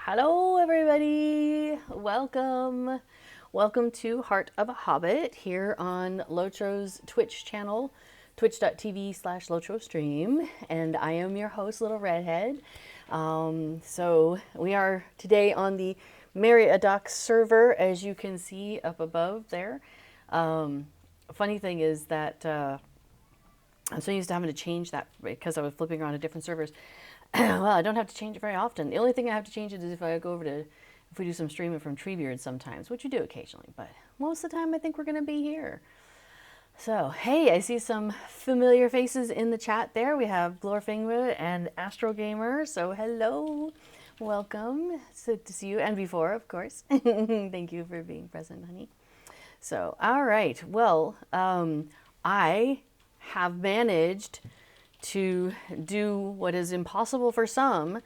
Hello everybody! Welcome to Heart of a Hobbit here on Lotro's Twitch channel, twitch.tv/LotroStream, and I am your host, Little Redhead. So we are today on the Meriadoc server, as you can see up above there. Funny thing is that I'm so used to having to change that because I was flipping around to different servers. Well, I don't have to change it very often. The only thing I have to change it is if I go over to, if we do some streaming from Treebeard sometimes, which we do occasionally, but most of the time I think we're going to be here. So, hey, I see some familiar faces in the chat there. We have Glorfingwood and Astro Gamer, so hello, welcome. It's good to see you, and before, of course. Thank you for being present, honey. So, all right, well, I have managed to do what is impossible for some,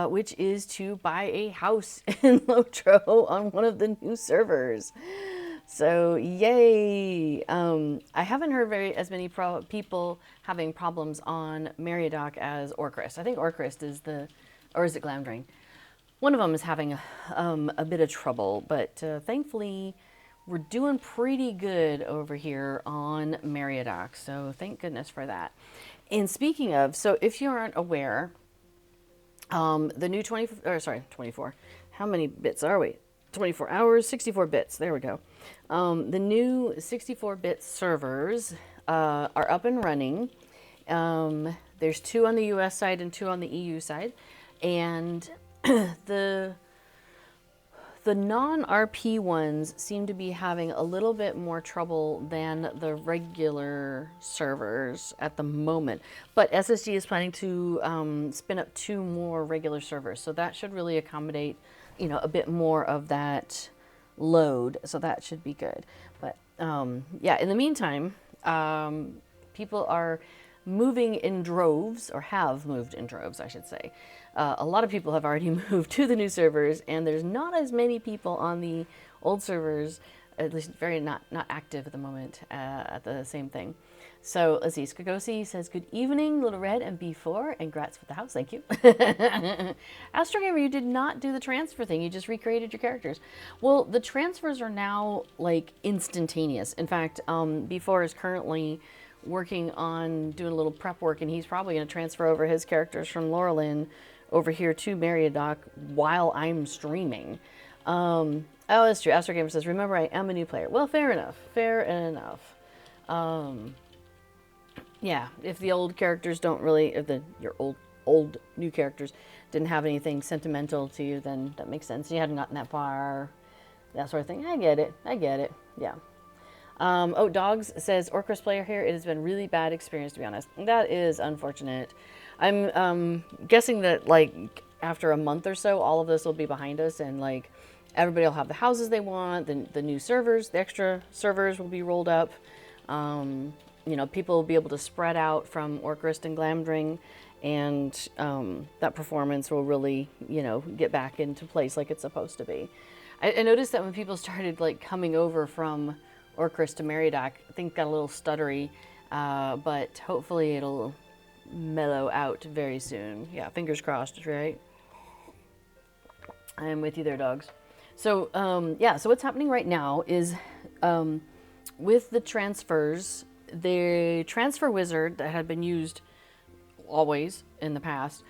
which is to buy a house in Lotro on one of the new servers. So yay! I haven't heard as many people having problems on Meriadoc as Orcrist. I think Orcrist is or is it Glamdring? One of them is having a bit of trouble, but thankfully we're doing pretty good over here on Meriadoc. So thank goodness for that. And speaking of, so if you aren't aware, the new 24, how many bits are we? 24 hours, 64 bits, there we go. The new 64-bit servers are up and running. There's 2 on the US side and 2 on the EU side. And the non-RP ones seem to be having a little bit more trouble than the regular servers at the moment. But SSG is planning to spin up 2 more regular servers, so that should really accommodate, you know, a bit more of that load. So that should be good. But yeah, in the meantime, people are moving in droves, or have moved in droves, I should say. A lot of people have already moved to the new servers, and there's not as many people on the old servers, at least very not active at the moment, at the same thing. So let's see, Skagosi says, good evening, Little Red and B4, and grats for the house, thank you. Astrogamer, you did not do the transfer thing, you just recreated your characters. Well, the transfers are now like instantaneous. In fact, B4 is currently working on doing a little prep work, and he's probably going to transfer over his characters from Laurelin over here to Meriadoc while I'm streaming. Oh, that's true. Astro Gamer says, remember, I am a new player. Well, fair enough. Fair enough. Yeah, if the old characters don't really, if your old new characters didn't have anything sentimental to you, then that makes sense. You hadn't gotten that far, that sort of thing. I get it. Yeah. Oh, Dogs says, Orcrist player here, it has been really bad experience, to be honest. That is unfortunate. I'm guessing that, like, after a month or so, all of this will be behind us, and, like, everybody will have the houses they want, the new servers, the extra servers will be rolled up. You know, people will be able to spread out from Orcrist and Glamdring, and that performance will really, you know, get back into place like it's supposed to be. I noticed that when people started, like, coming over from Orcrist to Meriadoc, I think got a little stuttery, but hopefully it'll mellow out very soon. Yeah, fingers crossed, right? I'm with you there, Dogs. So, yeah, so what's happening right now is with the transfers, the transfer wizard that had been used always in the past,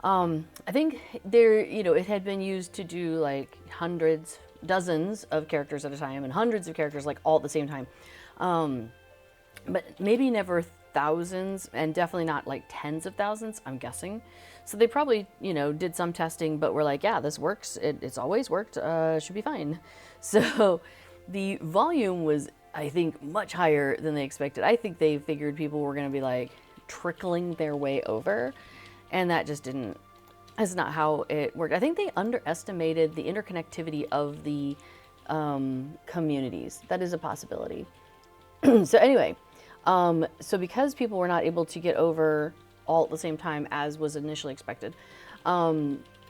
I think it had been used to do like hundreds, dozens of characters at a time, and hundreds of characters like all at the same time. But maybe never thousands, and definitely not like tens of thousands, I'm guessing. So they probably, you know, did some testing, but were like, yeah, this works. It's always worked. Should be fine. So the volume was, I think, much higher than they expected. I think they figured people were going to be like trickling their way over, and that just didn't. That's not how it worked. I think they underestimated the interconnectivity of the communities. That is a possibility. So anyway, so because people were not able to get over all at the same time as was initially expected,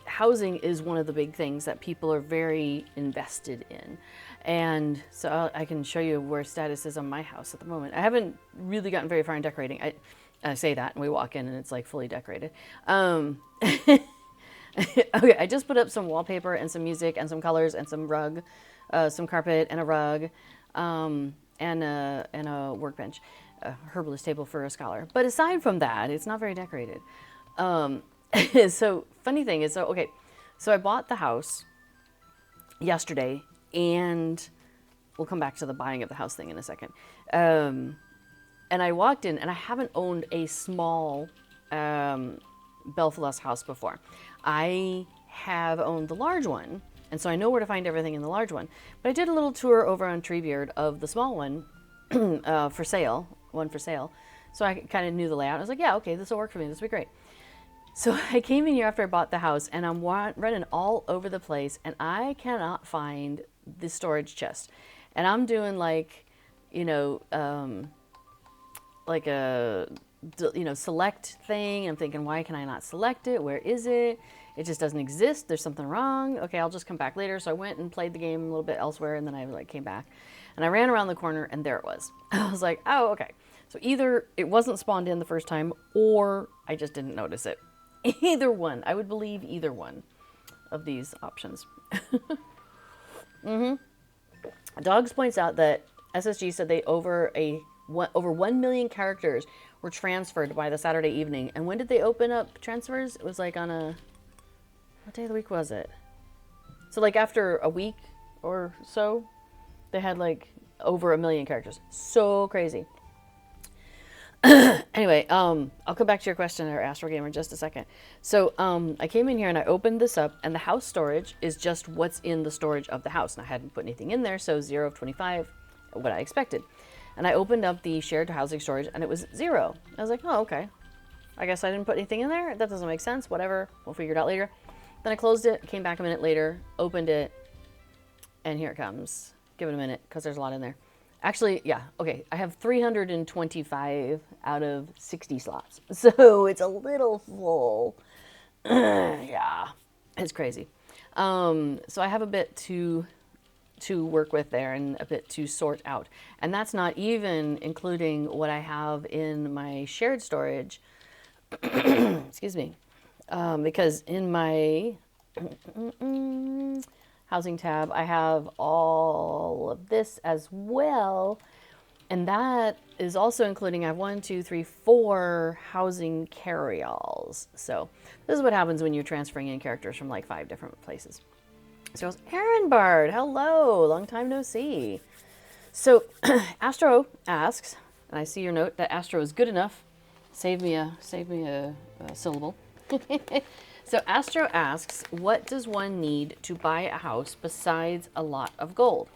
housing is one of the big things that people are very invested in. And so I can show you where status is on my house at the moment. I haven't really gotten very far in decorating. I say that and we walk in and it's like fully decorated. Okay, I just put up some wallpaper and some music and some colors and some rug, some carpet and a rug, and a workbench, a herbalist table for a scholar. But aside from that, it's not very decorated. So funny thing is, okay, so I bought the house yesterday, and we'll come back to the buying of the house thing in a second. And I walked in, and I haven't owned a small Belfalos house before. I have owned the large one, and so I know where to find everything in the large one. But I did a little tour over on Treebeard of the small one for sale, So I kind of knew the layout. I was like, yeah, okay, this will work for me. This will be great. So I came in here after I bought the house, and I'm running all over the place, and I cannot find the storage chest. And I'm doing like, like a, select thing. I'm thinking, why can I not select it? Where is it? It just doesn't exist. There's something wrong. Okay, I'll just come back later. So I went and played the game a little bit elsewhere, and then I came back, and I ran around the corner, and there it was. I was like, oh, okay. So either it wasn't spawned in the first time, or I just didn't notice it. Either one. I would believe either one of these options. Dogs points out that SSG said they over 1 million characters were transferred by the Saturday evening. And when did they open up transfers? It was like on what day of the week was it? So like after a week or so, they had like over 1 million characters. So crazy. Anyway, I'll come back to your question there, Astro Gamer, in just a second. So I came in here and I opened this up, and the house storage is just what's in the storage of the house. And I hadn't put anything in there, so 0 of 25, what I expected. And I opened up the shared housing storage, and it was 0. I was like, oh, okay. I guess I didn't put anything in there. That doesn't make sense. Whatever. We'll figure it out later. Then I closed it, came back a minute later, opened it, and here it comes. Give it a minute, because there's a lot in there. Actually, yeah, okay, I have 325 out of 60 slots, so it's a little full. Yeah, it's crazy. So I have a bit to work with there and a bit to sort out. And that's not even including what I have in my shared storage, excuse me, because in my housing tab, I have all of this as well. And that is also including, I have 1, 2, 3, 4 housing carryalls. So this is what happens when you're transferring in characters from like 5 different places. So Aaron Bard, hello, long time no see. So Astro asks, and I see your note that Astro is good enough. Save me a syllable. So Astro asks, what does one need to buy a house besides a lot of gold?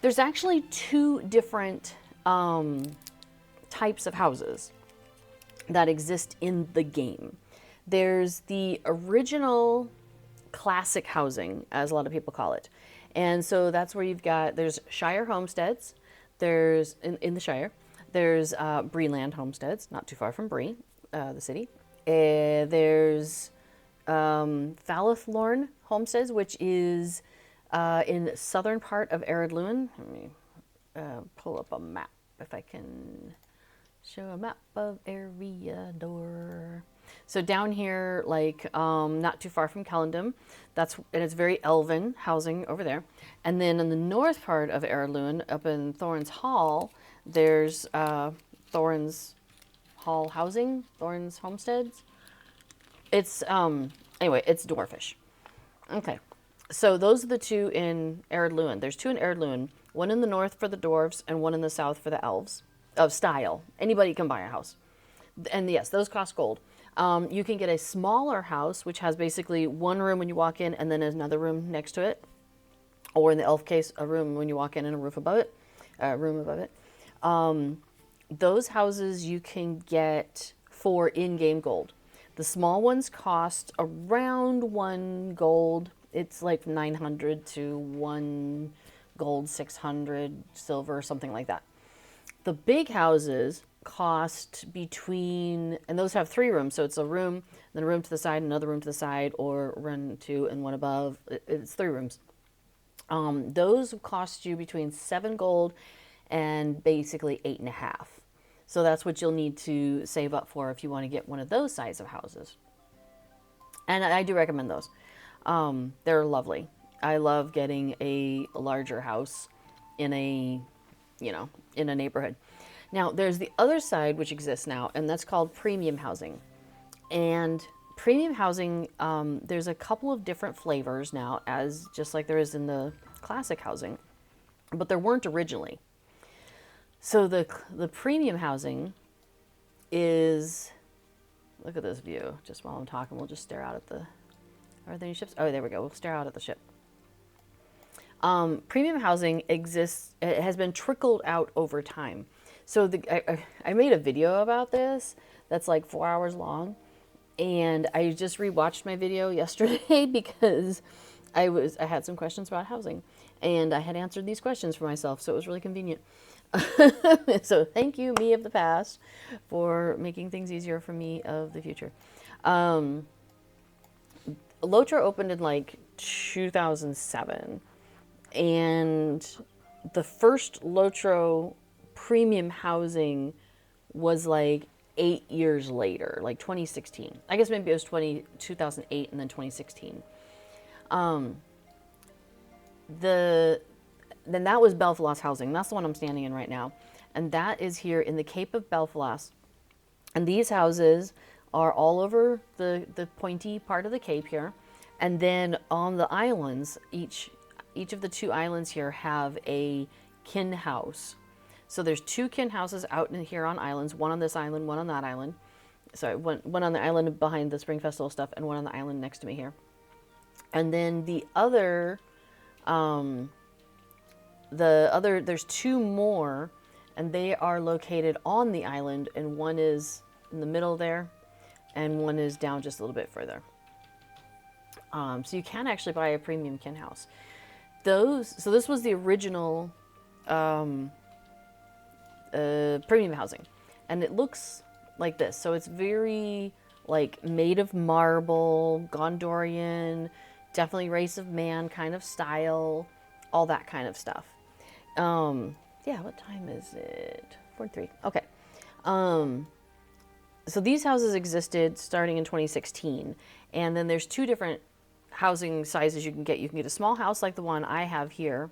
There's actually 2 different types of houses that exist in the game. There's the original classic housing, as a lot of people call it. And so that's where there's Shire homesteads, there's, in the Shire, there's Breeland homesteads, not too far from Bree, the city. There's Falothlorn homesteads, which is in the southern part of Ered Luin. Let me pull up a map if I can show a map of Eriador. So down here, like not too far from Calendum, and it's very elven housing over there. And then in the north part of Ered Luin, up in Thorin's Hall, there's Thorin's Hall housing, Thorin's homesteads. It's anyway, it's dwarfish. Okay, so those are the 2 in Ered Luin. There's 2 in Ered Luin, one in the north for the dwarves and one in the south for the elves of style. Anybody can buy a house, and yes, those cost gold. You can get a smaller house, which has basically one room when you walk in and then another room next to it, or in the elf case, a room when you walk in and a room above it. Those houses you can get for in-game gold. The small ones cost around 1 gold. It's like 900 to 1 gold, 600 silver, something like that. The big houses cost between, and those have 3 rooms, so it's a room, then a room to the side, another room to the side, or room 2 and 1 above. It's 3 rooms. Those cost you between 7 gold and basically 8.5. So that's what you'll need to save up for if you want to get one of those size of houses. And I do recommend those. They're lovely. I love getting a larger house in a, in a neighborhood. Now, there's the other side which exists now, and that's called premium housing. And premium housing, there's a couple of different flavors now, as just like there is in the classic housing, but there weren't originally. So the premium housing is, look at this view. Just while I'm talking, we'll just stare out at the, are there any ships? Oh, there we go. We'll stare out at the ship. Premium housing exists, it has been trickled out over time. So I made a video about this that's like 4 hours long. And I just rewatched my video yesterday because I had some questions about housing. And I had answered these questions for myself, so it was really convenient. So thank you, me of the past, for making things easier for me of the future. Lotro opened in like 2007. And the first Lotro premium housing was like 8 years later, like 2016. I guess maybe it was 2008 and then 2016. Then that was Belfalas housing. That's the one I'm standing in right now. And that is here in the Cape of Belfalas. And these houses are all over the pointy part of the Cape here. And then on the islands, each of the 2 islands here have a kin house. So there's 2 kin houses out in here on islands, one on this island, one on that island. Sorry, one on the island behind the Spring Festival stuff and one on the island next to me here. And then there's 2 more, and they are located on the island, and one is in the middle there, and one is down just a little bit further. So you can actually buy a premium kin house. So this was the original premium housing, and it looks like this. So it's very like made of marble, Gondorian, definitely race of man kind of style, all that kind of stuff. Yeah, what time is it? 4:03. Okay. So these houses existed starting in 2016, and then there's 2 different housing sizes you can get. You can get a small house like the one I have here,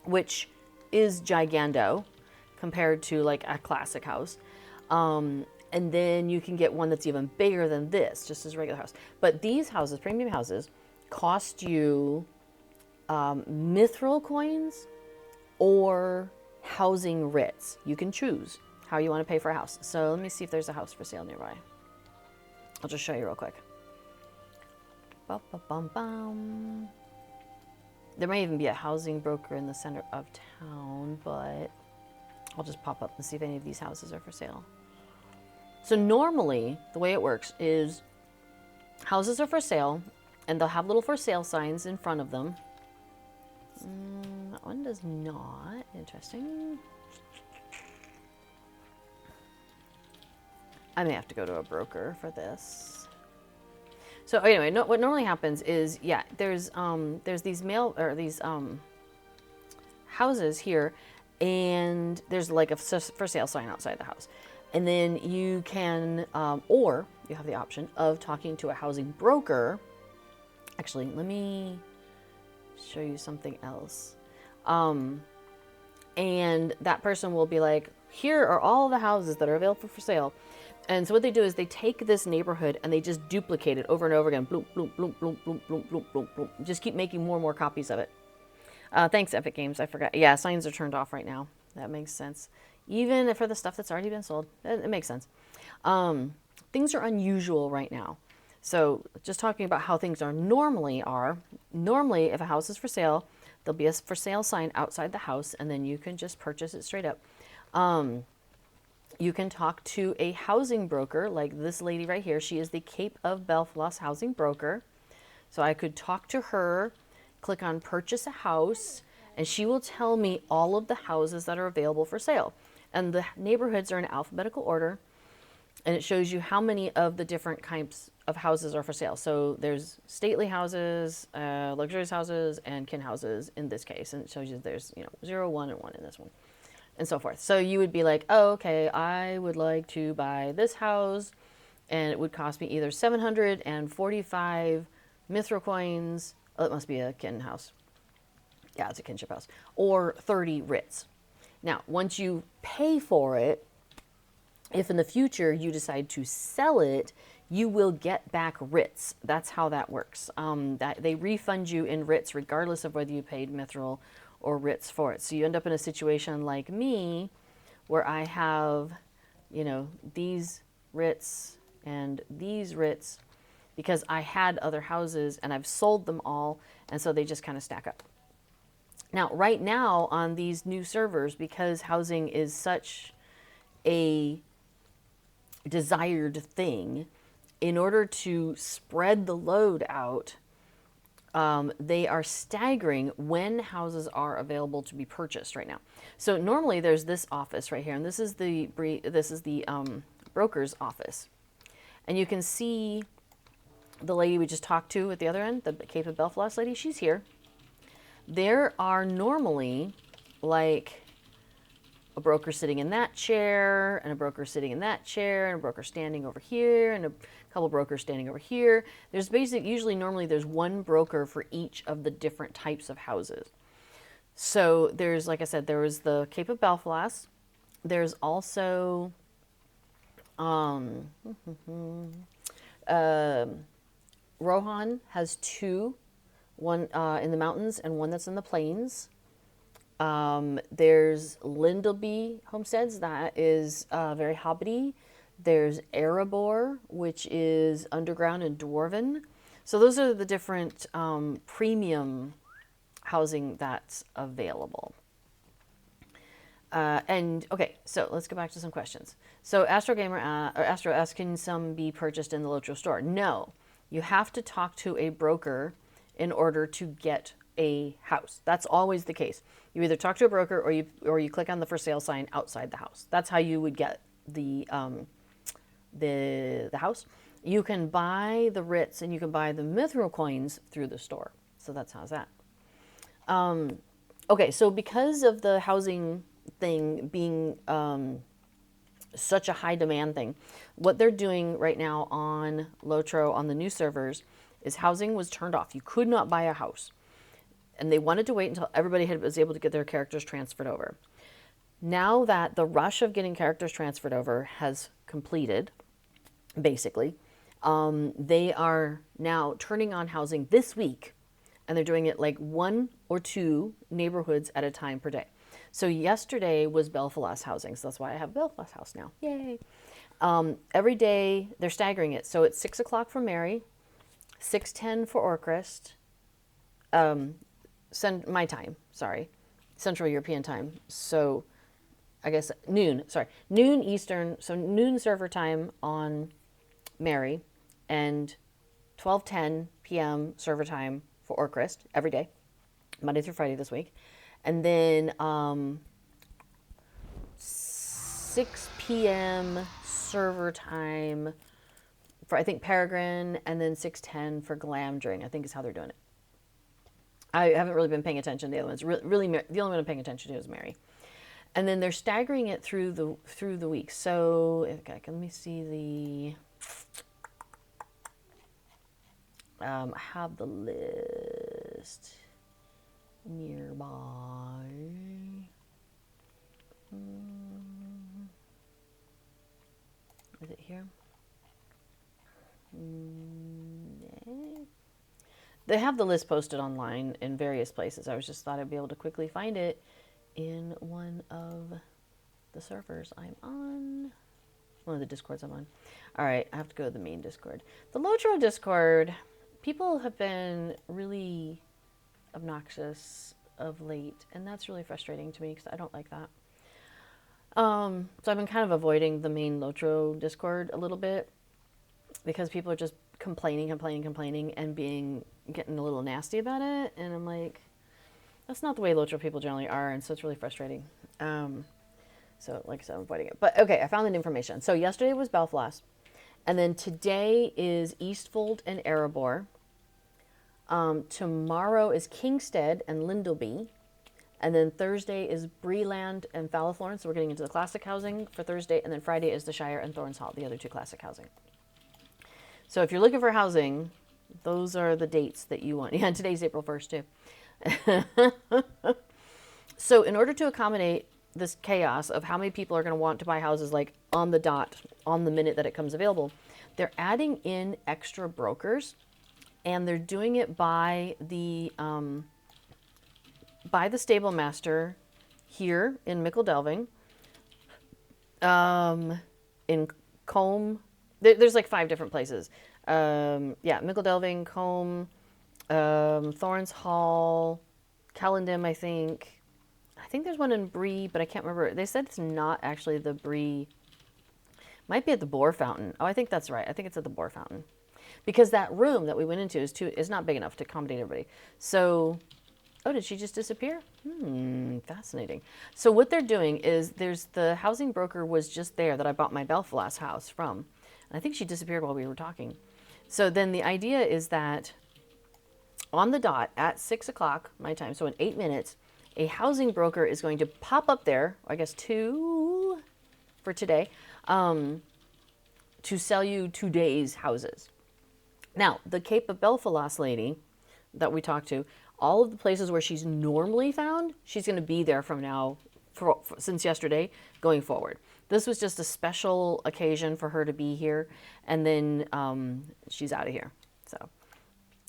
which is gigando compared to like a classic house. And then you can get one that's even bigger than this, just as a regular house. But these houses, premium houses, cost you mithril coins or housing writs. You can choose how you want to pay for a house. So let me see if there's a house for sale nearby. I'll just show you real quick. Ba-ba-bum-bum. There may even be a housing broker in the center of town, but I'll just pop up and see if any of these houses are for sale. So normally, the way it works is houses are for sale, and they'll have little for sale signs in front of them. That one does not. Interesting. I may have to go to a broker for this. So anyway, what normally happens is, yeah, there's these houses here, and there's like a for sale sign outside the house. And then you can, or you have the option of talking to a housing broker. Actually, let me show you something else. And that person will be like, here are all the houses that are available for sale. And so what they do is they take this neighborhood and they just duplicate it over and over again. Bloop, bloop, bloop, bloop, bloop, bloop, bloop, bloop, bloop. Just keep making more and more copies of it. Thanks, Epic Games. I forgot. Yeah, signs are turned off right now. That makes sense. Even for the stuff that's already been sold. It makes sense. Things are unusual right now. So just talking about how things normally are. Normally, if a house is for sale, there'll be a for sale sign outside the house, and then you can just purchase it straight up. You can talk to a housing broker like this lady right here. She is the Cape of Belfalas housing broker. So I could talk to her, click on purchase a house, and she will tell me all of the houses that are available for sale. And the neighborhoods are in alphabetical order, and it shows you how many of the different types of houses are for sale. So there's stately houses, luxurious houses, and kin houses in this case. And it shows you there's 0, 1, and 1 in this one, and so forth. So you would be like, oh, okay, I would like to buy this house and it would cost me either 745 mithril coins. Oh, it must be a kin house. Yeah, it's a kinship house. Or 30 writs. Now, once you pay for it, if in the future you decide to sell it, you will get back writs. That's how that works. That they refund you in writs regardless of whether you paid mithril or writs for it. So you end up in a situation like me where I have, you know, these writs and these writs because I had other houses and I've sold them all, and so they just kind of stack up. Now, right now on these new servers, because housing is such a desired thing, in order to spread the load out, they are staggering when houses are available to be purchased right now. So normally there's this office right here, and this is the broker's office, and you can see the lady we just talked to at the other end, the Cape of Belfast lady. She's here. There are normally like a broker sitting in that chair, and a broker sitting in that chair, and a broker standing over here, and a couple brokers standing over here. There's normally there's one broker for each of the different types of houses. So there's, like I said, there was the Cape of Belfast. There's also Rohan has two, one in the mountains and one that's in the plains. There's Lindleby Homesteads, that is very hobbity. There's Erebor, which is underground and dwarven. So those are the different premium housing that's available. And okay, so let's go back to some questions. So Astro asks, can some be purchased in the Lotro store? No, you have to talk to a broker in order to get a house. That's always the case. You either talk to a broker or you click on the for sale sign outside the house. That's how you would get the house. You can buy the writs and you can buy the mithril coins through the store. So that's how's that. Okay, so because of the housing thing being such a high demand thing, what they're doing right now on Lotro on the new servers is housing was turned off. You could not buy a house. And they wanted to wait until everybody was able to get their characters transferred over. Now that the rush of getting characters transferred over has completed, basically, they are now turning on housing this week, and they're doing it like 1 or 2 neighborhoods at a time per day. So yesterday was Belfast housing, so that's why I have Belfast house now. Yay! Every day they're staggering it, so it's 6 o'clock for Mary, 6:10 for Orcrist, my time, sorry, Central European time. So I guess noon Eastern, so noon server time on Mary, and 12:10 p.m. server time for Orcrist every day, Monday through Friday this week. And then 6 p.m. server time for, I think, Peregrine, and then 6:10 for Glamdring, I think is how they're doing it. I haven't really been paying attention to the other ones. Really, the only one I'm paying attention to is Mary. And then they're staggering it through the week. So, okay, let me see I have the list nearby. Is it here? They have the list posted online in various places. I just thought I'd be able to quickly find it in one of the servers I'm on. One of the Discords I'm on. All right, I have to go to the main Discord. The Lotro Discord, people have been really obnoxious of late, and that's really frustrating to me because I don't like that. So I've been kind of avoiding the main Lotro Discord a little bit because people are just complaining, and getting a little nasty about it, and I'm like, that's not the way Lotro people generally are, and so it's really frustrating. So like I said, I'm avoiding it. But okay, I found the information. So yesterday was Belfast, and then today is Eastfold and Erebor. Tomorrow is Kingstead and Lindleby. And then Thursday is Breland and Fallowthorn. So we're getting into the classic housing for Thursday. And then Friday is the Shire and Thorns Hall, the other 2 classic housing. So if you're looking for housing, those are the dates that you want. Yeah, today's April 1st too. So in order to accommodate this chaos of how many people are going to want to buy houses like on the dot, on the minute that it comes available, they're adding in extra brokers, and they're doing it by the stable master here in Mickle Delving, in Combe. There's like 5 different places. Yeah, Mickle Delving, Combe, Thorns Hall, Callandim, I think. I think there's one in Bree, but I can't remember. They said it's not actually the Bree. Might be at the Boar Fountain. Oh, I think that's right. I think it's at the Boar Fountain. Because that room that we went into is not big enough to accommodate everybody. So, oh, did she just disappear? Fascinating. So what they're doing is there's the housing broker was just there that I bought my Belfast house from. And I think she disappeared while we were talking. So then the idea is that on the dot at 6 o'clock my time, so in 8 minutes, a housing broker is going to pop up there, I guess 2 for today, to sell you today's houses. Now, the Cape of Belfast lady that we talked to, all of the places where she's normally found, she's going to be there from now, since yesterday, going forward. This was just a special occasion for her to be here, and then she's out of here. So,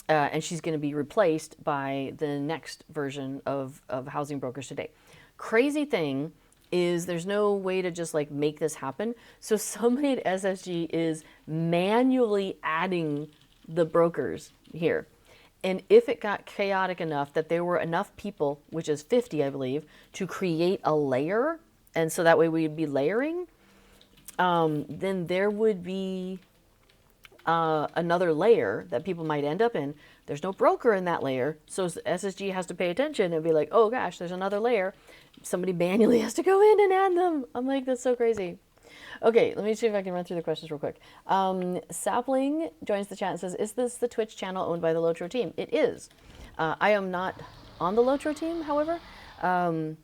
and she's going to be replaced by the next version of housing brokers today. Crazy thing is there's no way to just like make this happen. So somebody at SSG is manually adding the brokers here. And if it got chaotic enough that there were enough people, which is 50, I believe, to create a layer, and so that way we'd be layering, then there would be another layer that people might end up in. There's no broker in that layer, so SSG has to pay attention and be like, oh gosh, there's another layer. Somebody manually has to go in and add them. I'm like, that's so crazy. Okay, let me see if I can run through the questions real quick. Sapling joins the chat and says, is this the Twitch channel owned by the Lotro team? It is. I am not on the Lotro team, however. I'm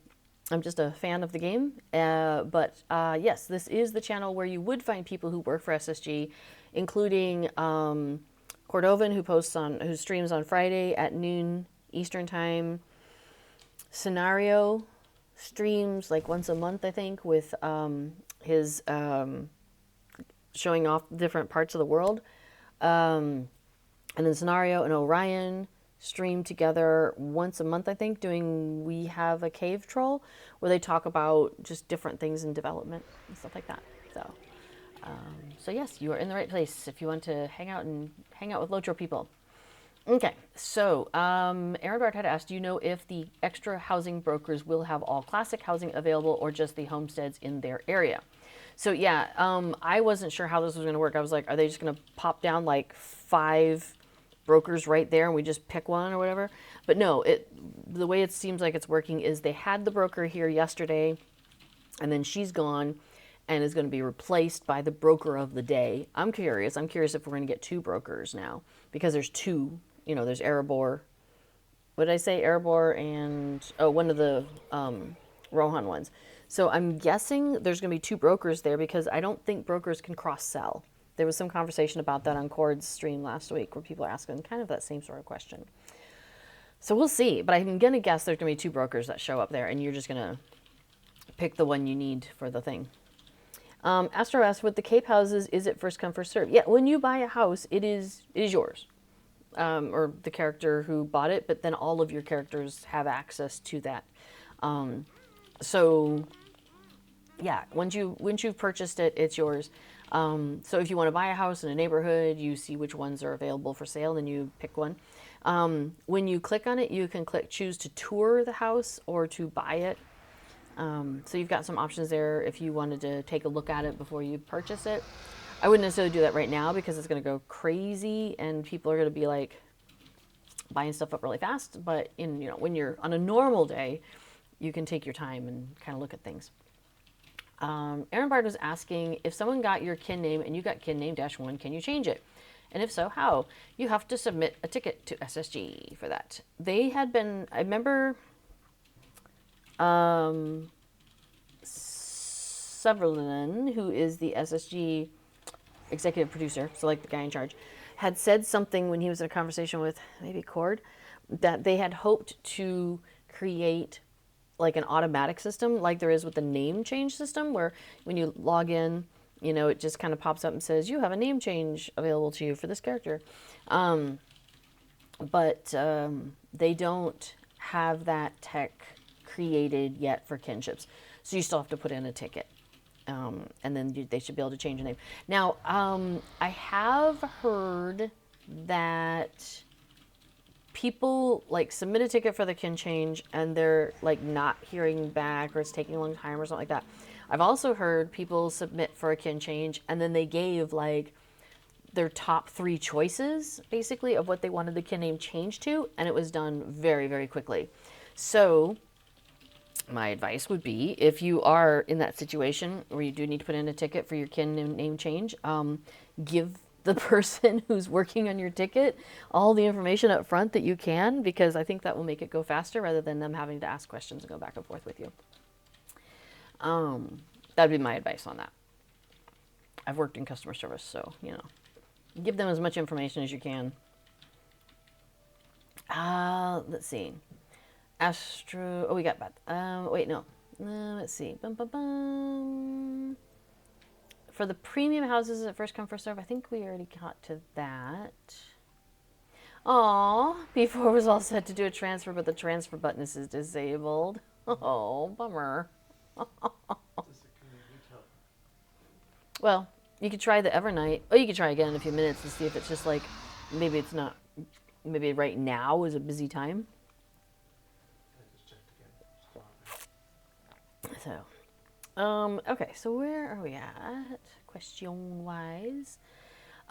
just a fan of the game. But yes, this is the channel where you would find people who work for SSG, including Cordovan, who streams on Friday at noon Eastern time. Scenario streams like once a month, I think, with his showing off different parts of the world. And then Scenario and Orion stream together once a month, I think, doing We Have a Cave Troll, where they talk about just different things in development and stuff like that. So yes, you are in the right place if you want to hang out with Lotro people. Okay, so Aaron Bart had asked, do you know if the extra housing brokers will have all classic housing available or just the homesteads in their area? So yeah, I wasn't sure how this was going to work. I was like, are they just going to pop down like 5 brokers right there and we just pick one or whatever? But no, the way it seems like it's working is they had the broker here yesterday, and then she's gone and is going to be replaced by the broker of the day. I'm curious if we're going to get 2 brokers now, because there's 2. There's Erebor. What did I say? Erebor and, one of the Rohan ones. So I'm guessing there's going to be 2 brokers there, because I don't think brokers can cross-sell. There was some conversation about that on Cord's stream last week, where people are asking kind of that same sort of question. So we'll see, but I'm going to guess there's going to be 2 brokers that show up there, and you're just going to pick the one you need for the thing. Astro asks, with the Cape houses, is it first come, first serve? Yeah, when you buy a house, it is yours. Or the character who bought it, but then all of your characters have access to that. So yeah, once you've purchased it, it's yours. So if you want to buy a house in a neighborhood, you see which ones are available for sale, and you pick one. When you click on it, you can choose to tour the house or to buy it. So you've got some options there if you wanted to take a look at it before you purchase it. I wouldn't necessarily do that right now, because it's going to go crazy and people are going to be like buying stuff up really fast. But when you're on a normal day, you can take your time and kind of look at things. Aaron Bard was asking, if someone got your kin name and you got kin name -1, can you change it? And if so, how? You have to submit a ticket to SSG for that. They had been, I remember, Sutherland, who is the SSG executive producer, so like the guy in charge, had said something when he was in a conversation with maybe Cord, that they had hoped to create like an automatic system like there is with the name change system, where when you log in, you know, it just kind of pops up and says, you have a name change available to you for this character. But they don't have that tech created yet for kinships. So you still have to put in a ticket. And then they should be able to change the name. Now, I have heard that people like submit a ticket for the kin change and they're like not hearing back, or it's taking a long time or something like that. I've also heard people submit for a kin change and then they gave like their top 3 choices basically of what they wanted the kin name changed to, and it was done very, very quickly. So my advice would be, if you are in that situation where you do need to put in a ticket for your kin name change, give the person who's working on your ticket all the information up front that you can, because I think that will make it go faster rather than them having to ask questions and go back and forth with you. That'd be my advice on that. I've worked in customer service, so, you know, give them as much information as you can. Let's see. Astro. Oh, we got that. Wait, no. Let's see. Bum, bum, bum. For the premium houses at first come, first serve, I think we already got to that. Aw, before was all set to do a transfer, but the transfer button is disabled. Oh, bummer. Well, you could try the Evernight. Oh, you could try again in a few minutes and see if it's just like, maybe it's not, maybe right now is a busy time. So, okay, so where are we at, question-wise?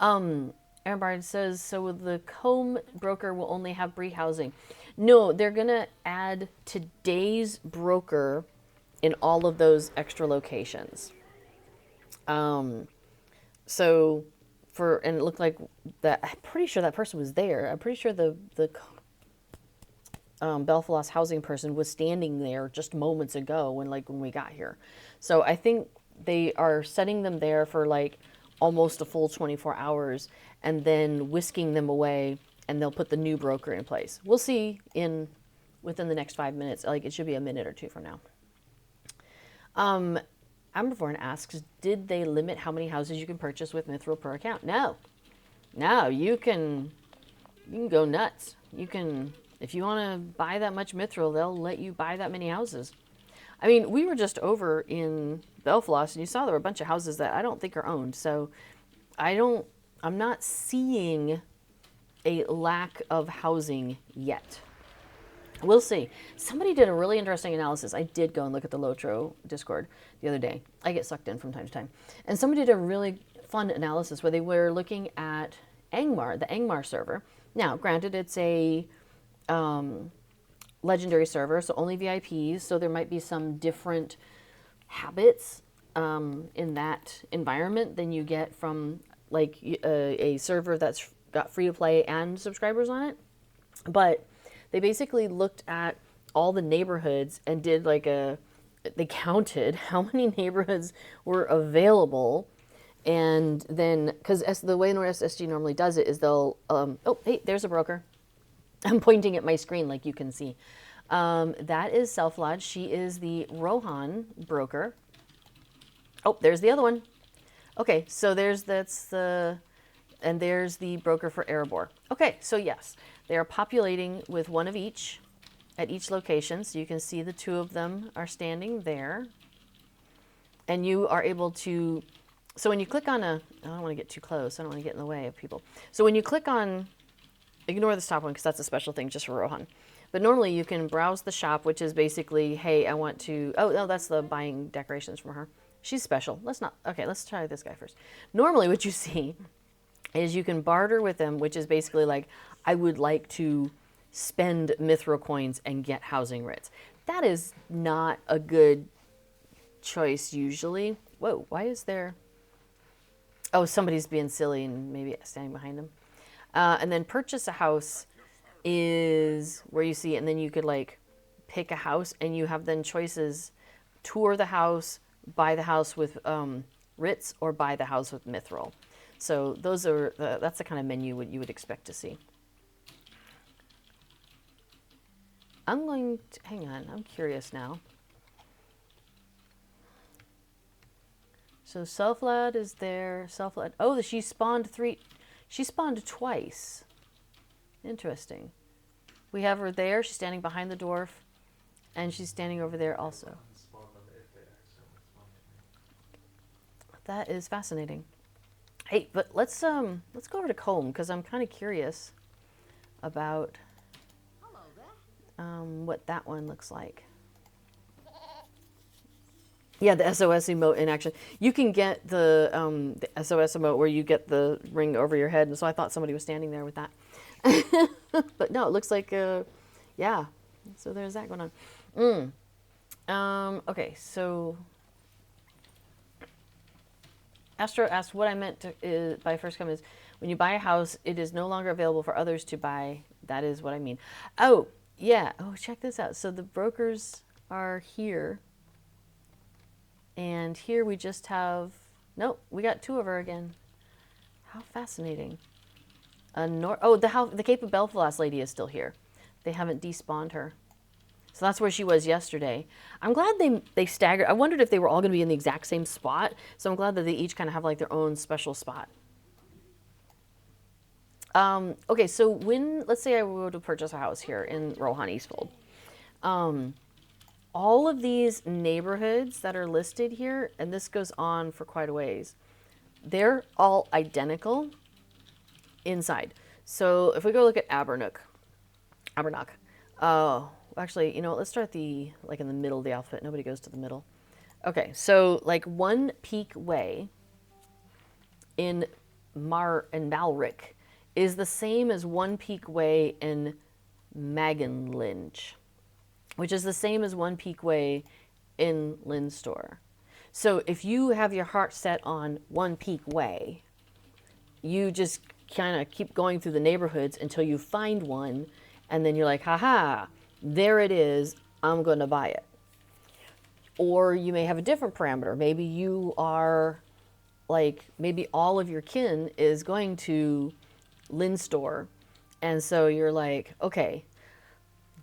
Aaron Bard says, so the comb broker will only have Bree housing. No, they're going to add today's broker in all of those extra locations. So, and it looked like that, I'm pretty sure that person was there. I'm pretty sure the Belfalos housing person was standing there just moments ago when we got here. So I think they are setting them there for like almost a full 24 hours and then whisking them away, and they'll put the new broker in place. We'll see within the next 5 minutes. Like, it should be a minute or two from now. Amberthorn asks, did they limit how many houses you can purchase with Mithril per account? No, you can go nuts. You can, if you want to buy that much Mithril, they'll let you buy that many houses. I mean, we were just over in Belfalos, and you saw there were a bunch of houses that I don't think are owned. So I'm not seeing a lack of housing yet. We'll see. Somebody did a really interesting analysis. I did go and look at the Lotro Discord the other day. I get sucked in from time to time. And somebody did a really fun analysis where they were looking at Angmar, the Angmar server. Now, granted, it's a legendary server, so only VIPs, so there might be some different habits in that environment than you get from like a server that's got free to play and subscribers on it. But they basically looked at all the neighborhoods and did they counted how many neighborhoods were available. And then, because the way SSG normally does it is they'll, oh, hey, there's a broker. I'm pointing at my screen like you can see. That is Self-Lodge. She is the Rohan broker. Oh, there's the other one. Okay, so there's the broker for Erebor. Okay, so yes, they are populating with one of each at each location. So you can see the two of them are standing there. And you are able to, so when you click on I don't want to get too close. I don't want to get in the way of people. So when you click on, ignore this top one because that's a special thing just for Rohan. But normally you can browse the shop, which is basically, hey, I want to, oh, no, that's the buying decorations from her. She's special. Let's try this guy first. Normally what you see is you can barter with them, which is basically like, I would like to spend Mithril coins and get housing writs. That is not a good choice usually. Whoa, why is there, oh, somebody's being silly and maybe standing behind them. And then purchase a house is where you see, and then you could like pick a house and you have then choices, tour the house, buy the house with writs, or buy the house with Mithril. So those are that's the kind of menu you would expect to see. I'm going to, hang on, I'm curious now. So Selflad is there. Selflad, oh, she spawned twice. Interesting. We have her there. She's standing behind the dwarf, and she's standing over there also. That is fascinating. Hey, but let's go over to Comb because I'm kind of curious about what that one looks like. Yeah, the SOS emote in action. You can get the SOS emote where you get the ring over your head, and so I thought somebody was standing there with that. But no, it looks like, yeah. So there's that going on. Okay, so Astro asked what I meant by first come is when you buy a house, it is no longer available for others to buy. That is what I mean. Oh, yeah. Oh, check this out. So the brokers are here. And here we just have, nope, we got two of her again. How fascinating. The Cape of Belfast lady is still here. They haven't despawned her. So that's where she was yesterday. I'm glad they staggered. I wondered if they were all going to be in the exact same spot. So I'm glad that they each kind of have like their own special spot. Okay, so let's say I were to purchase a house here in Rohan Eastfold. All of these neighborhoods that are listed here, and this goes on for quite a ways, they're all identical inside. So if we go look at Abernach. Actually, you know what, let's start in the middle of the alphabet. Nobody goes to the middle. Okay, so like One Peak Way in Malrick is the same as One Peak Way in Magenlinch, which is the same as One Peak Way in Lindstor. So if you have your heart set on One Peak Way, you just kind of keep going through the neighborhoods until you find one, and then you're like, haha, there it is, I'm going to buy it. Or you may have a different parameter. Maybe you are maybe all of your kin is going to Lindstor, and so you're like, okay,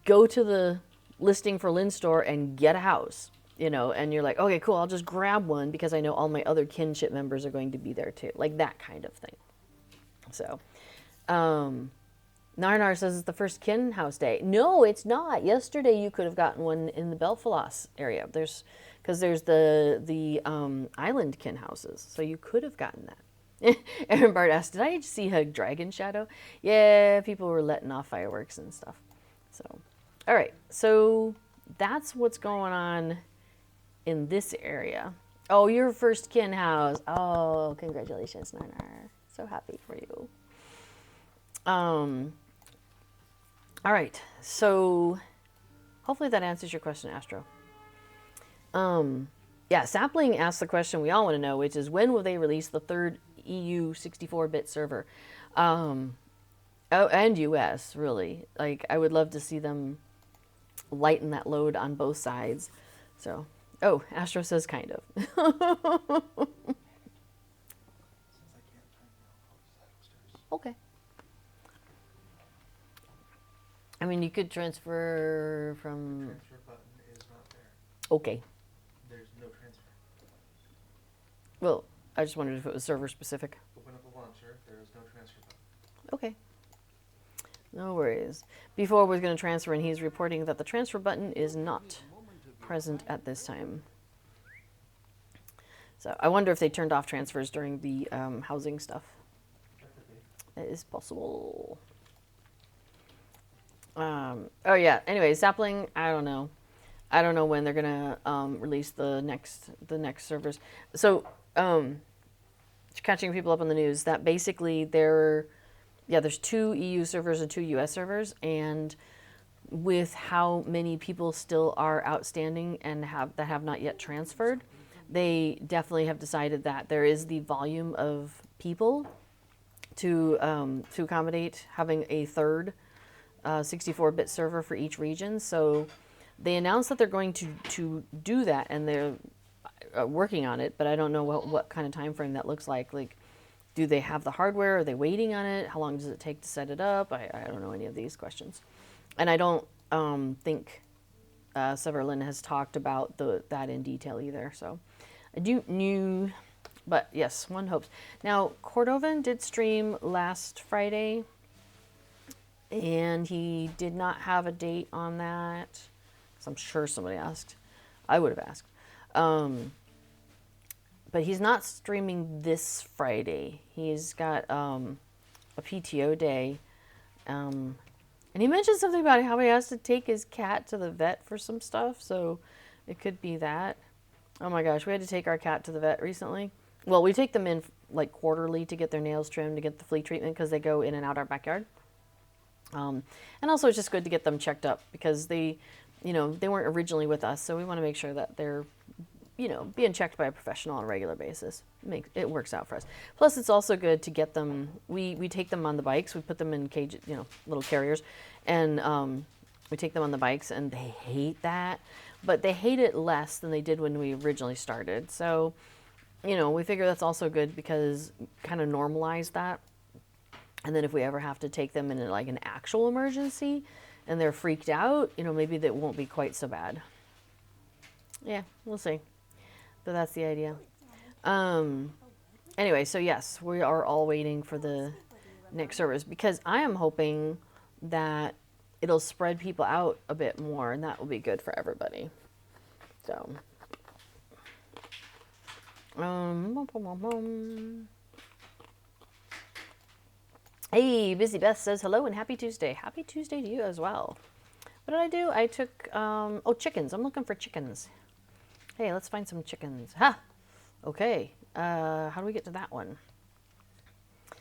go to the listing for Lindstor and get a house, and you're like, okay, cool, I'll just grab one because I know all my other kinship members are going to be there too, like that kind of thing. So, Narnar says it's the first kin house day. No, it's not. Yesterday you could have gotten one in the Belfalos area. There's the island kin houses, so you could have gotten that. Aaron Bart asked, did I see a dragon shadow? Yeah, people were letting off fireworks and stuff. So, all right, so that's what's going on in this area. Oh, your first kin house. Oh, congratulations, Narnar. So happy for you. All right, so hopefully that answers your question, Astro. Yeah, Sapling asked the question we all want to know, which is when will they release the third EU 64-bit server? Oh, and US, really. Like, I would love to see them lighten that load on both sides. So, oh, Astro says kind of. Okay. I mean, you could transfer from... The transfer button is not there. Okay. There's no transfer. Well, I just wondered if it was server specific. Open up a launcher. There is no transfer button. Okay. No worries. Before was going to transfer, and he's reporting that the transfer button is not present at this time. So I wonder if they turned off transfers during the housing stuff. It is possible. Oh yeah. Anyway, Sapling. I don't know. I don't know when they're gonna release the next servers. So catching people up on the news that basically there's 2 EU servers and 2 US servers, and with how many people still are outstanding and have not yet transferred, they definitely have decided that there is the volume of people to accommodate having a third 64-bit server for each region. So they announced that they're going to do that, and they're working on it, but I don't know what kind of time frame that looks like. Like, do they have the hardware? Are they waiting on it? How long does it take to set it up? I don't know any of these questions. And I don't think Severlin has talked about that in detail either. So I do knew, but yes, one hopes. Now, Cordovan did stream last Friday, and he did not have a date on that. So I'm sure somebody asked. I would have asked. But he's not streaming this Friday. He's got a PTO day. And he mentioned something about how he has to take his cat to the vet for some stuff. So it could be that. Oh my gosh, we had to take our cat to the vet recently. Well, we take them in like quarterly to get their nails trimmed, to get the flea treatment, because they go in and out our backyard. And also it's just good to get them checked up because they weren't originally with us. So we want to make sure that they're being checked by a professional on a regular basis. It works out for us. Plus, it's also good to get them. We take them on the bikes. We put them in cages, little carriers, and we take them on the bikes, and they hate that. But they hate it less than they did when we originally started. So, we figure that's also good because kind of normalize that. And then if we ever have to take them in like an actual emergency, and they're freaked out, maybe that won't be quite so bad. Yeah, we'll see. But that's the idea. Anyway, so yes, we are all waiting for the next service because I am hoping that it'll spread people out a bit more, and that will be good for everybody. So, hey, Busy Beth says hello and happy Tuesday. Happy Tuesday to you as well. What did I do? I took, chickens. I'm looking for chickens. Hey, let's find some chickens. Ha! Okay. How do we get to that one?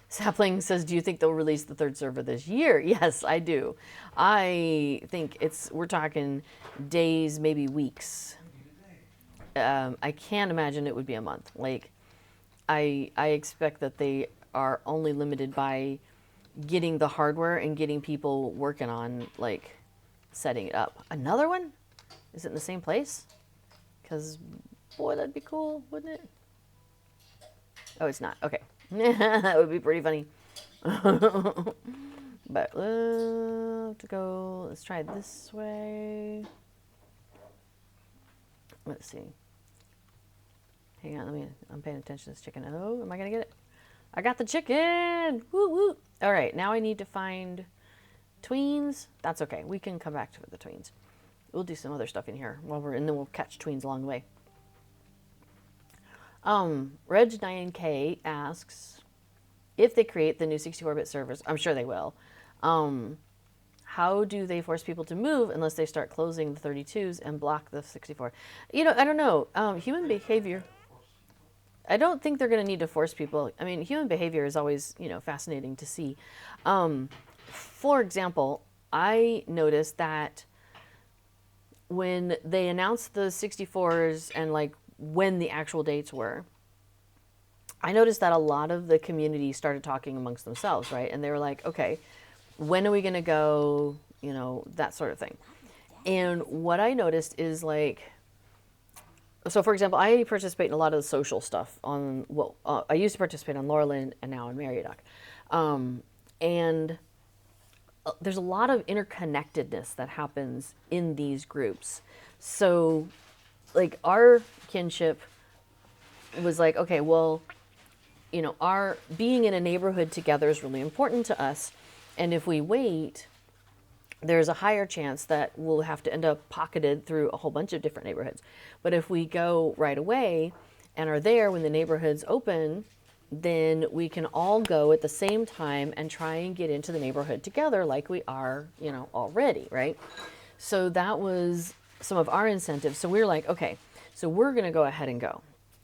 Sapling says, do you think they'll release the third server this year? Yes, I do. I think we're talking days, maybe weeks. I can't imagine it would be a month. Like, I expect that they are only limited by getting the hardware and getting people working on, like, setting it up. Another one? Is it in the same place? Because, boy, that'd be cool, wouldn't it? Oh, it's not. Okay. That would be pretty funny. But let's go. Let's try it this way. Let's see. Hang on. I'm paying attention to this chicken. Oh, am I going to get it? I got the chicken. Woo, woo. All right. Now I need to find tweens. That's okay. We can come back to the tweens. We'll do some other stuff in here and then we'll catch tweens along the way. Reg9K asks if they create the new 64-bit servers. I'm sure they will. How do they force people to move unless they start closing the 32s and block the 64? I don't know. Human behavior. I don't think they're going to need to force people. I mean, human behavior is always, fascinating to see. For example, I noticed that when they announced the 64s and like when the actual dates were, I noticed that a lot of the community started talking amongst themselves, right? And they were like, okay, when are we going to go? That sort of thing. And what I noticed is like, so for example, I participate in a lot of the social stuff on, I used to participate on Laurelin and now on Mariodoc. And there's a lot of interconnectedness that happens in these groups. So like our kinship was like, okay, well, our being in a neighborhood together is really important to us. And if we wait, there's a higher chance that we'll have to end up pocketed through a whole bunch of different neighborhoods. But if we go right away and are there when the neighborhood's open, then we can all go at the same time and try and get into the neighborhood together like we are, already, right? So that was some of our incentives. So we were like, okay, so we're going to go ahead and go.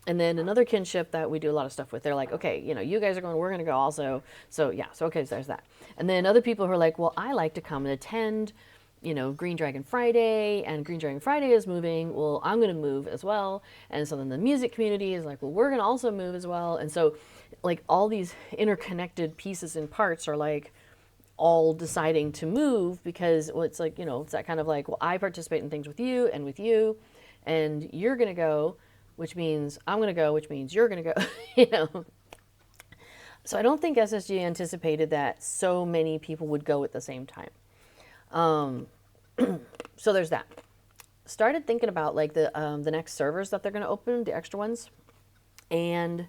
And then another kinship that we do a lot of stuff with, they're like, okay, you guys are going, we're going to go also. So yeah, so okay, so there's that. And then other people who are like, well, I like to come and attend, Green Dragon Friday, and Green Dragon Friday is moving. Well, I'm going to move as well. And so then the music community is like, well, we're going to also move as well. And so like all these interconnected pieces and parts are like all deciding to move because it's like, it's that kind of like, well, I participate in things with you, and you're going to go, which means I'm going to go, which means you're going to go, So I don't think SSG anticipated that so many people would go at the same time. Um, so there's that. Started thinking about like the next servers that they're going to open, the extra ones, and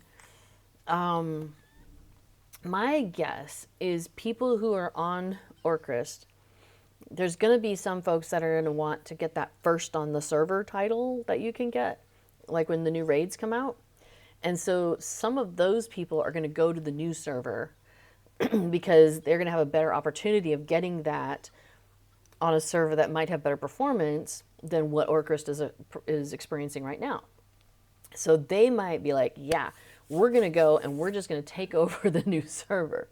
my guess is people who are on Orcrist, there's going to be some folks that are going to want to get that first on the server title that you can get, like when the new raids come out. And so some of those people are going to go to the new server because they're going to have a better opportunity of getting that on a server that might have better performance than what Orcrist is experiencing right now. So they might be like, yeah, we're going to go and we're just going to take over the new server.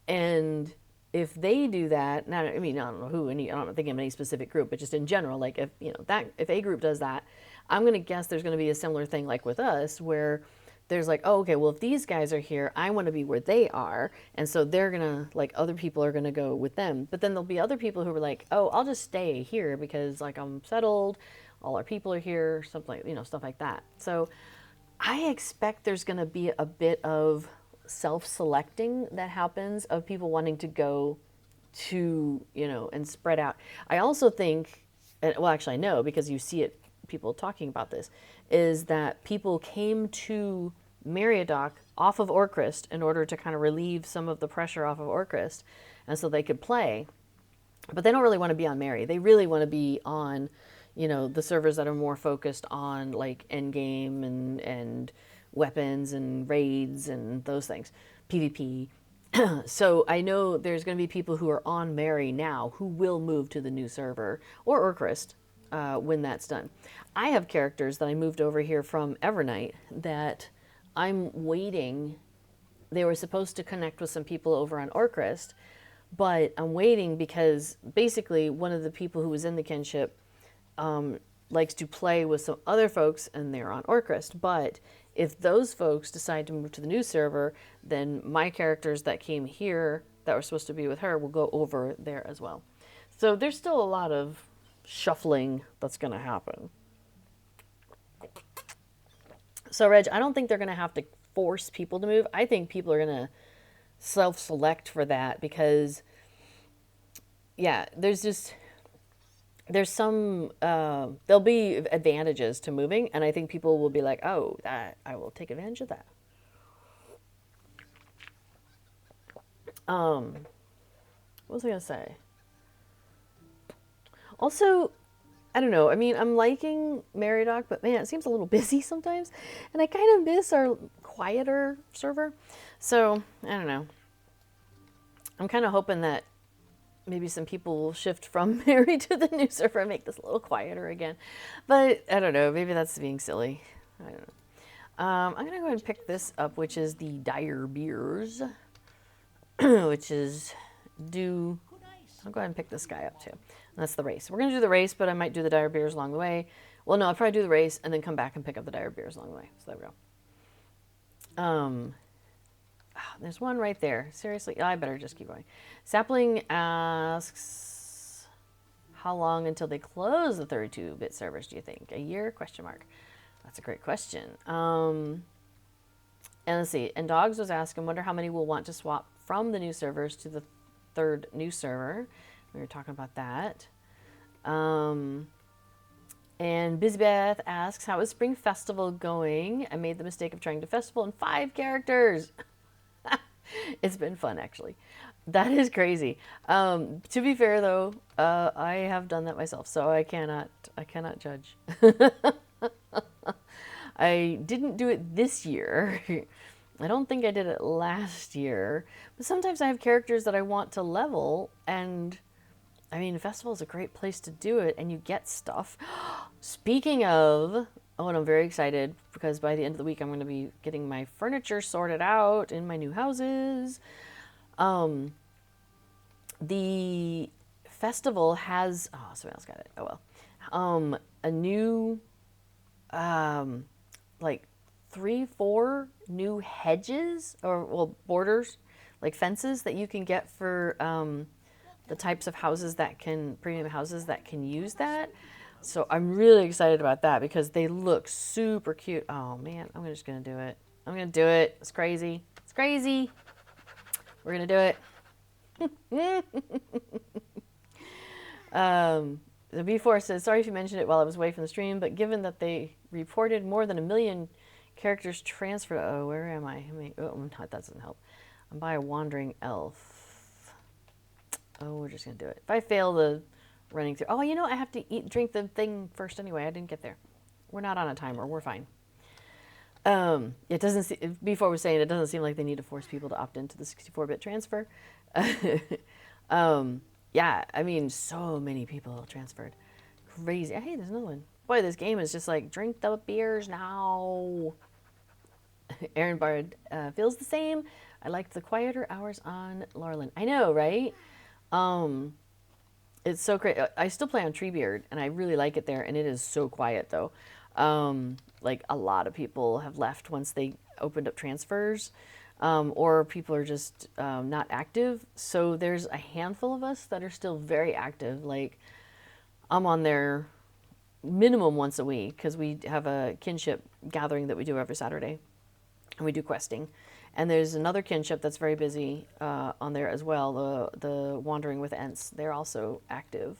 And if they do that, now, I mean, I don't know who, I don't think of any specific group, but just in general, like if, if a group does that, I'm going to guess there's going to be a similar thing like with us where there's like, oh, okay, well, if these guys are here, I want to be where they are. And so they're going to, like, other people are going to go with them. But then there'll be other people who are like, oh, I'll just stay here because, like, I'm settled, all our people are here, something like, stuff like that. So I expect there's going to be a bit of self-selecting that happens of people wanting to go to, and spread out. I also think, well, actually, I know because you see it, people talking about this, is that people came to Meriadoc off of Orcrist in order to kind of relieve some of the pressure off of Orcrist, and so they could play. But they don't really want to be on Meri. They really want to be on, the servers that are more focused on like endgame and weapons and raids and those things, PvP. So I know there's going to be people who are on Meri now who will move to the new server or Orcrist when that's done. I have characters that I moved over here from Evernight that I'm waiting. They were supposed to connect with some people over on Orcrist, but I'm waiting because basically one of the people who was in the kinship likes to play with some other folks and they're on Orcrist. But if those folks decide to move to the new server, then my characters that came here that were supposed to be with her will go over there as well. So there's still a lot of shuffling that's going to happen. So, Reg, I don't think they're going to have to force people to move. I think people are going to self-select for that because, yeah, there's some, there'll be advantages to moving, and I think people will be like, oh, that I will take advantage of that. What was I going to say? Also, I don't know. I mean, I'm liking Meriadoc, but man, it seems a little busy sometimes. And I kind of miss our quieter server. So, I don't know. I'm kind of hoping that maybe some people will shift from Meri to the new server and make this a little quieter again. But I don't know. Maybe that's being silly. I don't know. I'm going to go ahead and pick this up, which is the Dire Beers, which is due. I'll go ahead and pick this guy up too. And that's the race. We're going to do the race, but I might do the Dire Beers along the way. Well, no, I'll probably do the race and then come back and pick up the Dire Beers along the way. So there we go. There's one right there. Seriously, I better just keep going. Sapling asks, how long until they close the 32-bit servers, do you think? A year? Question mark. That's a great question. And let's see. And Dogs was asking, wonder how many will want to swap from the new servers to the third new server. We were talking about that. And Bizbeth asks, how is Spring Festival going? I made the mistake of trying to festival in 5 characters. It's been fun, actually. That is crazy. To be fair, though, I have done that myself, so I cannot judge. I didn't do it this year. I don't think I did it last year. But sometimes I have characters that I want to level, and I mean, festival is a great place to do it, and you get stuff. Speaking of, oh, and I'm very excited because by the end of the week, I'm going to be getting my furniture sorted out in my new houses. The festival has, oh, somebody else got it. Oh, well. A new, like 3-4 new hedges or, well, borders, like fences that you can get for, the types of houses that can, premium houses that can use that. So I'm really excited about that because they look super cute. Oh man, I'm just going to do it. I'm going to do it. It's crazy. It's crazy. We're going to do it. The B4 says, sorry if you mentioned it while I was away from the stream, but given that they reported more than 1 million characters transferred. Oh, where am I? Oh, that doesn't help. I'm by a wandering elf. Oh, we're just going to do it. If I fail the running through. Oh, you know, I have to drink the thing first anyway. I didn't get there. We're not on a timer. We're fine. It doesn't. Before was saying it doesn't seem like they need to force people to opt into the 64-bit transfer. Yeah, I mean, so many people transferred. Crazy. Hey, there's another one. Boy, this game is just like drink the beers now. Aaron Bard feels the same. I liked the quieter hours on Laurelin. I know, right? It's so great. I still play on Treebeard, and I really like it there, and it is so quiet, though. Like, a lot of people have left once they opened up transfers, or people are just not active. So there's a handful of us that are still very active. Like, I'm on there minimum once a week, because we have a kinship gathering that we do every Saturday, and we do questing. And there's another kinship that's very busy on there as well, the Wandering with Ents. They're also active.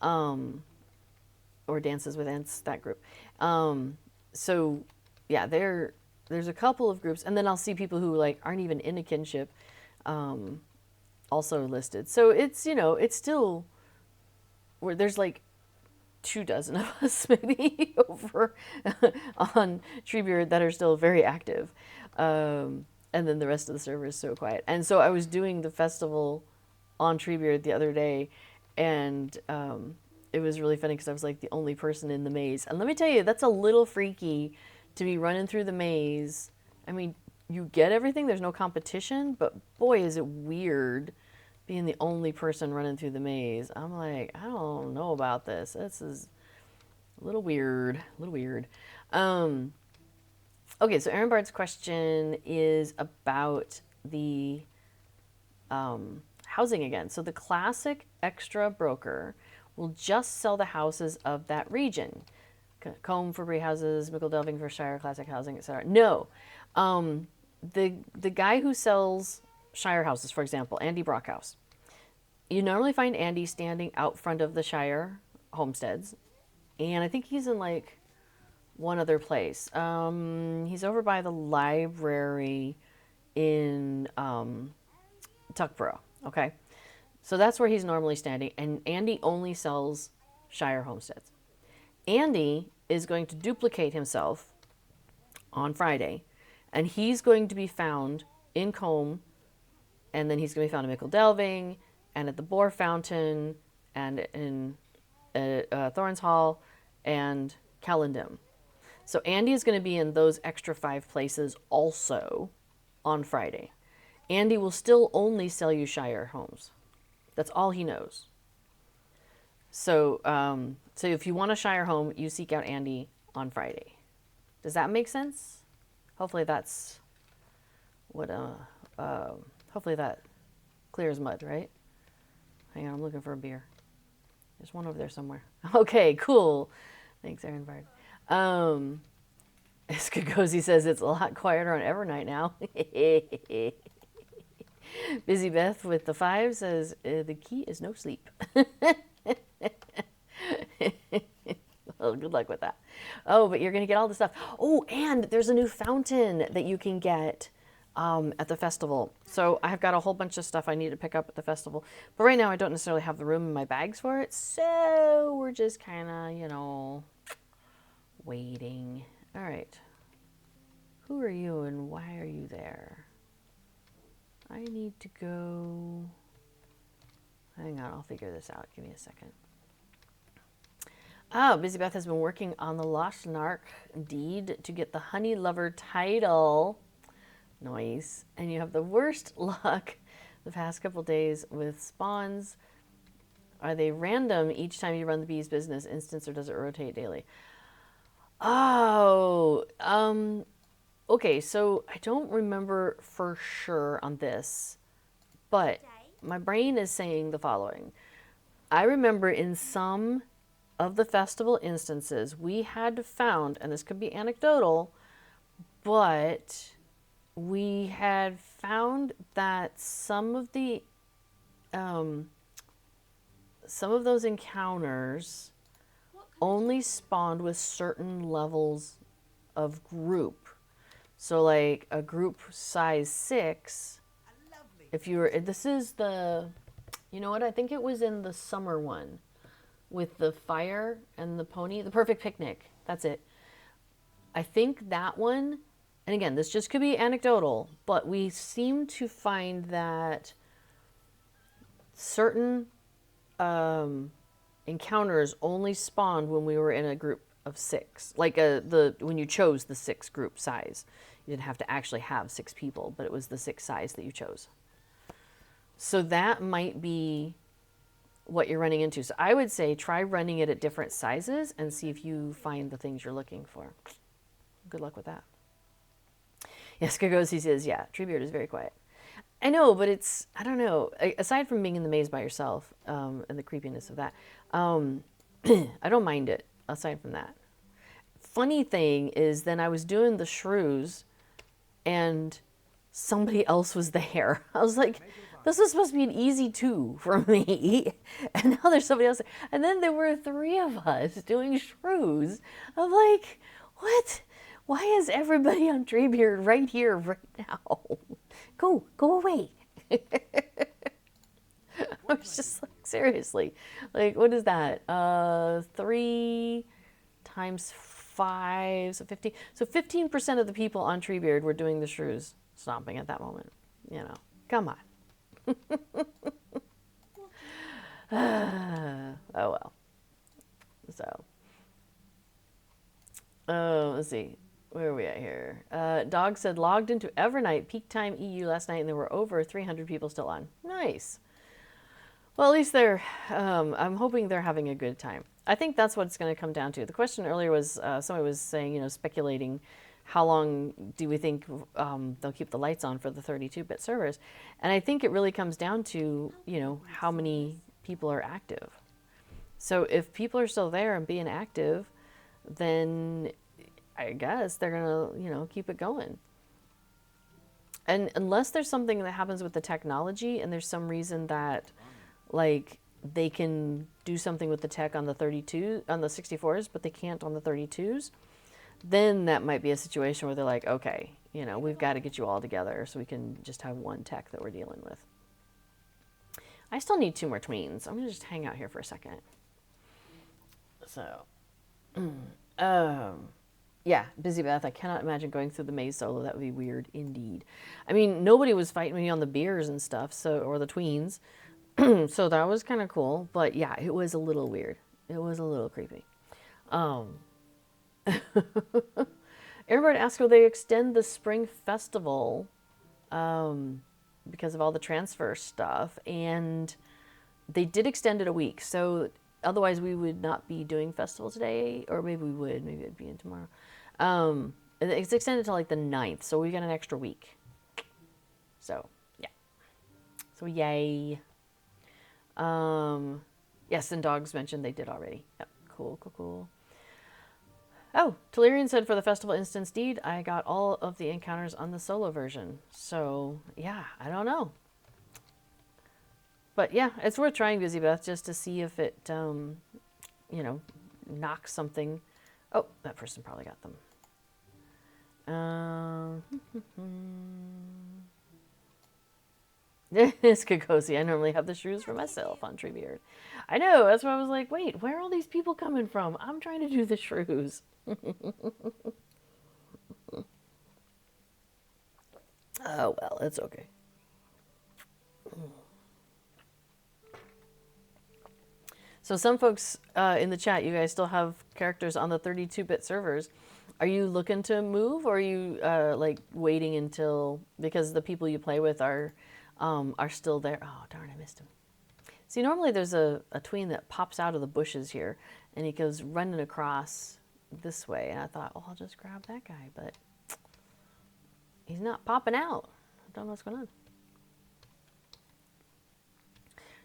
Or Dances with Ents, that group. So, yeah, there's a couple of groups. And then I'll see people who like aren't even in a kinship also listed. So it's, you know, it's still, where there's like 24 of us maybe over on Treebeard that are still very active. And then the rest of the server is so quiet. And so I was doing the festival on Treebeard the other day, and it was really funny because I was like the only person in the maze. And let me tell you, that's a little freaky to be running through the maze. I mean, you get everything, there's no competition, but boy, is it weird being the only person running through the maze. I'm like, I don't know about this. This is a little weird, a little weird. Okay, so Aaron Bard's question is about the housing again. So the classic extra broker will just sell the houses of that region. Combe for Bree houses, Mickle Delving for Shire classic housing, etc. No, the guy who sells Shire houses, for example, Andy Brockhouse. You normally find Andy standing out front of the Shire homesteads, and I think he's in like one other place. He's over by the library in Tuckborough. Okay, so that's where he's normally standing, and Andy only sells Shire homesteads. Andy is going to duplicate himself on Friday, and he's going to be found in Combe, and then he's going to be found in Mickle Delving, and at the Boar Fountain, and in Thorns Hall, and Callandim. So Andy is going to be in those extra 5 places also on Friday. Andy will still only sell you Shire homes. That's all he knows. So, so if you want a Shire home, you seek out Andy on Friday. Does that make sense? Hopefully that's what. Hopefully that clears mud, right? Hang on, I'm looking for a beer. There's one over there somewhere. Okay, cool. Thanks, Aaron Bard. Skagozy says it's a lot quieter on Evernight now. Busy Beth with the 5 says the key is no sleep. Well, good luck with that. Oh, but you're going to get all the stuff. Oh, and there's a new fountain that you can get at the festival. So I've got a whole bunch of stuff I need to pick up at the festival. But right now I don't necessarily have the room in my bags for it. So we're just kind of, you know, waiting. All right. Who are you and why are you there? I need to go. Hang on, I'll figure this out. Give me a second. Oh, Busy Beth has been working on the Lossarnach deed to get the Honey Lover title. Nice. And you have the worst luck the past couple days with spawns. Are they random each time you run the bee's business instance, or does it rotate daily? Oh, okay, so I don't remember for sure on this, but my brain is saying the following. I remember in some of the festival instances, we had found, and this could be anecdotal, but we had found that um, some of those encounters only spawned with certain levels of group. So like a group size 6, if you were, this is the, you know what, I think it was in the summer one with the fire and the pony, the perfect picnic. That's it. I think that one, and again, this just could be anecdotal, but we seem to find that certain encounters only spawned when we were in a group of 6. Like when you chose the 6 group size, you didn't have to actually have 6 people, but it was the 6 size that you chose. So that might be what you're running into. So I would say try running it at different sizes and see if you find the things you're looking for. Good luck with that. Yes, Kagosi says, yeah, Treebeard is very quiet. I know, but it's, I don't know, aside from being in the maze by yourself and the creepiness of that, I don't mind it, aside from that. Funny thing is, then I was doing the shrews and somebody else was there. I was like, this was supposed to be an easy 2 for me. And now there's somebody else. And then there were 3 of us doing shrews. I'm like, what? Why is everybody on Treebeard right here, right now? Go away. I was just like, seriously. Like, what is that? 3 times 5, so 15. So 15% of the people on Treebeard were doing the shrews stomping at that moment. You know, come on. Oh well. So, let's see. Where are we at here? Dog said logged into Evernight peak time EU last night and there were over 300 people still on. Nice. Well, at least they're, I'm hoping they're having a good time. I think that's what it's going to come down to. The question earlier was, somebody was saying, you know, speculating how long do we think they'll keep the lights on for the 32-bit servers? And I think it really comes down to, you know, how many people are active. So if people are still there and being active, then I guess they're going to, you know, keep it going. And unless there's something that happens with the technology and there's some reason that, like, they can do something with the tech on the 64s, but they can't on the 32s, then that might be a situation where they're like, okay, you know, we've got to get you all together so we can just have one tech that we're dealing with. I still need 2 more tweens. I'm going to just hang out here for a second. So, yeah, Busy Beth, I cannot imagine going through the maze solo. That would be weird indeed. I mean, nobody was fighting me on the beers and stuff, so, or the tweens. So that was kind of cool. But yeah, it was a little weird. It was a little creepy. Everybody asked, will they extend the spring festival because of all the transfer stuff? And they did extend it a week. So otherwise we would not be doing festival today, or maybe we would. Maybe it'd be in tomorrow. It's extended to like the 9th, so we got an extra week. So yeah. So yay. Yes, and dogs mentioned they did already. Yep. Cool. Oh, Telerian said for the festival instance deed, I got all of the encounters on the solo version. So, yeah, I don't know. But yeah, it's worth trying, Busy Beth, just to see if it, you know, knocks something. Oh, that person probably got them. It's Kikosi. I normally have the shrews for myself on Treebeard. I know, that's why I was like, wait, where are all these people coming from? I'm trying to do the shrews. Oh, well, it's okay. So some folks in the chat, you guys still have characters on the 32-bit servers. Are you looking to move, or are you like waiting until, because the people you play with are still there? Oh, darn, I missed him. See, normally there's a tween that pops out of the bushes here, and he goes running across this way. And I thought, oh, I'll just grab that guy, but he's not popping out. I don't know what's going on.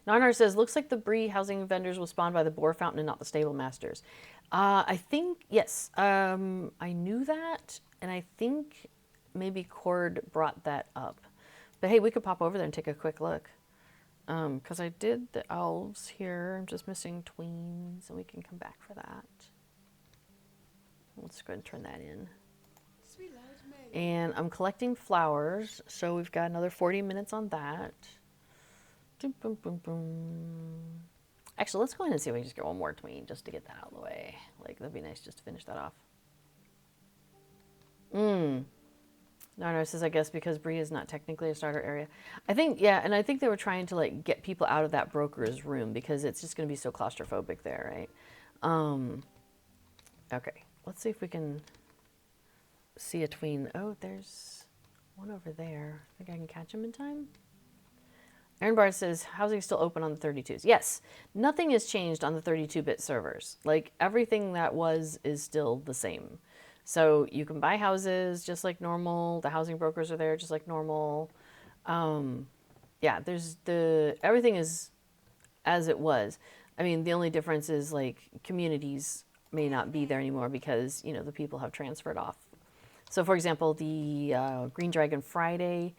Narnar says, looks like the Bree housing vendors will spawn by the boar fountain and not the stable masters. I think, yes, I knew that, and I think maybe Cord brought that up. But hey, we could pop over there and take a quick look. Because I did the elves here. I'm just missing tweens, and we can come back for that. Let's go ahead and turn that in. And I'm collecting flowers, so we've got another 40 minutes on that. Boom, boom, boom, boom. Actually, let's go ahead and see if we can just get one more tween just to get that out of the way. Like, that'd be nice just to finish that off. No, says, I guess because Bree is not technically a starter area. I think, yeah, and I think they were trying to, like, get people out of that broker's room because it's just going to be so claustrophobic there, right? Okay, let's see if we can see a tween. Oh, there's one over there. I think I can catch him in time. Aaron Bard says, housing is still open on the 32s. Yes, nothing has changed on the 32-bit servers. Like, everything that was is still the same. So you can buy houses just like normal. The housing brokers are there just like normal. Yeah, everything is as it was. I mean, the only difference is like communities may not be there anymore because, you know, the people have transferred off. So for example, the Green Dragon Friday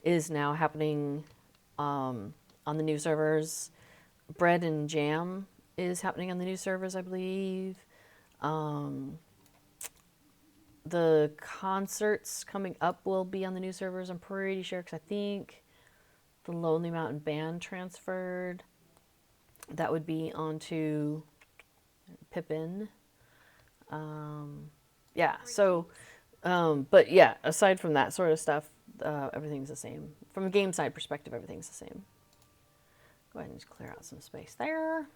is now happening on the new servers. Bread and Jam is happening on the new servers, I believe. The concerts coming up will be on the new servers, I'm pretty sure, because I think the Lonely Mountain Band transferred. That would be onto Pippin. Yeah, so, but yeah, aside from that sort of stuff, everything's the same. From a game side perspective, everything's the same. Go ahead and just clear out some space there.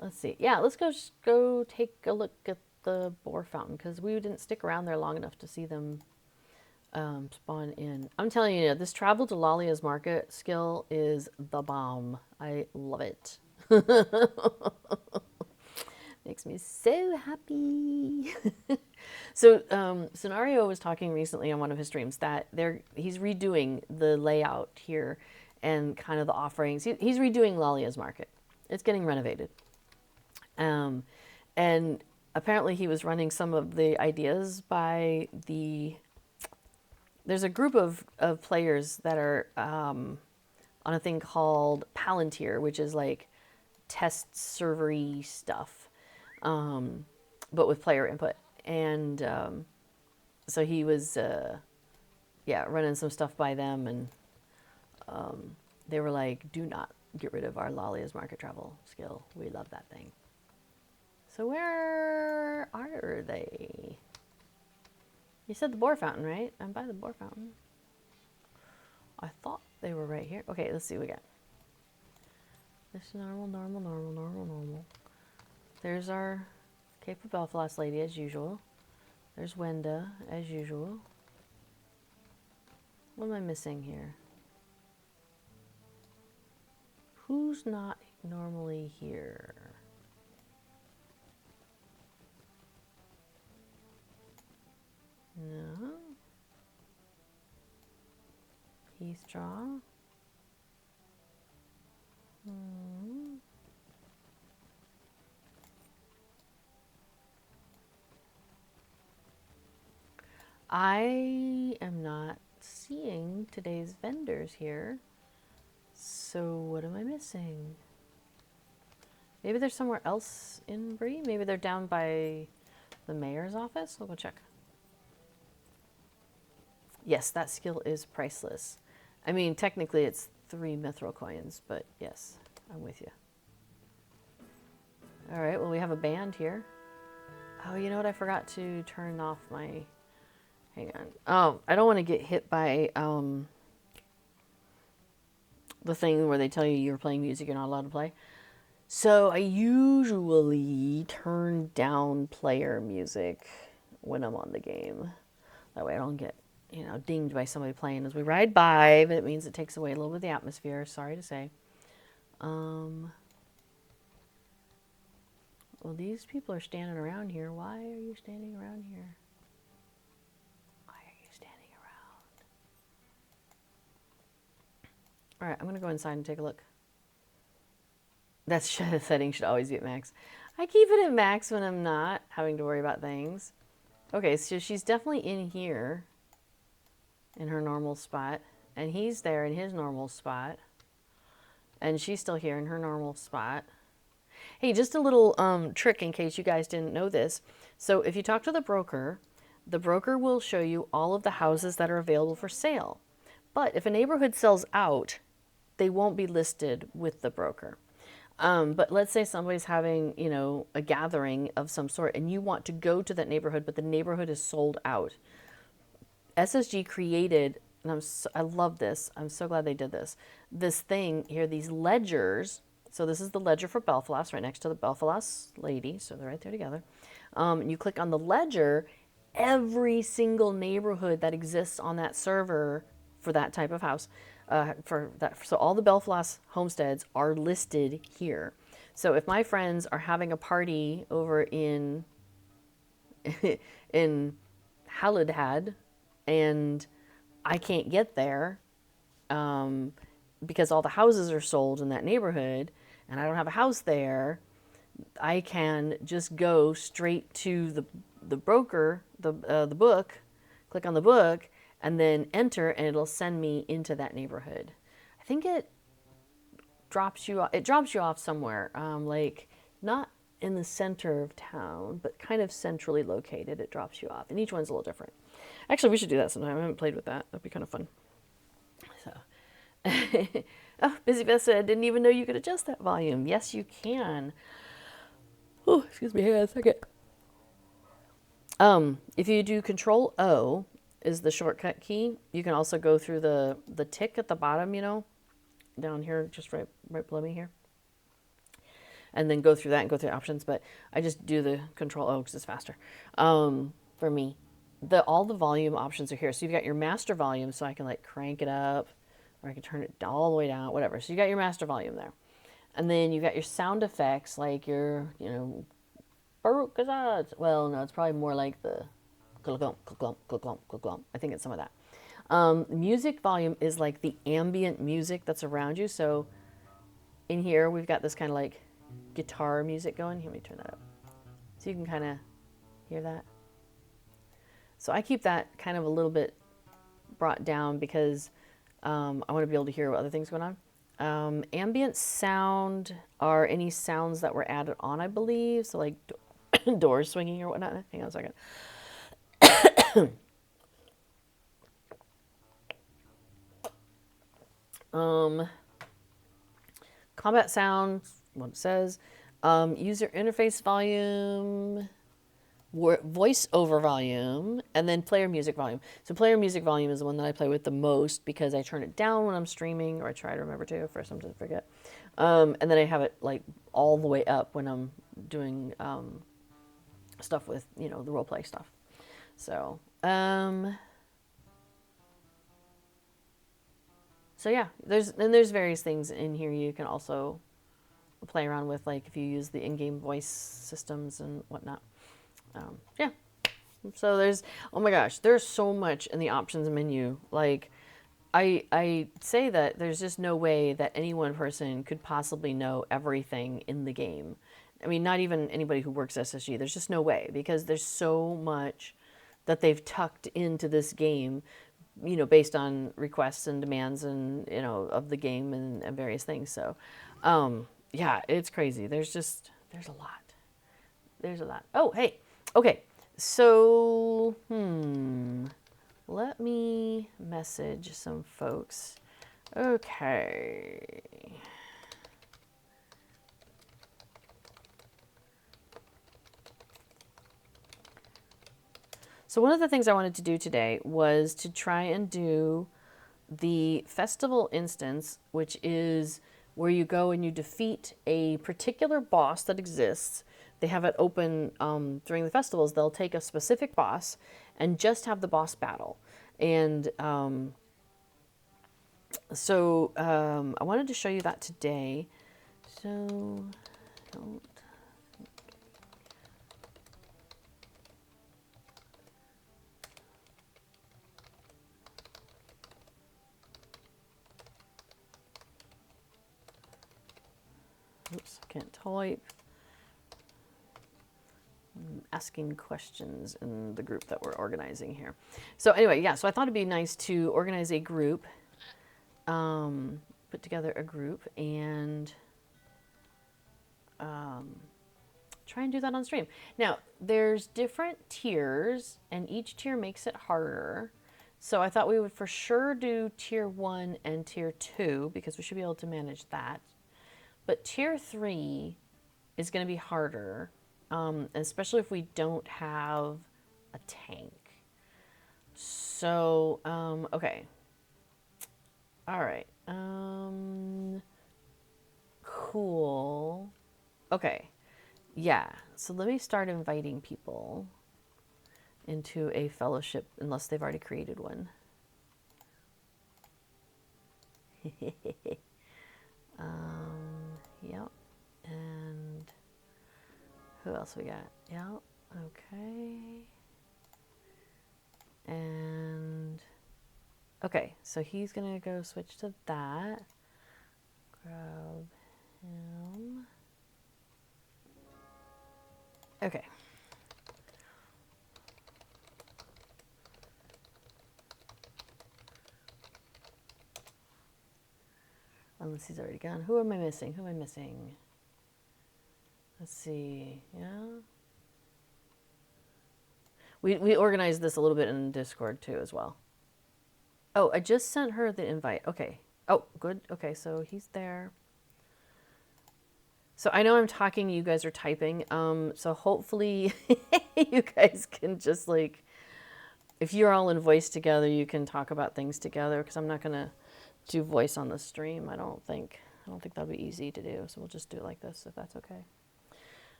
Let's see. Yeah, let's go take a look at the boar fountain because we didn't stick around there long enough to see them spawn in. I'm telling you, this travel to Lalia's market skill is the bomb. I love it. Makes me so happy. So Scenario was talking recently on one of his streams that he's redoing the layout here and kind of the offerings. He's redoing Lalia's market. It's getting renovated. And apparently he was running some of the ideas by there's a group of players that are on a thing called Palantir, which is like test servery stuff, but with player input. And so he was, running some stuff by them, and they were like, do not get rid of our Lalia's market travel skill. We love that thing. So where are they? You said the boar fountain, right? I'm by the boar fountain. I thought they were right here. Okay, let's see what we got. This is normal. There's our Cape of Belfast lady as usual. There's Wenda as usual. What am I missing here? Who's not normally here? No. Heathstraw. I am not seeing today's vendors here. So what am I missing? Maybe they're somewhere else in Bree? Maybe they're down by the mayor's office? I'll go check. Yes, that skill is priceless. I mean, technically it's 3 mithril coins, but yes, I'm with you. All right, well, we have a band here. Oh, you know what? I forgot to turn off my... Hang on. Oh, I don't want to get hit by the thing where they tell you you're playing music you're not allowed to play. So I usually turn down player music when I'm on the game. That way I don't get, dinged by somebody playing as we ride by, but it means it takes away a little bit of the atmosphere, sorry to say. Well, these people are standing around here. Why are you standing around here? Why are you standing around? All right, I'm going to go inside and take a look. That setting should always be at max. I keep it at max when I'm not having to worry about things. Okay, so she's definitely in here in her normal spot. And he's there in his normal spot. And she's still here in her normal spot. Hey, just a little trick in case you guys didn't know this. So if you talk to the broker will show you all of the houses that are available for sale. But if a neighborhood sells out, they won't be listed with the broker. But let's say somebody's having, you know, a gathering of some sort and you want to go to that neighborhood, but the neighborhood is sold out. SSG created, and I love this. I'm so glad they did this. This thing here, these ledgers. So this is the ledger for Belfalas, right next to the Belfalas lady. So they're right there together. You click on the ledger, every single neighborhood that exists on that server for that type of house, so all the Belfalas homesteads are listed here. So if my friends are having a party over in in Halidhad and I can't get there because all the houses are sold in that neighborhood and I don't have a house there, I can just go straight to the broker, the book, click on the book, and then enter, and it'll send me into that neighborhood. I think it drops you off. It drops you off somewhere, like not in the center of town, but kind of centrally located. It drops you off, and each one's a little different. Actually, we should do that sometime. I haven't played with that. That'd be kind of fun. So, oh, Busy Beth said, I didn't even know you could adjust that volume. Yes, you can. Oh, excuse me. Hang on a second. If you do Control O is the shortcut key. You can also go through the tick at the bottom, you know, down here, just right below me here. And then go through that and go through options. But I just do the Control O because it's faster for me. All the volume options are here. So you've got your master volume, so I can like crank it up, or I can turn it all the way down, whatever. So you got your master volume there. And then you got your sound effects, like your, you know, well, no, it's probably more like the I think it's some of that. Music volume is like the ambient music that's around you. So in here, we've got this kind of like guitar music going. Let me turn that up. So you can kind of hear that. So I keep that kind of a little bit brought down because I want to be able to hear what other things going on. Ambient sound are any sounds that were added on, I believe. So like doors swinging or whatnot. Hang on a second. Combat sounds, what it says. User interface volume, voice over volume, and then player music volume. So player music volume is the one that I play with the most because I turn it down when I'm streaming, or I try to remember to, for sometimes I forget. And then I have it like all the way up when I'm doing stuff with, you know, the role play stuff. So, so yeah, there's various things in here you can also play around with, like if you use the in-game voice systems and whatnot. Yeah. So there's, oh my gosh, there's so much in the options menu. Like, I say that there's just no way that any one person could possibly know everything in the game. I mean, not even anybody who works SSG. There's just no way, because there's so much that they've tucked into this game, you know, based on requests and demands and, you know, of the game and various things. So, yeah, it's crazy. There's a lot. There's a lot. Oh, hey. Okay. So, let me message some folks. Okay. So one of the things I wanted to do today was to try and do the festival instance, which is where you go and you defeat a particular boss that exists. They have it open during the festivals. They'll take a specific boss and just have the boss battle. And so I wanted to show you that today. So don't. Oops. can't type. I'm asking questions in the group that we're organizing here. So anyway, yeah, so I thought it'd be nice to organize a group, put together a group and try and do that on stream. Now, there's different tiers, and each tier makes it harder. So I thought we would for sure do tier 1 and tier 2 because we should be able to manage that. But tier 3 is going to be harder, especially if we don't have a tank. So, okay. All right. Cool. Okay. Yeah. So let me start inviting people into a fellowship unless they've already created one. Yep. And who else we got? Yep. Okay. And okay, so he's gonna go switch to that. Grab him. Okay. Unless he's already gone. Who am I missing? Who am I missing? Let's see. Yeah. We organized this a little bit in Discord too as well. Oh, I just sent her the invite. Okay. Oh, good. Okay, so he's there. So I know I'm talking, you guys are typing. So hopefully you guys can just like, if you're all in voice together, you can talk about things together because I'm not gonna do voice on the stream. I don't think that'll be easy to do. So we'll just do it like this if that's okay.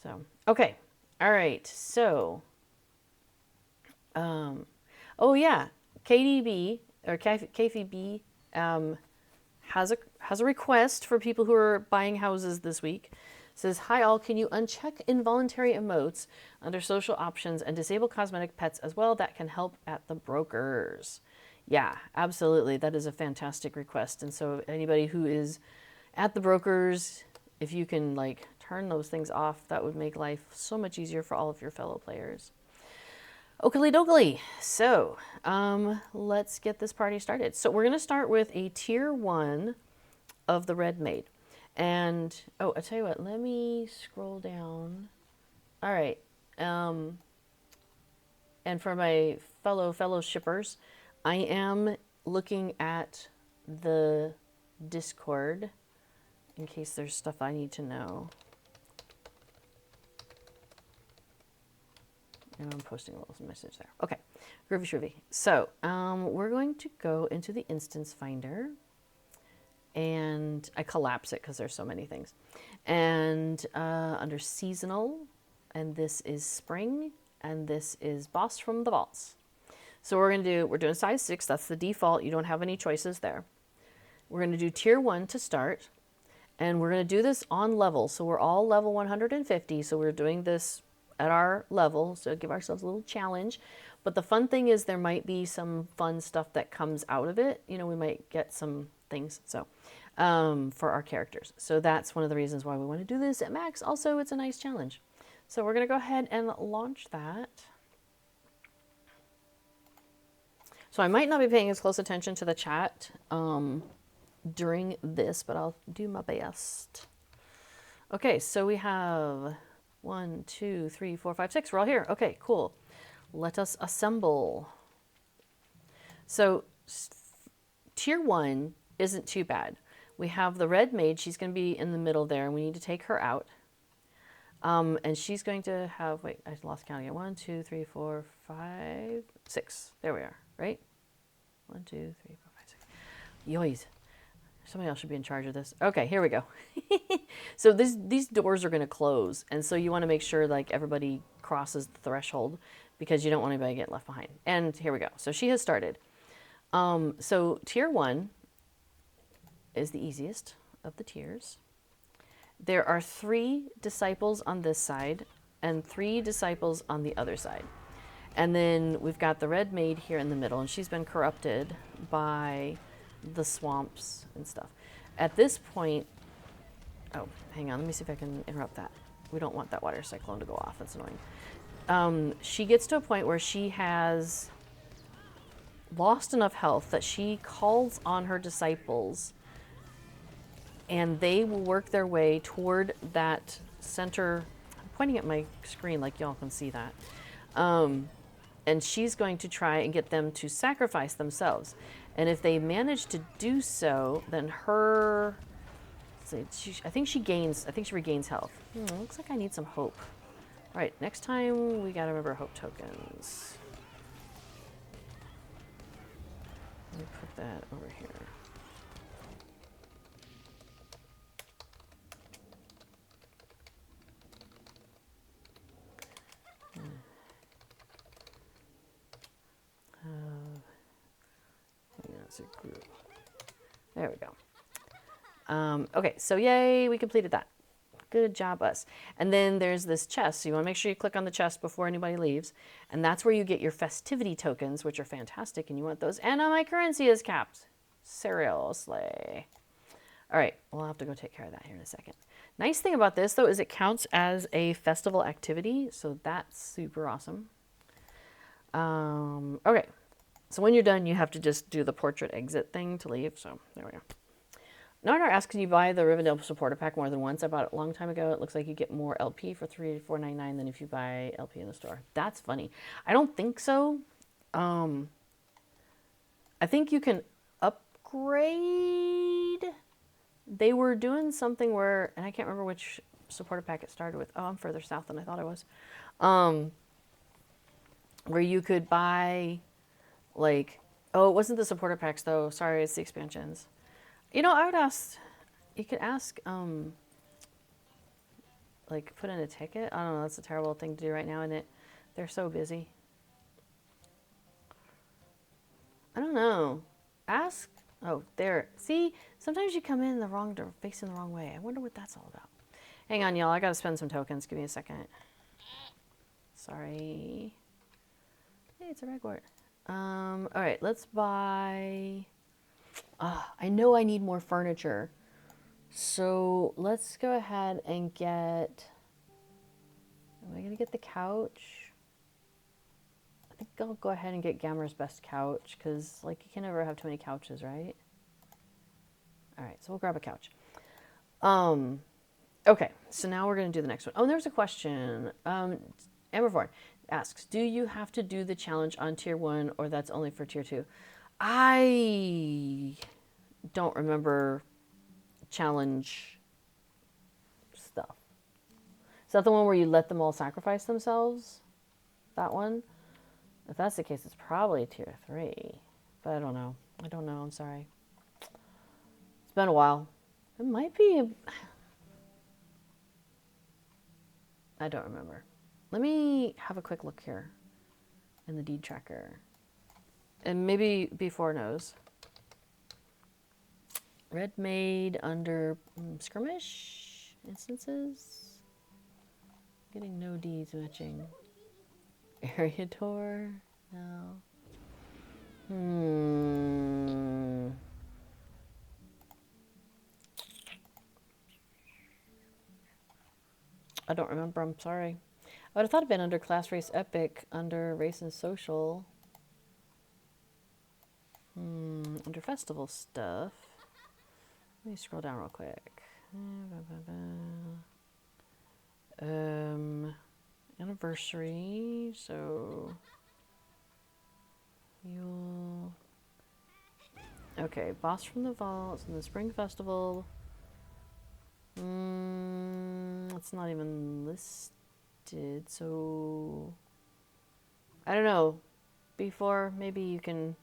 So, okay. All right. So, oh yeah, KDB or KFB has a request for people who are buying houses this week. It says, "Hi all, can you uncheck involuntary emotes under social options and disable cosmetic pets as well? That can help at the brokers." Yeah, absolutely. That is a fantastic request. And so anybody who is at the brokers, if you can like turn those things off, that would make life so much easier for all of your fellow players. Oakley dokley. So let's get this party started. So we're going to start with a tier 1 of the Red Maid. And, oh, I'll tell you what, let me scroll down. All right. And for my fellow shippers, I am looking at the Discord in case there's stuff I need to know. And I'm posting a little message there. Okay, groovy shroovy. So we're going to go into the instance finder, and I collapse it because there's so many things. And under seasonal, and this is spring, and this is boss from the vaults. So we're doing size 6. That's the default. You don't have any choices there. We're going to do tier 1 to start, and we're going to do this on level. So we're all level 150. So we're doing this at our level, so give ourselves a little challenge. But the fun thing is there might be some fun stuff that comes out of it. You know, we might get some things so for our characters. So that's one of the reasons why we want to do this at max. Also, it's a nice challenge. So we're going to go ahead and launch that. So I might not be paying as close attention to the chat during this, but I'll do my best. Okay, so we have 1, 2, 3, 4, 5, 6. We're all here. Okay, cool. Let us assemble. So tier 1 isn't too bad. We have the Red Maid. She's going to be in the middle there, and we need to take her out. And she's going to have, wait, I lost count again. 1, 2, 3, 4, 5, 6. There we are, right? 1, 2, 3, 4, 5, 6. Yoys. Somebody else should be in charge of this. Okay, here we go. So these doors are going to close, and so you want to make sure like everybody crosses the threshold because you don't want anybody to get left behind. And here we go. So she has started. So tier 1 is the easiest of the tiers. There are 3 disciples on this side and 3 disciples on the other side. And then we've got the Red Maid here in the middle, and she's been corrupted by the swamps and stuff. At this point, Oh, hang on. Let me see if I can interrupt that. We don't want that water cyclone to go off. That's annoying. She gets to a point where she has lost enough health that she calls on her disciples, and they will work their way toward that center. I'm pointing at my screen like y'all can see that. And she's going to try and get them to sacrifice themselves. And if they manage to do so, then her, I think she regains health. Looks like I need some hope. All right, next time we gotta remember hope tokens. Let me put that over here. That's a group. There we go. Okay, so yay, we completed that. Good job, us. And then there's this chest. So you want to make sure you click on the chest before anybody leaves. And that's where you get your festivity tokens, which are fantastic, and you want those. And my currency is capped. Seriously. All right, we'll have to go take care of that here in a second. Nice thing about this, though, is it counts as a festival activity. So that's super awesome. Okay, so when you're done, you have to just do the portrait exit thing to leave. So there we go. Narnar asks, can you buy the Rivendell supporter pack more than once? I bought it a long time ago. It looks like you get more LP for $4.99 than if you buy LP in the store. That's funny. I don't think so. I think you can upgrade. They were doing something where, and I can't remember which supporter pack it started with. Oh, I'm further south than I thought I was. Where you could buy, like, oh, it wasn't the supporter packs though. Sorry, it's the expansions. You know, I would ask, you could ask, like, put in a ticket. I don't know, that's a terrible thing to do right now, isn't it? They're so busy. I don't know. Ask, oh, there. See, sometimes you come in the wrong, facing the wrong way. I wonder what that's all about. Hang on, y'all, I gotta spend some tokens. Give me a second. Sorry. Hey, it's a ragwort. All right, let's buy... I know I need more furniture. So let's go ahead and get... Am I going to get the couch? I think I'll go ahead and get Gammer's best couch, because, like, you can never have too many couches, right? All right, so we'll grab a couch. Okay, so now we're going to do the next one. Oh, there's a question. Ambervorn asks, do you have to do the challenge on tier 1, or that's only for tier 2? I don't remember challenge stuff. Is that the one where you let them all sacrifice themselves? That one? If that's the case, it's probably tier 3. But I don't know. I don't know. I'm sorry. It's been a while. It might be... I don't remember. Let me have a quick look here in the deed tracker. And maybe B4 knows. Red Maid under skirmish instances. Getting no deeds matching. Area tour? No. I don't remember, I'm sorry. I would have thought it'd been under class race epic, under race and social. Under festival stuff. Let me scroll down real quick. Anniversary, so you'll... Okay, Boss from the Vaults and the Spring Festival. It's not even listed, so... I don't know. Before, maybe you can...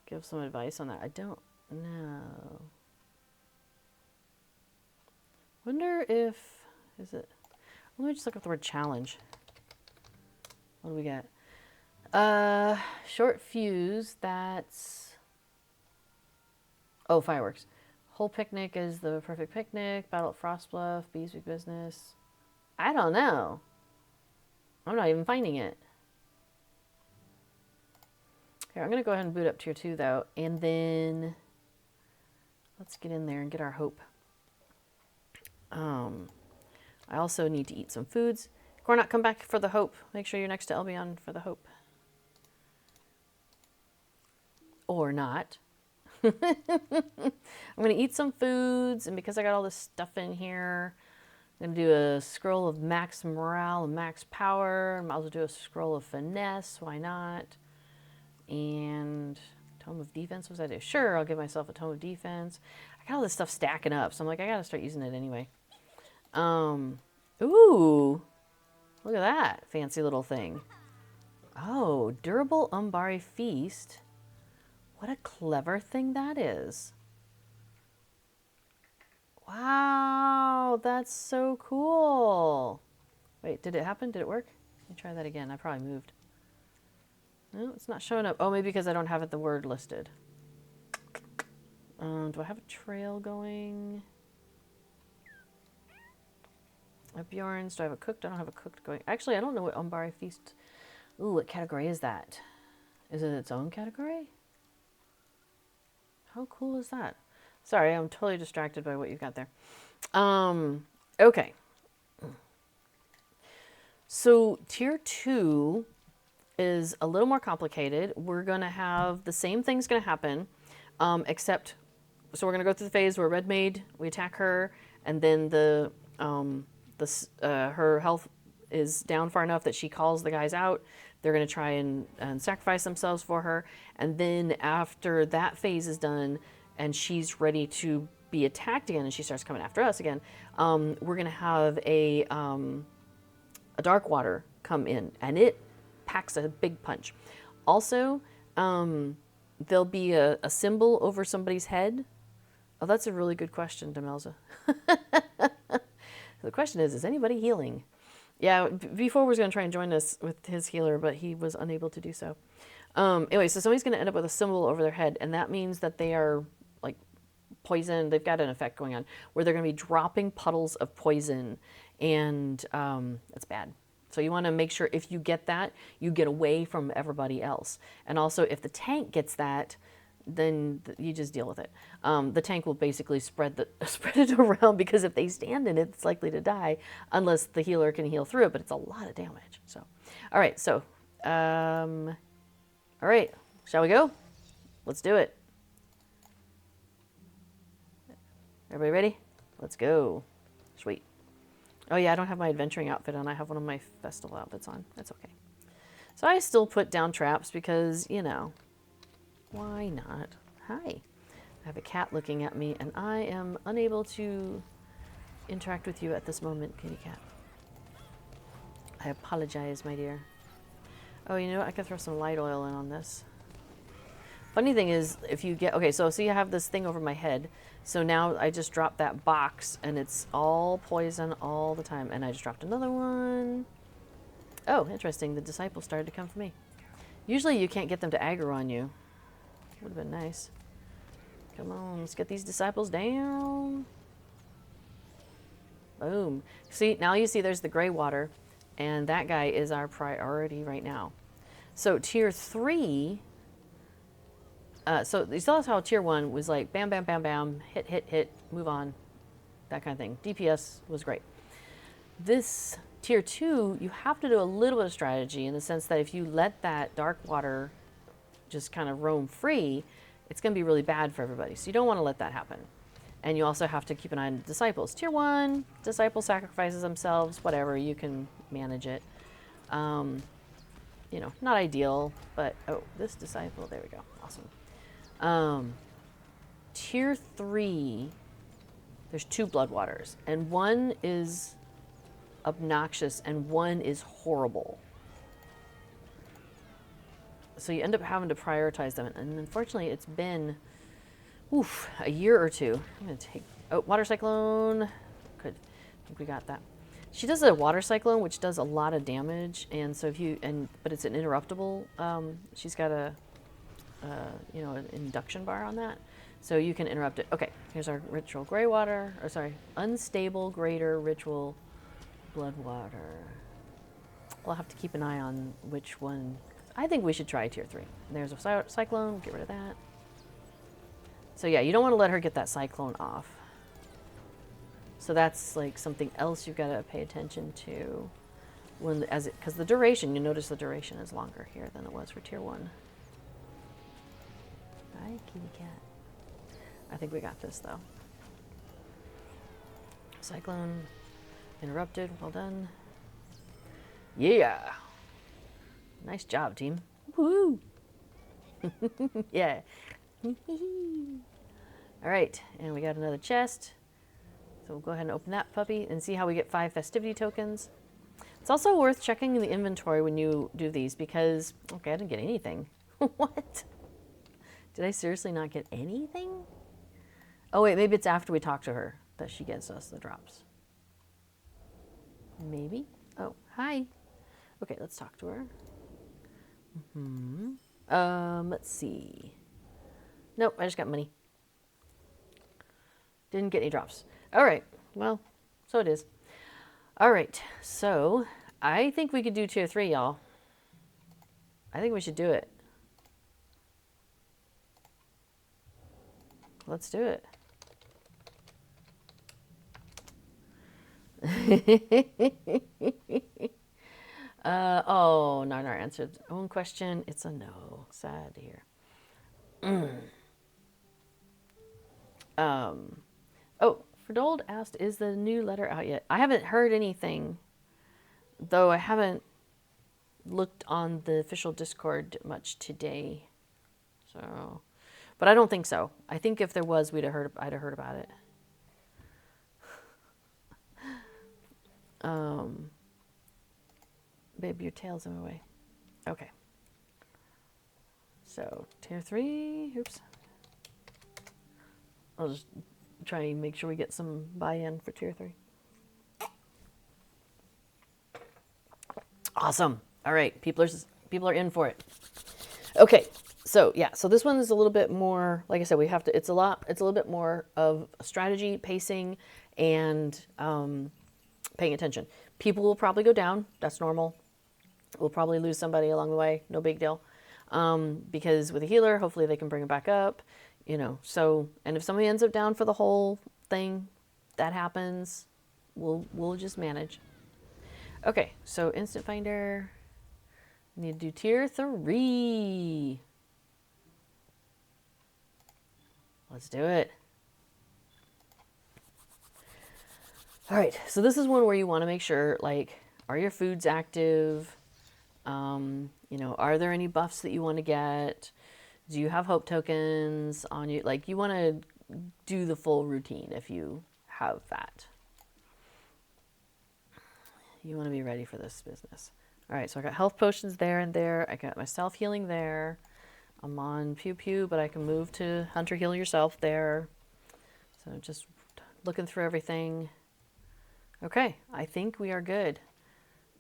give some advice on that. I don't know. Wonder if... Is it... Let me just look up the word challenge. What do we get? Short fuse, that's... Oh, fireworks. Whole picnic is the perfect picnic. Battle at Frostbluff, Bees Big Business. I don't know. I'm not even finding it. Here, I'm going to go ahead and boot up tier 2, though. And then... let's get in there and get our hope. I also need to eat some foods. Cornat, come back for the hope. Make sure you're next to Albion for the hope. Or not. I'm going to eat some foods, and because I got all this stuff in here, I'm going to do a scroll of max morale and max power. I might as well do a scroll of finesse. Why not? And tome of defense, what was I do? Sure, I'll give myself a tome of defense. I got all this stuff stacking up, so I'm like, I got to start using it anyway. Ooh, look at that fancy little thing. Oh, durable Umbari feast. What a clever thing that is. Wow, that's so cool. Wait, did it happen? Did it work? Let me try that again. I probably moved. No, it's not showing up. Oh, maybe because I don't have the word listed. Do I have a trail going? Bjorn's. Do I have a cooked? I don't have a cooked going. Actually, I don't know what Umbari Feast. Ooh, what category is that? Is it its own category? How cool is that? Sorry, I'm totally distracted by what you've got there. Okay. So tier 2 is a little more complicated. We're going to have the same thing's going to happen, except, so we're going to go through the phase where Red Maid, we attack her, and then her health is down far enough that she calls the guys out. They're going to try and sacrifice themselves for her. And then after that phase is done and she's ready to be attacked again and she starts coming after us again, we're going to have a dark water come in, and it packs a big punch. Also, there'll be a symbol over somebody's head. Oh, that's a really good question, Demelza. The question is anybody healing? Yeah, before was going to try and join us with his healer, but he was unable to do so. Anyway, so somebody's going to end up with a symbol over their head, and that means that they are like poisoned. They've got an effect going on where they're going to be dropping puddles of poison, and that's bad. So you want to make sure if you get that, you get away from everybody else. And also, if the tank gets that, then you just deal with it. The tank will basically spread it around, because if they stand in it, it's likely to die unless the healer can heal through it, but it's a lot of damage. So, all right, shall we go? Let's do it. Everybody ready? Let's go. Sweet. Oh yeah, I don't have my adventuring outfit on. I have one of my festival outfits on. That's okay. So I still put down traps because, you know, why not? Hi. I have a cat looking at me, and I am unable to interact with you at this moment, kitty cat. I apologize, my dear. Oh, you know what? I could throw some light oil in on this. Funny thing is, if you get... Okay, so you have this thing over my head. So now I just dropped that box, and it's all poison all the time. And I just dropped another one. Oh, interesting. The disciples started to come for me. Usually you can't get them to aggro on you. Would have been nice. Come on, let's get these disciples down. Boom. See, now you see there's the gray water, and that guy is our priority right now. So tier 3, so you saw how tier 1 was like bam, bam, bam, bam, hit, hit, hit, move on, that kind of thing. DPS was great. This tier 2, you have to do a little bit of strategy in the sense that if you let that dark water just kind of roam free, it's going to be really bad for everybody. So you don't want to let that happen. And you also have to keep an eye on the disciples. Tier 1, disciple sacrifices themselves, whatever, you can manage it. You know, not ideal, but, oh, this disciple, there we go, awesome. Tier 3, there's 2 blood waters, and one is obnoxious and one is horrible. So you end up having to prioritize them. And unfortunately, it's been, a year or two. I'm going to take, water cyclone. Good. I think we got that. She does a water cyclone, which does a lot of damage. And so if you, but it's an interruptible. She's got an induction bar on that. So you can interrupt it. Okay, here's our ritual gray water, unstable greater ritual blood water. We'll have to keep an eye on which one. I think we should try tier 3. There's a cyclone, get rid of that. So yeah, you don't want to let her get that cyclone off. So that's like something else you've got to pay attention to when, because the duration, you notice the duration is longer here than it was for tier 1. Hi, kitty cat. I think we got this though. Cyclone interrupted. Well done. Yeah. Nice job, team. Woo! Yeah. All right, and we got another chest. So we'll go ahead and open that puppy and see how we get 5 festivity tokens. It's also worth checking the inventory when you do these because, okay, I didn't get anything. What? Did I seriously not get anything? Oh wait, maybe it's after we talk to her that she gives us the drops. Maybe? Oh, hi. Okay, let's talk to her. Let's see. Nope, I just got money. Didn't get any drops. All right, well, so it is. All right, so I think we could do tier 3, y'all. I think we should do it. Let's do it. Oh, Narnar answered his own question. It's a no. Sad to hear. Oh, Fredold asked, is the new letter out yet? I haven't heard anything, though I haven't looked on the official Discord much today. So, but I don't think so. I think if there was, I'd have heard about it. Babe, your tail's in my way. Okay. So, tier 3. Oops. I'll just try and make sure we get some buy-in for tier 3. Awesome. All right, people are in for it. Okay, so yeah, so this one is a little bit more, like I said, we have to. It's a little bit more of strategy, pacing, and paying attention. People will probably go down. That's normal. We'll probably lose somebody along the way. No big deal. Because with a healer, hopefully they can bring it back up. You know. So, and if somebody ends up down for the whole thing, that happens. We'll just manage. Okay, so instant finder. Need to do tier 3. Let's do it. All right, so this is one where you want to make sure, like, are your foods active? You know, are there any buffs that you want to get? Do you have hope tokens on you? Like, you want to do the full routine if you have that. You want to be ready for this business. All right, so I got health potions there and there. I got my self-healing there. I'm on pew-pew, but I can move to hunter heal yourself there. So just looking through everything. Okay, I think we are good.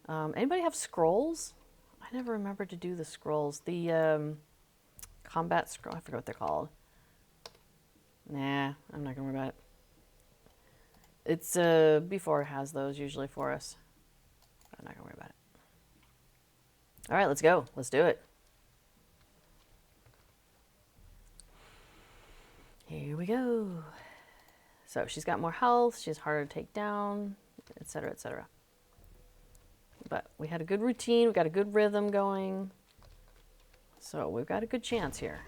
Anybody have scrolls? I never remembered to do the scrolls. The combat scroll, I forget what they're called. Nah, I'm not gonna worry about it. It's B4 has those usually for us. I'm not gonna worry about it. All right, let's go. Let's do it. Here we go. So she's got more health. She's harder to take down, etc., etc. But we had a good routine. We got a good rhythm going. So we've got a good chance here.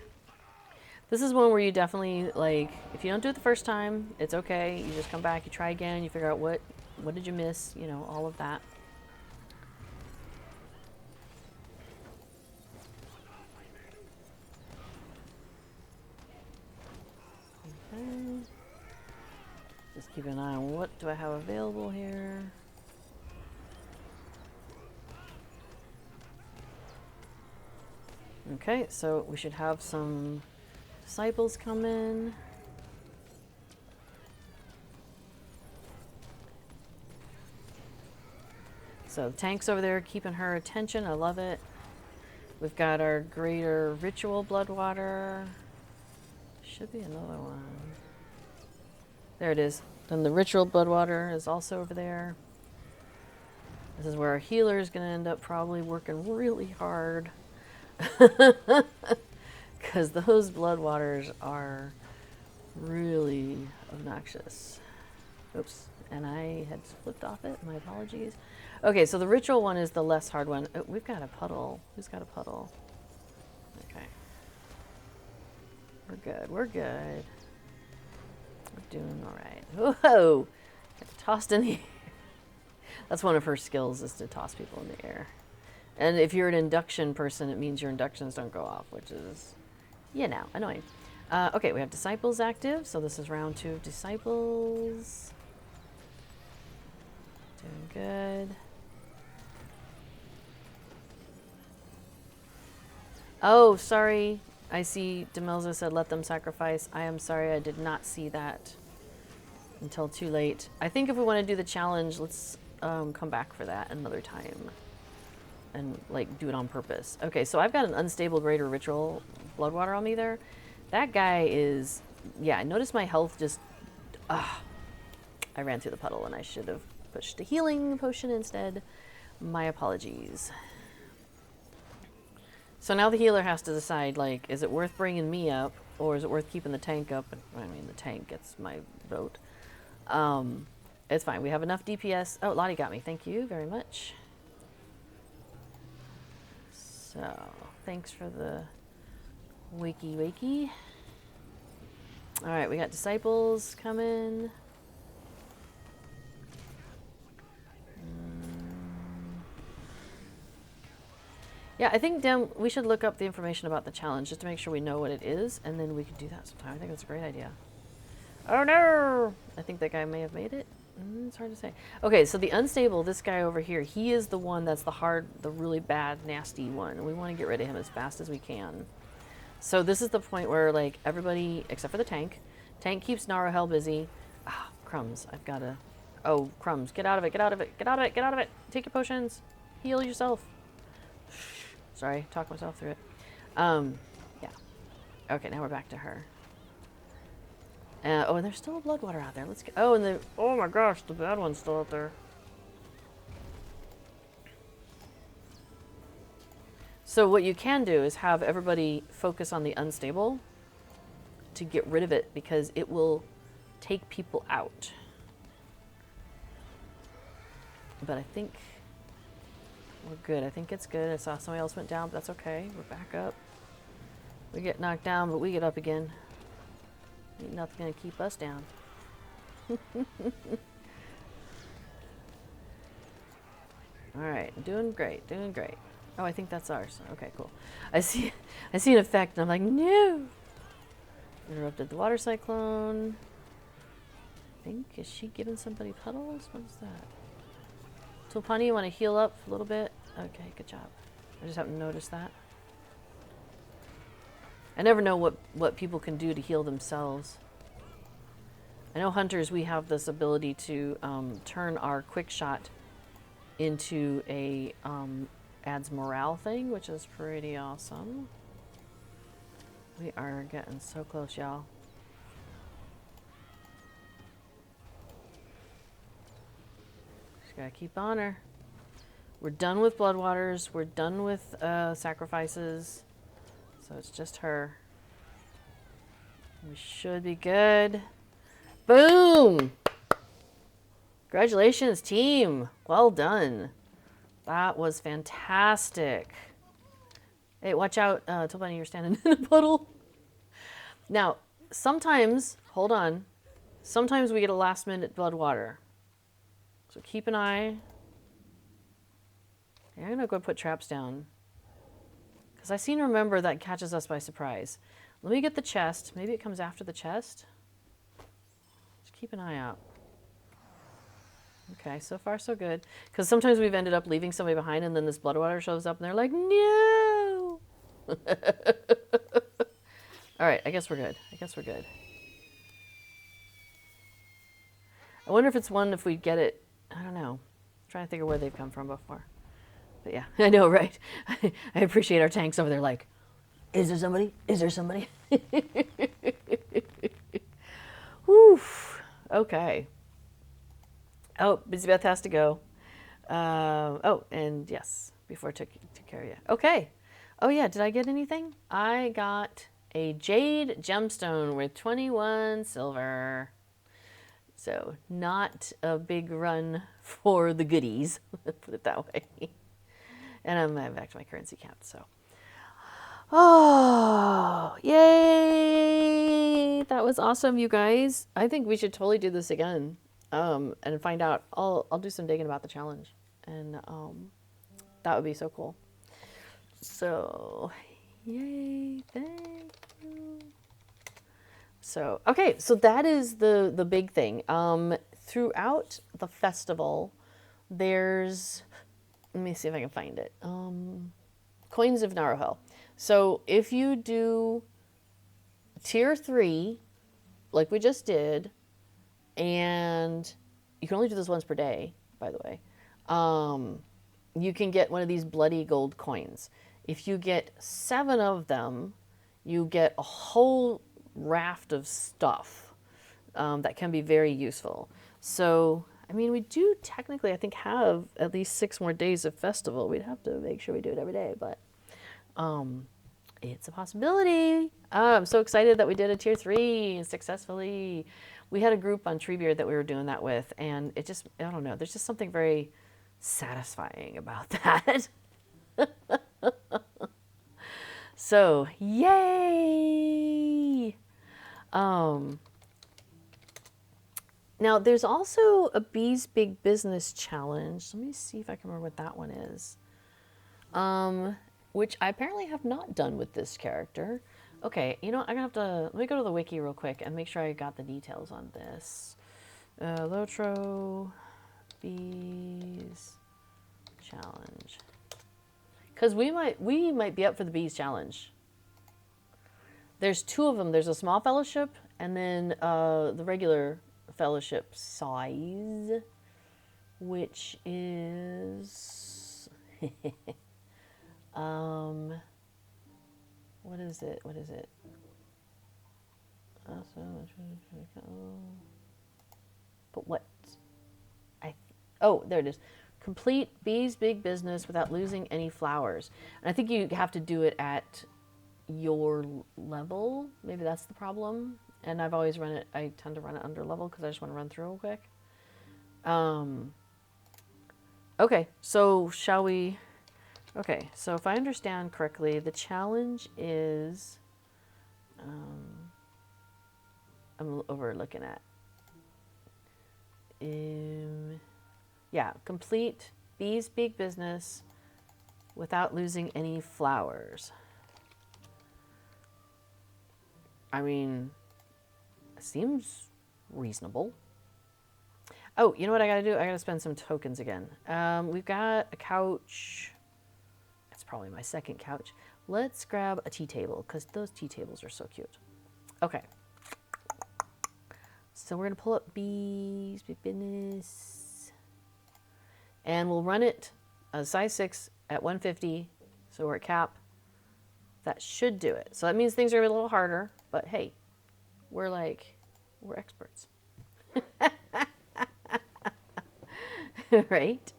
This is one where you definitely, like, if you don't do it the first time, it's okay. You just come back, you try again, you figure out what did you miss, you know, all of that. Okay. Just keep an eye on what do I have available here. Okay, so we should have some disciples come in. So the tank's over there keeping her attention. I love it. We've got our greater ritual blood water. Should be another one. There it is. Then the ritual blood water is also over there. This is where our healer is going to end up probably working really hard. Because those blood waters are Really obnoxious. Oops, and I had flipped off it. My apologies. Okay, so the ritual one is the less hard one. Oh, we've got a puddle. Who's got a puddle? Okay. We're good. We're good. We're doing all right. Whoa! Tossed in the air. That's one of her skills, is to toss people in the air. And if you're an induction person, it means your inductions don't go off, which is, annoying. Okay, we have disciples active, so this is round 2 of disciples. Doing good. Oh, sorry. I see Demelza said let them sacrifice. I am sorry, I did not see that until too late. I think if we want to do the challenge, let's come back for that another time. And like do it on purpose. Okay, so I've got an unstable greater ritual bloodwater on me there. That guy is, I noticed my health just, I ran through the puddle and I should have pushed a healing potion instead. My apologies. So now the healer has to decide, like, is it worth bringing me up or is it worth keeping the tank up? I mean, the tank gets my vote. It's fine. We have enough DPS. Oh, Lottie got me. Thank you very much. So, thanks for the wakey. All right, we got disciples coming. Yeah, I think, Dan, we should look up the information about the challenge just to make sure we know what it is, and then we can do that sometime. I think that's a great idea. Oh no! I think that guy may have made it. It's hard to say. Okay, so the unstable, this guy over here, he is the one that's the really bad, nasty one. We want to get rid of him as fast as we can. So this is the point where, like, everybody, except for the tank keeps Naruhel busy. Ah, crumbs. I've got to... Oh, crumbs. Get out of it, get out of it, get out of it, get out of it. Take your potions. Heal yourself. Sorry, talk myself through it. Yeah. Okay, now we're back to her. Oh, and there's still a bloodwater out there. Let's get... Oh, and oh my gosh, the bad one's still out there. So what you can do is have everybody focus on the unstable to get rid of it, because it will take people out. But I think we're good. I think it's good. I saw somebody else went down, but that's okay. We're back up. We get knocked down, but we get up again. Ain't nothing gonna keep us down. Alright, doing great, doing great. Oh, I think that's ours. Okay, cool. I see an effect and I'm like, no! Interrupted the water cyclone. I think, is she giving somebody puddles? What is that? Tulpani, you want to heal up a little bit? Okay, good job. I just haven't noticed that. I never know what people can do to heal themselves. I know hunters, we have this ability to turn our quick shot into a adds morale thing, which is pretty awesome. We are getting so close, y'all. Just gotta keep on her. We're done with bloodwaters. We're done with sacrifices. So it's just her. We should be good. Boom! Congratulations, team. Well done. That was fantastic. Hey, watch out, Tobani, you're standing in a puddle. Now, sometimes, hold on, sometimes we get a last minute blood water. So keep an eye. Okay, I'm gonna go put traps down, because I seem to remember that catches us by surprise. Let me get the chest. Maybe it comes after the chest. Just keep an eye out. Okay, so far so good. Because sometimes we've ended up leaving somebody behind and then this bloodwater shows up and they're like, no! Alright, I guess we're good. I guess we're good. I wonder if it's one, if we get it, I don't know. I'm trying to think of where they've come from before. But yeah, I know, right? I appreciate our tanks over there like, is there somebody? Is there somebody? Whew. Okay. Oh, Busy Beth has to go. Oh, and yes, before I took care of you. Okay. Oh yeah, did I get anything? I got a jade gemstone with 21 silver. So not a big run for the goodies, put it that way. And I'm back to my currency count, so. Oh, yay! That was awesome, you guys. I think we should totally do this again, and find out. I'll do some digging about the challenge, and that would be so cool. So, yay! Thank you. So, okay, so that is the big thing. Throughout the festival, there's, let me see if I can find it. Coins of Naruhel. So if you do tier 3, like we just did, and you can only do this once per day, by the way, you can get one of these bloody gold coins. If you get 7 of them, you get a whole raft of stuff that can be very useful. So, I mean, we do technically, I think, have at least 6 more days of festival. We'd have to make sure we do it every day, but it's a possibility. I'm so excited that we did a tier 3 successfully. We had a group on Treebeard that we were doing that with, and it just, I don't know, there's just something very satisfying about that. So, yay! Now, there's also a Bees Big Business Challenge. Let me see if I can remember what that one is. Which I apparently have not done with this character. Okay, you know, I'm gonna have to, let me go to the wiki real quick and make sure I got the details on this. Lotro Bees Challenge. Because we might be up for the Bees Challenge. There's 2 of them. There's a small fellowship and then the regular fellowship size, which is what is it? What is it? But what? Oh, there it is. Complete Bees Big Business without losing any flowers. And I think you have to do it at your level. Maybe that's the problem. And I've always run it, I tend to run it under level because I just want to run through real quick. Okay, so shall we? Okay, so if I understand correctly, the challenge is, I'm overlooking at. Yeah, complete Bees Big Business without losing any flowers. I mean, seems reasonable. Oh, you know what I gotta do? I gotta spend some tokens again. We've got a couch. It's probably my second couch. Let's grab a tea table because those tea tables are so cute. Okay. So we're gonna pull up Bees Big Business, and we'll run it size 6 at 150. So we're at cap. That should do it. So that means things are a little harder, but hey, we're experts. Right?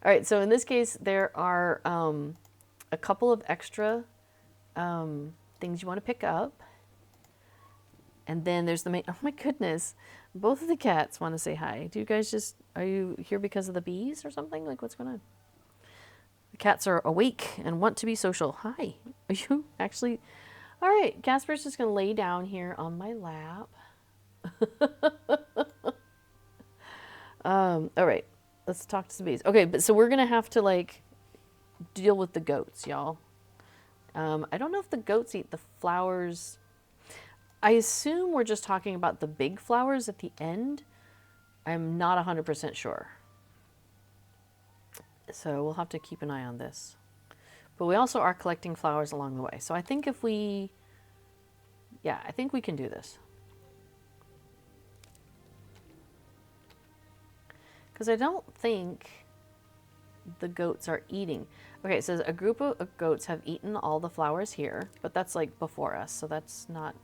All right, so in this case, there are a couple of extra things you want to pick up. And then there's the main, oh my goodness, both of the cats want to say hi. Do you guys just, are you here because of the bees or something? Like, what's going on? The cats are awake and want to be social. Hi, are you actually? All right, Casper's just going to lay down here on my lap. All right, let's talk to some bees. Okay, but so we're going to have to like deal with the goats, y'all. I don't know if the goats eat the flowers. I assume we're just talking about the big flowers at the end. I'm not 100% sure. So we'll have to keep an eye on this. But we also are collecting flowers along the way. So I think if we, yeah, I think we can do this. Because I don't think the goats are eating. Okay, it says a group of goats have eaten all the flowers here, but that's like before us, so that's not.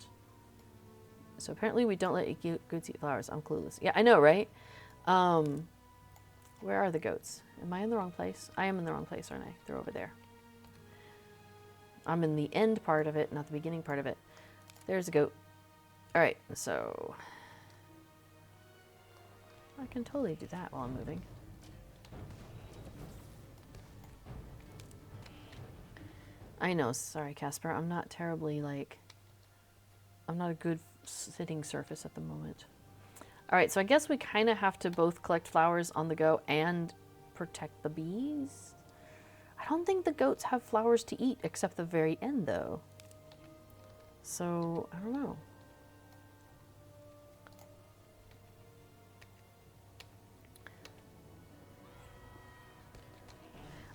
So apparently we don't let goats eat flowers. I'm clueless. Yeah, I know, right? Where are the goats? Am I in the wrong place? I am in the wrong place, aren't I? They're over there. I'm in the end part of it, not the beginning part of it. There's a goat. All right, so I can totally do that while I'm moving. I know, sorry, Casper. I'm not terribly, like, I'm not a good sitting surface at the moment. All right, so I guess we kind of have to both collect flowers on the go and protect the bees. I don't think the goats have flowers to eat except the very end, though. So, I don't know.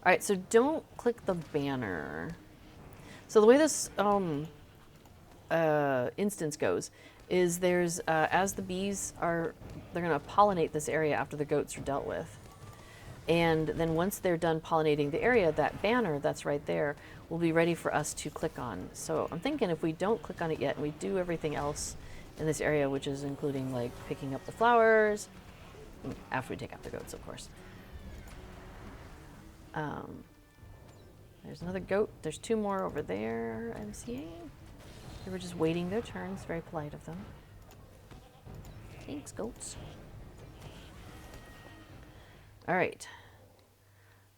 All right, so don't click the banner. So the way this instance goes is there's, as the bees are, they're going to pollinate this area after the goats are dealt with. And then once they're done pollinating the area, that banner that's right there will be ready for us to click on. So I'm thinking if we don't click on it yet and we do everything else in this area, which is including like picking up the flowers, after we take out the goats, of course. There's another goat. There's two more over there I'm seeing. They were just waiting their turns. Very polite of them. Thanks, goats. All right.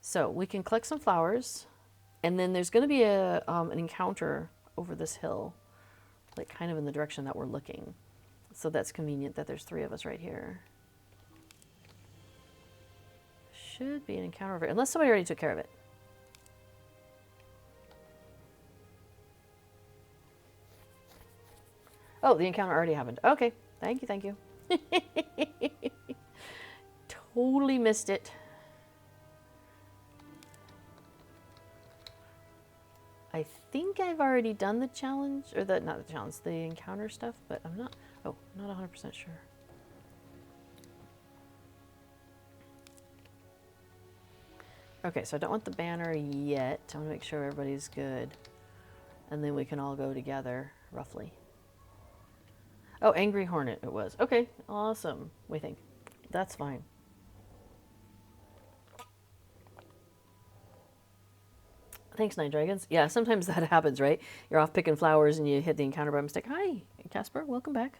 So we can collect some flowers, and then there's going to be an encounter over this hill, like kind of in the direction that we're looking. So that's convenient that there's 3 of us right here. Should be an encounter over, unless somebody already took care of it. Oh, the encounter already happened. Okay, thank you, thank you. Totally missed it. I think I've already done the challenge, or not the challenge, the encounter stuff, but I'm not, not 100% sure. Okay, so I don't want the banner yet. I want to make sure everybody's good. And then we can all go together, roughly. Oh, Angry Hornet it was. Okay, awesome. We think. That's fine. Thanks, Nine Dragons. Yeah, sometimes that happens, right? You're off picking flowers and you hit the encounter by mistake. Hi, Casper. Welcome back.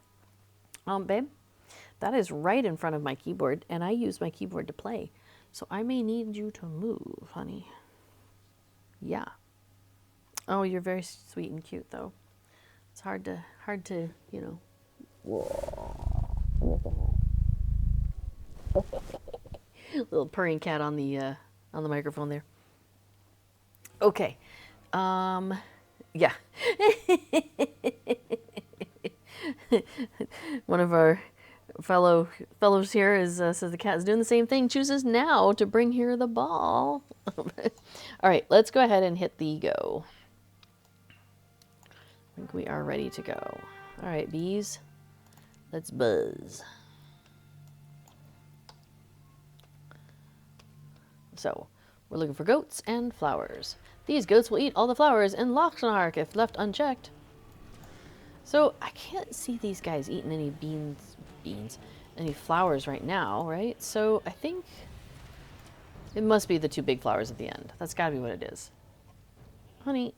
Babe, that is right in front of my keyboard, and I use my keyboard to play. So I may need you to move, honey. Yeah. Oh, you're very sweet and cute, though. It's hard to, you know. Little purring cat on the microphone there. Okay. Yeah. One of our fellows here says the cat is doing the same thing, chooses now to bring here the ball. All right, let's go ahead and hit the go. I think we are ready to go. All right, bees, let's buzz. So, we're looking for goats and flowers. These goats will eat all the flowers in Lossarnach if left unchecked. So, I can't see these guys eating any any flowers right now, right? So, I think it must be the 2 big flowers at the end. That's gotta be what it is. Honey.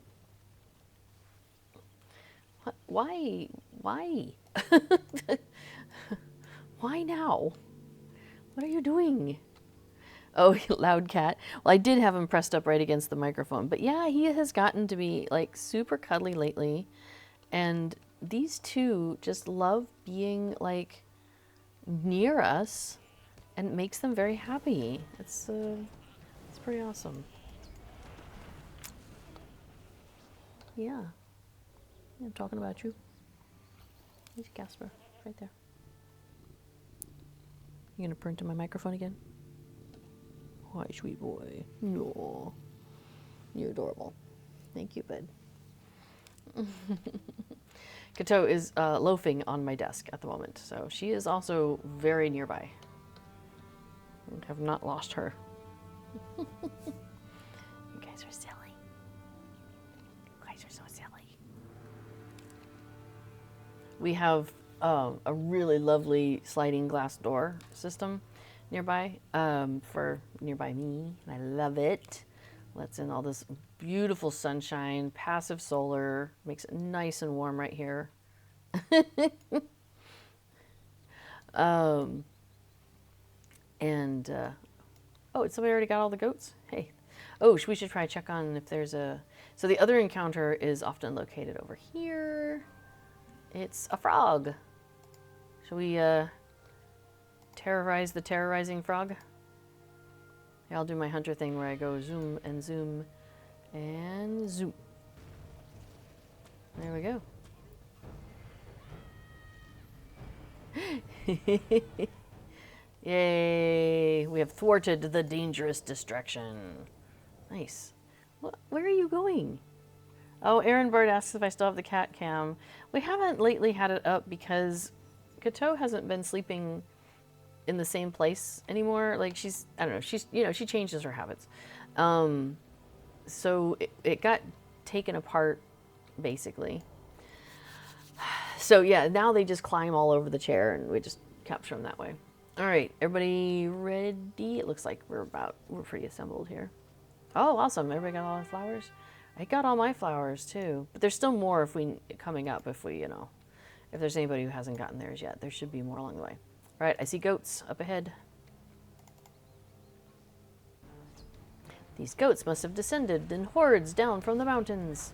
What? Why? Why? Why now? What are you doing? Oh, loud cat. Well, I did have him pressed up right against the microphone. But yeah, he has gotten to be like super cuddly lately. And these 2 just love being like near us, and it makes them very happy. It's pretty awesome. Yeah. I'm talking about you. Here's Casper, right there. You gonna print to my microphone again? Hi, sweet boy. No, you're adorable. Thank you, bud. Kato is loafing on my desk at the moment, so she is also very nearby. I have not lost her. You guys are silly. You guys are so silly. We have a really lovely sliding glass door system nearby for nearby me, and I love it. Lets in all this beautiful sunshine, passive solar, makes it nice and warm right here. um, and oh, somebody already got all the goats? Hey. Oh, we should try check on if there's a... So the other encounter is often located over here. It's a frog. Shall we terrorize the terrorizing frog? Yeah, I'll do my hunter thing where I go zoom and zoom and zoom. There we go. Yay! We have thwarted the dangerous distraction. Nice. Where are you going? Oh, Aaron Bird asks if I still have the cat cam. We haven't lately had it up because Kato hasn't been sleeping in the same place anymore. Like I don't know, she changes her habits. So it got taken apart, basically. So yeah, now they just climb all over the chair and we just capture them that way. All right, everybody ready? It looks like we're pretty assembled here. Oh, awesome, everybody got all the flowers? I got all my flowers too, but there's still more coming up if there's anybody who hasn't gotten theirs yet. There should be more along the way. All right, I see goats up ahead. These goats must have descended in hordes down from the mountains.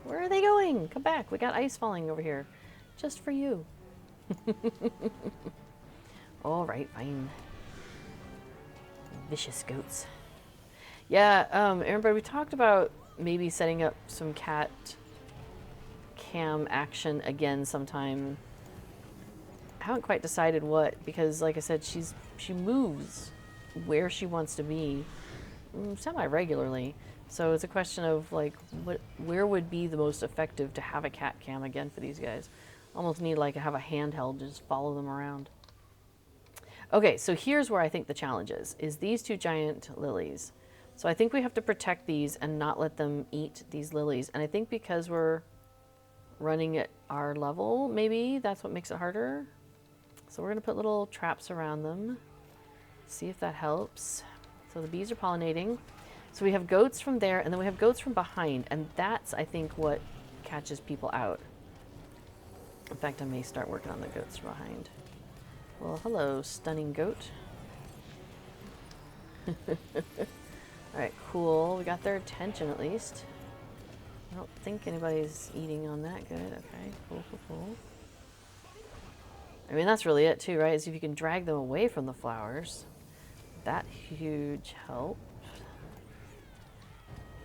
Where are they going? Come back. We got ice falling over here. Just for you. All right, fine. Vicious goats. Yeah, everybody, we talked about maybe setting up some cat cam action again sometime. I haven't quite decided what, because like I said, she moves where she wants to be semi-regularly. So it's a question of like where would be the most effective to have a cat cam again for these guys. Almost need like to have a handheld to just follow them around. Okay, so here's where I think the challenge is these two giant lilies. So I think we have to protect these and not let them eat these lilies. And I think because we're running at our level, maybe that's what makes it harder. So we're gonna put little traps around them. See if that helps. So the bees are pollinating. So we have goats from there and then we have goats from behind. And that's, I think, what catches people out. In fact, I may start working on the goats from behind. Well, hello, stunning goat. All right, cool. We got their attention at least. I don't think anybody's eating on that good. Okay, cool, cool, cool. I mean, that's really it too, right? Is if you can drag them away from the flowers. That huge help.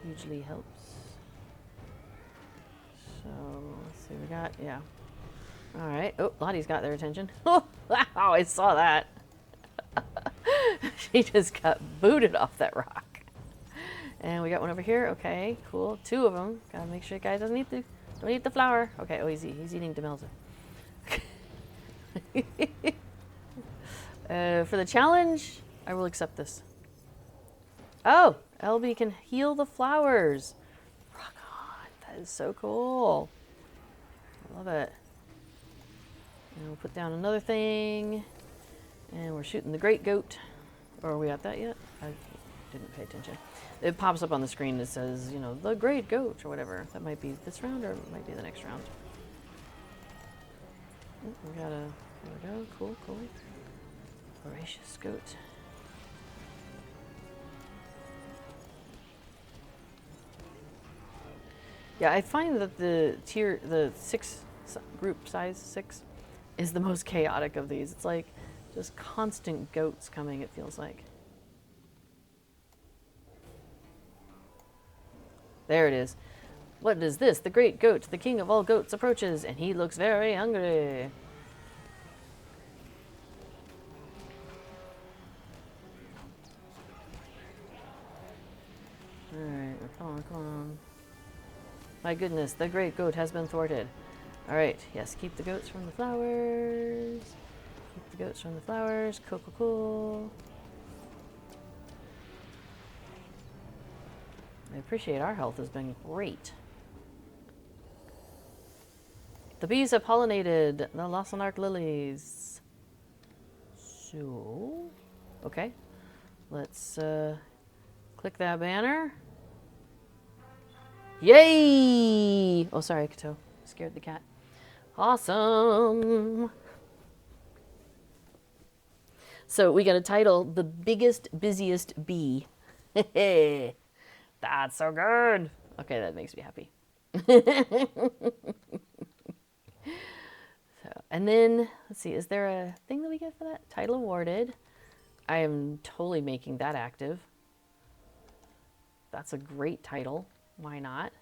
Hugely helps. So, let's see, we got, yeah. All right. Oh, Lottie's got their attention. Oh, wow, I saw that. She just got booted off that rock. And we got one over here. Okay, cool. Two of them. Gotta make sure the guy don't eat the flower. Okay, oh, he's eating Demelza. For the challenge, I will accept this. Oh, LB can heal the flowers. Rock on. That is so cool. I love it. And we'll put down another thing. And we're shooting the great goat. Or are we at that yet? I didn't pay attention. It pops up on the screen that says, the great goat or whatever. That might be this round or it might be the next round. Oh, there we go. Cool, cool. Voracious goat. Yeah, I find that the group size 6 is the most chaotic of these. It's like just constant goats coming, it feels like. There it is. What is this? The great goat, the king of all goats, approaches, and he looks very hungry. Alright, come on, come on. My goodness, the great goat has been thwarted. Alright, yes, keep the goats from the flowers. Keep the goats from the flowers. Cool, cool, cool. I appreciate our health has been great. The bees have pollinated the Lossarnach lilies. So, okay. Let's click that banner. Yay! Oh, sorry, Kato. Scared the cat. Awesome. So we got a title, The Biggest, Busiest Bee. That's so good. Okay, that makes me happy. So, and then, let's see, is there a thing that we get for that? Title awarded. I am totally making that active. That's a great title. Why not?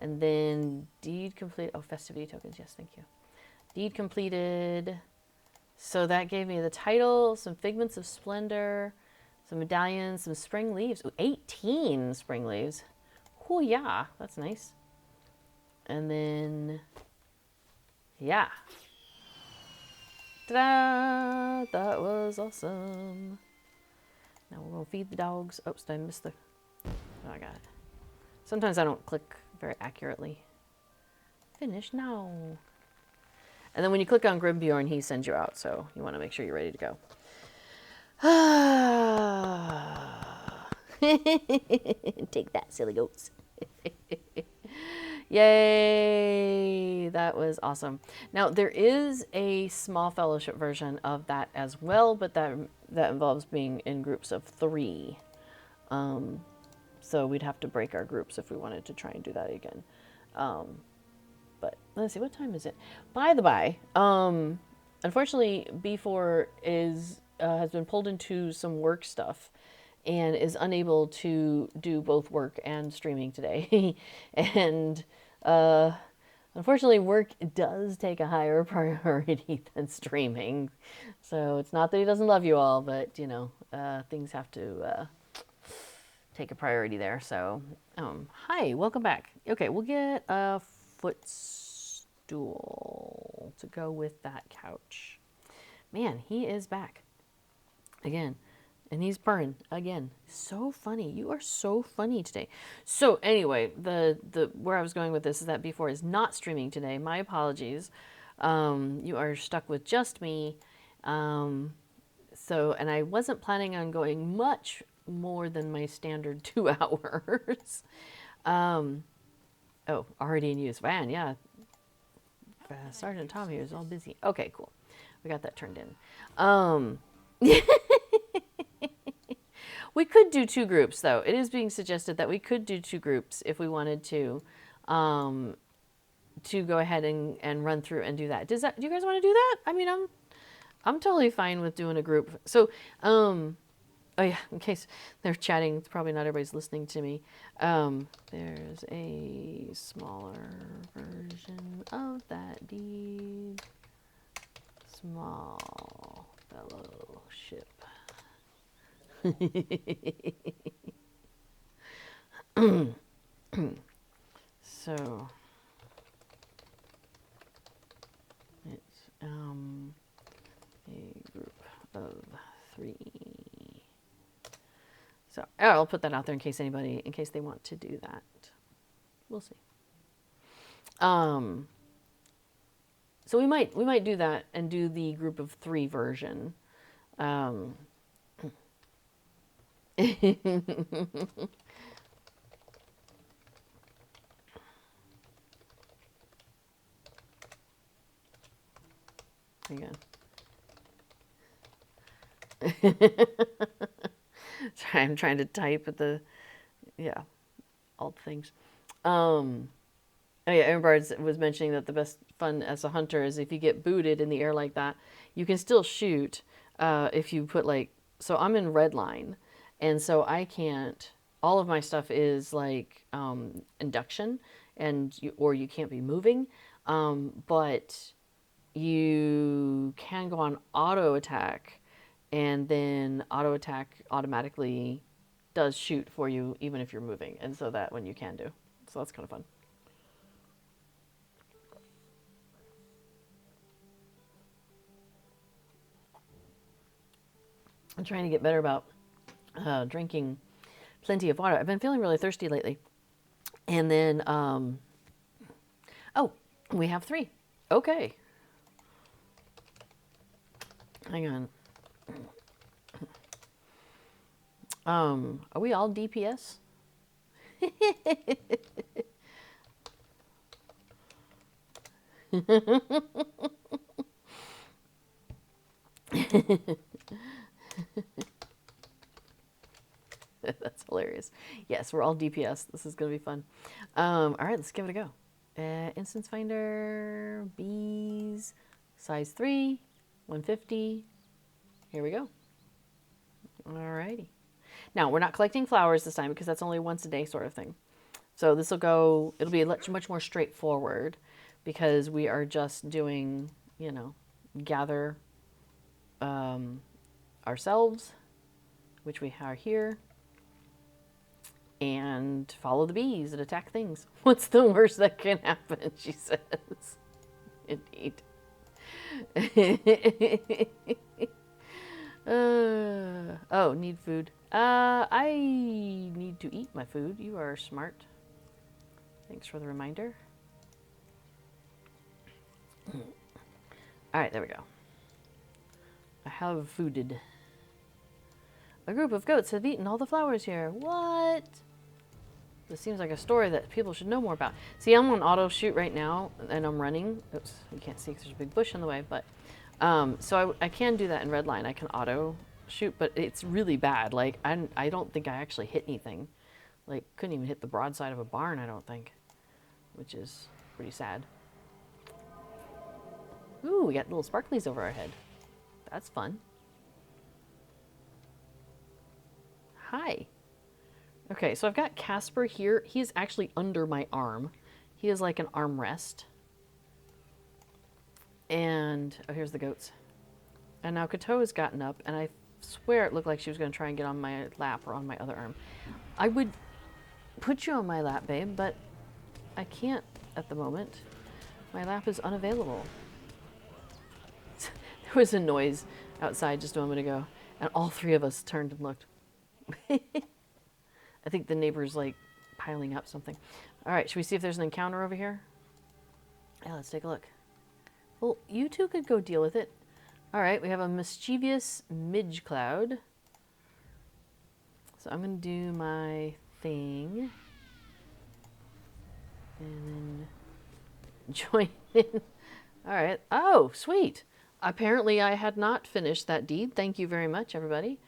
And then deed complete. Oh, festivity tokens. Yes, thank you. Deed completed. So that gave me the title, some figments of splendor, some medallions, some spring leaves. Ooh, 18 spring leaves. Oh, yeah, that's nice. And then, yeah. Ta-da! That was awesome. Now we're going to feed the dogs. Oops, did I miss the... Oh, I got it. Sometimes I don't click very accurately. Finish now. And then when you click on Grimbjorn, he sends you out, so you want to make sure you're ready to go. Take that, silly goats. Yay! That was awesome. Now, there is a small fellowship version of that as well, but that involves being in groups of 3. So we'd have to break our groups if we wanted to try and do that again. But let's see, what time is it? By the by, unfortunately, B4 has been pulled into some work stuff and is unable to do both work and streaming today. And unfortunately, work does take a higher priority than streaming. So it's not that he doesn't love you all, but you know, things have to take a priority there. So, hi, welcome back. Okay, we'll get a footstool to go with that couch. Man, he is back again. And he's purring again. So funny. You are so funny today. So anyway, the where I was going with this is that B4 is not streaming today. My apologies. You are stuck with just me. And I wasn't planning on going much more than my standard 2 hours. Oh, already in use. Man, yeah. Sergeant Tom here is all busy. Okay, cool. We got that turned in. We could do 2 groups, though. It is being suggested that we could do 2 groups if we wanted to go ahead and run through and do that. Do you guys want to do that? I mean, I'm totally fine with doing a group. So, oh yeah, in case they're chatting, it's probably not everybody's listening to me. There's a smaller version of that deed. Small fellowship. So it's a group of 3. So I'll put that out there in case they want to do that. We'll see. So we might do that and do the group of 3 version. Hang on. Sorry, I'm trying to type at all the things. Oh yeah, Aaron Bards was mentioning that the best fun as a hunter is if you get booted in the air like that, you can still shoot if you put so I'm in red line, and so I can't, all of my stuff is induction, and you can't be moving, but you can go on auto attack, and then auto attack automatically does shoot for you even if you're moving, and so that one you can do. So that's kind of fun. I'm trying to get better about drinking plenty of water. I've been feeling really thirsty lately. And then, oh, we have 3. Okay. Hang on. Are we all DPS? That's hilarious. Yes, we're all DPS. This is going to be fun. All right, let's give it a go. Instance Finder, bees, size 3, 150. Here we go. All righty. Now, we're not collecting flowers this time because that's only once a day sort of thing. So this will go, it'll be much more straightforward because we are just doing, you know, gather ourselves, which we are here, and follow the bees and attack things. What's the worst that can happen, she says. Indeed. Oh, need food. I need to eat my food. You are smart. Thanks for the reminder. All right, there we go. I have fooded. A group of goats have eaten all the flowers here. What? This seems like a story that people should know more about. See, I'm on auto shoot right now, and I'm running. Oops, you can't see because there's a big bush in the way, but so I can do that in Redline. I can auto shoot, but it's really bad. Like, I don't think I actually hit anything. Like, couldn't even hit the broadside of a barn, I don't think, which is pretty sad. Ooh, we got little sparklies over our head. That's fun. Hi. Okay, so I've got Casper here. He is actually under my arm. He is like an armrest. And, oh, here's the goats. And now Kato has gotten up, and I swear it looked like she was going to try and get on my lap or on my other arm. I would put you on my lap, babe, but I can't at the moment. My lap is unavailable. There was a noise outside just a moment ago, and all three of us turned and looked. I think the neighbor's like piling up something. All right, should we see if there's an encounter over here? Yeah, let's take a look. Well, you two could go deal with it. All right, we have a mischievous midge cloud. So I'm going to do my thing. And then join in. All right. Oh, sweet. Apparently I had not finished that deed. Thank you very much, everybody.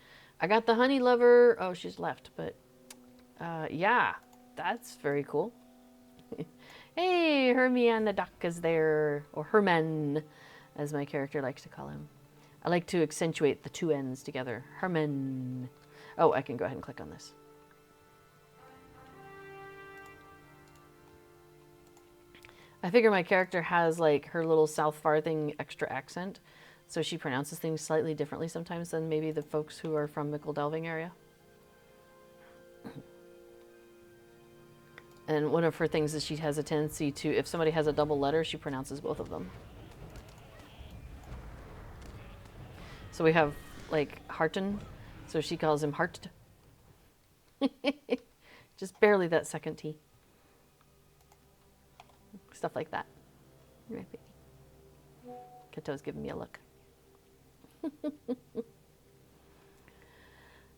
I got the honey lover. Oh, she's left, but yeah, that's very cool. Hey, Hermione Duck is there, or Herman, as my character likes to call him. I like to accentuate the two N's together. Herman. Oh, I can go ahead and click on this. I figure my character has like her little South Farthing extra accent, so she pronounces things slightly differently sometimes than maybe the folks who are from Mickle Delving area. And one of her things is she has a tendency to, if somebody has a double letter, she pronounces both of them. So we have like Harton, so she calls him Hart. Just barely that second T. Stuff like that. Right, baby. Kato's giving me a look.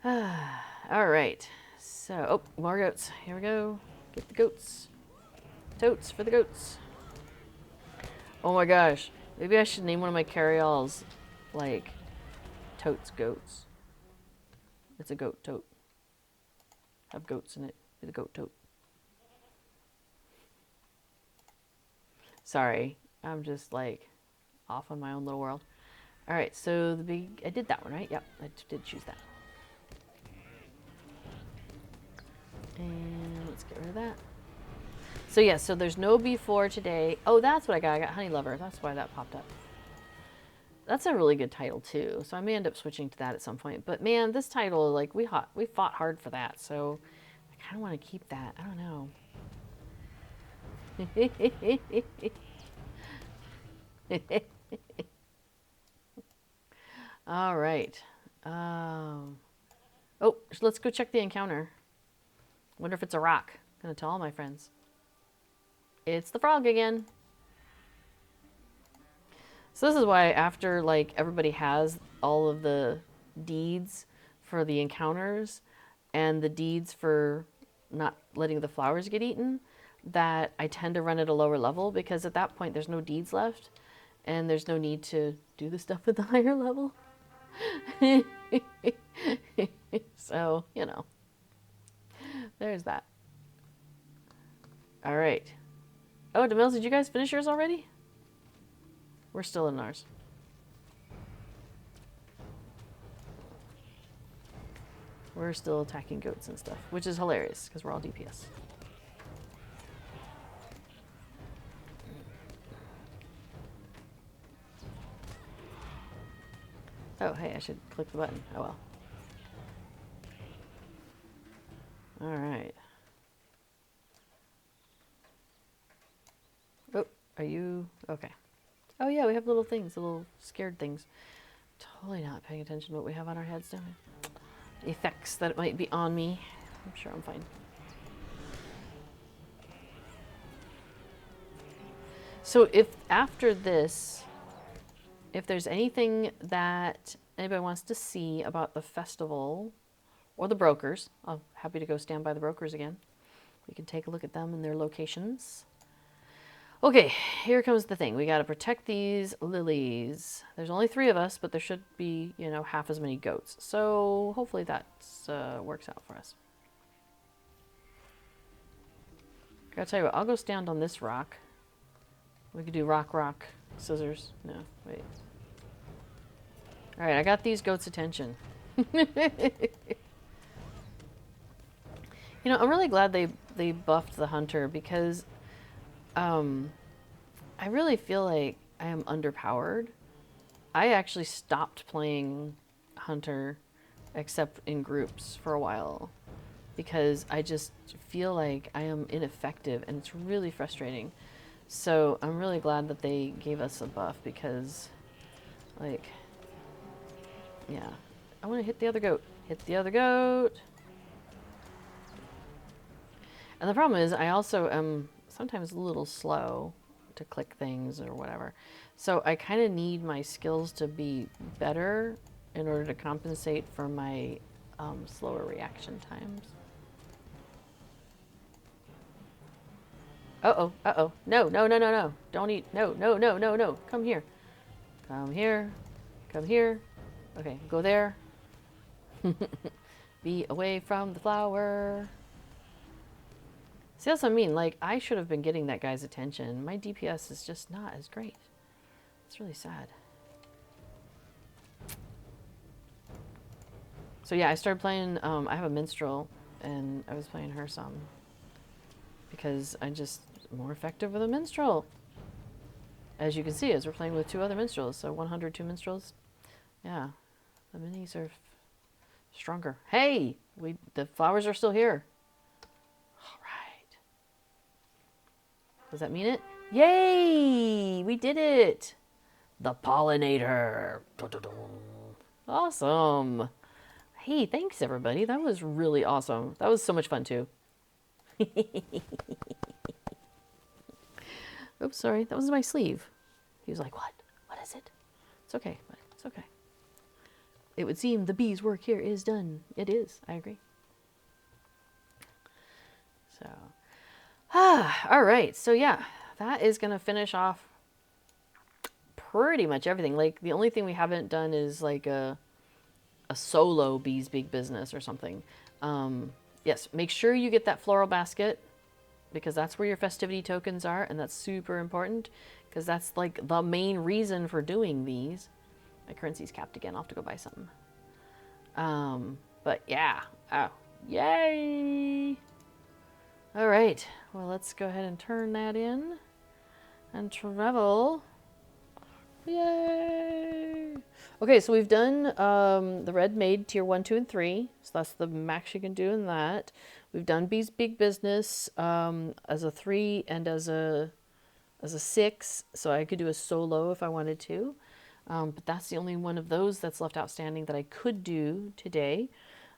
All right. So, oh, more goats. Here we go. Get the goats. Totes for the goats. Oh my gosh. Maybe I should name one of my carry-alls like Totes Goats. It's a goat tote. Have goats in it. Be the goat tote. Sorry. I'm just like off on my own little world. All right. So the big, I did that one, right? Yep. I did choose that. And let's get rid of that. So yeah, so there's no before today. Oh, that's what I got. I got Honey Lover. That's why that popped up. That's a really good title too. So I may end up switching to that at some point. But man, this title, like we fought hard for that. So I kind of want to keep that. I don't know. All right. Oh, let's go check the encounter. Wonder if it's a rock. Gonna tell all my friends. It's the frog again. So this is why after like everybody has all of the deeds for the encounters, and the deeds for not letting the flowers get eaten, that I tend to run at a lower level, because at that point there's no deeds left and there's no need to do the stuff at the higher level. So, you know, there's that. All right. Oh, DeMills, did you guys finish yours already? We're still in ours. We're still attacking goats and stuff, which is hilarious because we're all DPS. Oh, hey, I should click the button. Oh well. All right. Oh, are you okay? Oh yeah, we have little things, little scared things. Totally not paying attention to what we have on our heads, don't we? Effects that might be on me. I'm sure I'm fine. So if after this, if there's anything that anybody wants to see about the festival or the brokers, I'm happy to go stand by the brokers again. We can take a look at them and their locations. Okay, here comes the thing. We got to protect these lilies. There's only 3 of us, but there should be, you know, half as many goats. So hopefully that works out for us. I gotta tell you what, I'll go stand on this rock. We could do rock, rock, scissors. No, wait. All right, I got these goats' attention. You know, I'm really glad they buffed the hunter, because I really feel like I am underpowered. I actually stopped playing hunter except in groups for a while, because I just feel like I am ineffective and it's really frustrating. So I'm really glad that they gave us a buff, because, like, yeah. I want to hit the other goat. Hit the other goat. And the problem is I also am sometimes a little slow to click things or whatever. So I kind of need my skills to be better in order to compensate for my slower reaction times. Uh-oh, uh-oh. No, no, no, no, no. Don't eat. No, no, no, no, no. Come here. Come here. Come here. Okay, go there. Be away from the flower. See, that's what I mean. Like, I should have been getting that guy's attention. My DPS is just not as great. It's really sad. So yeah, I started playing, I have a minstrel, and I was playing her some, because I'm just more effective with a minstrel. As you can see, as we're playing with 2 other minstrels, so 102 minstrels. Yeah, the minis are stronger. Hey, the flowers are still here. All right. Does that mean it? Yay! We did it! The pollinator. Awesome. Hey, thanks everybody. That was really awesome. That was so much fun too. Oops, sorry. That was my sleeve. He was like, what? What is it? It's okay. It's okay. It would seem the bee's work here is done. It is. I agree. So, all right. So yeah, that is going to finish off pretty much everything. Like, the only thing we haven't done is like a solo bees big business or something. Yes, make sure you get that floral basket, because that's where your festivity tokens are, and that's super important, because that's like the main reason for doing these. My currency's capped again. I'll have to go buy something. But yeah. Oh, yay! All right. Well, let's go ahead and turn that in and travel. Yay! Okay, so we've done the Red Maid tier 1, 2, and 3. So that's the max you can do in that. We've done Bee's Big Business as a 3 and as a 6. So I could do a solo if I wanted to. But that's the only one of those that's left outstanding that I could do today.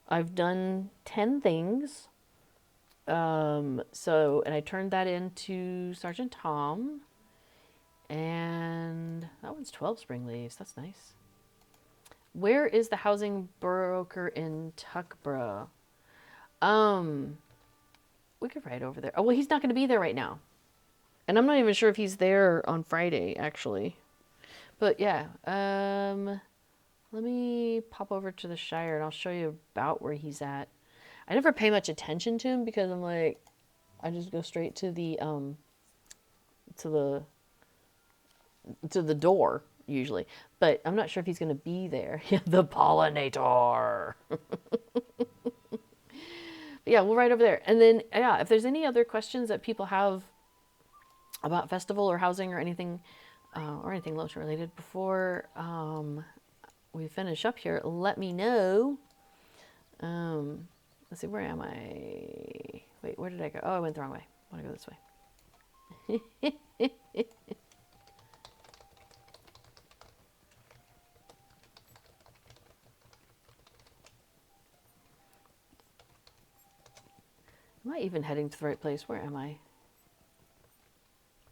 I've done 10 things. And I turned that into Sergeant Tom. And that one's 12 spring leaves. That's nice. Where is the housing broker in Tuckborough? Um, we could ride over there. Oh, well, he's not going to be there right now. And I'm not even sure if he's there on Friday, actually. But yeah, let me pop over to the Shire and I'll show you about where he's at. I never pay much attention to him because I'm like, I just go straight to to the to the door usually. But I'm not sure if he's going to be there. Yeah, the pollinator. Yeah, we'll ride over there. And then yeah, if there's any other questions that people have about festival or housing or anything Lotus related before we finish up here, let me know. Let's see, where am I? Wait, where did I go? Oh, I went the wrong way. I want to go this way. Am I even heading to the right place? Where am I?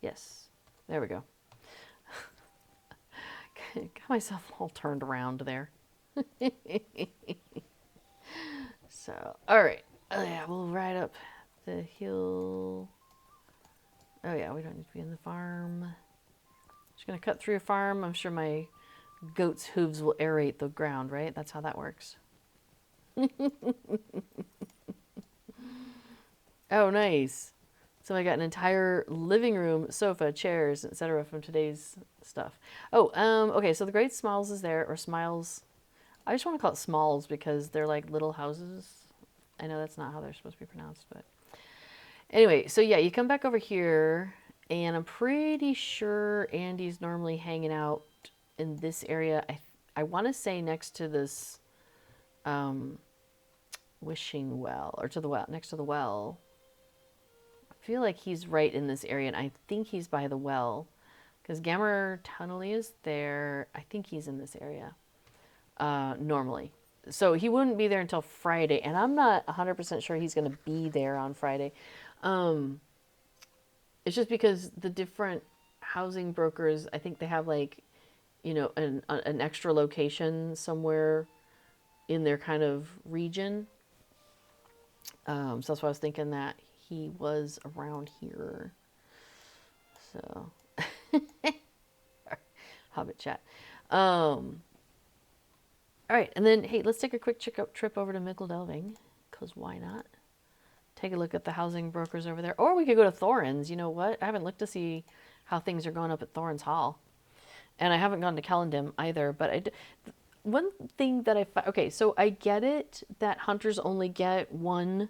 Yes, there we go. Got myself all turned around there. So, all right. Oh, yeah, we'll ride up the hill. Oh, yeah, we don't need to be in the farm. Just going to cut through a farm. I'm sure my goat's hooves will aerate the ground, right? That's how that works. Oh, nice. So I got an entire living room, sofa, chairs, etc. from today's stuff. Oh, okay, so the Great Smiles is there, or Smiles. I just want to call it Smalls because they're like little houses. I know that's not how they're supposed to be pronounced, but anyway, so yeah, you come back over here, and I'm pretty sure Andy's normally hanging out in this area. I want to say next to this wishing well, or to the well, next to the well. I feel like he's right in this area, and I think he's by the well, because Gammer Tunnelly is there. I think he's in this area normally. So he wouldn't be there until Friday, and I'm not 100% sure he's going to be there on Friday. It's just because the different housing brokers, I think they have like, you know, an extra location somewhere in their kind of region. So that's why I was thinking that he was around here. So, Hobbit chat. All right, and then, hey, let's take a quick trip over to Mickle Delving, because why not? Take a look at the housing brokers over there. Or we could go to Thorin's. You know what? I haven't looked to see how things are going up at Thorin's Hall. And I haven't gone to Kellendim either, but one thing that okay, so I get it that hunters only get one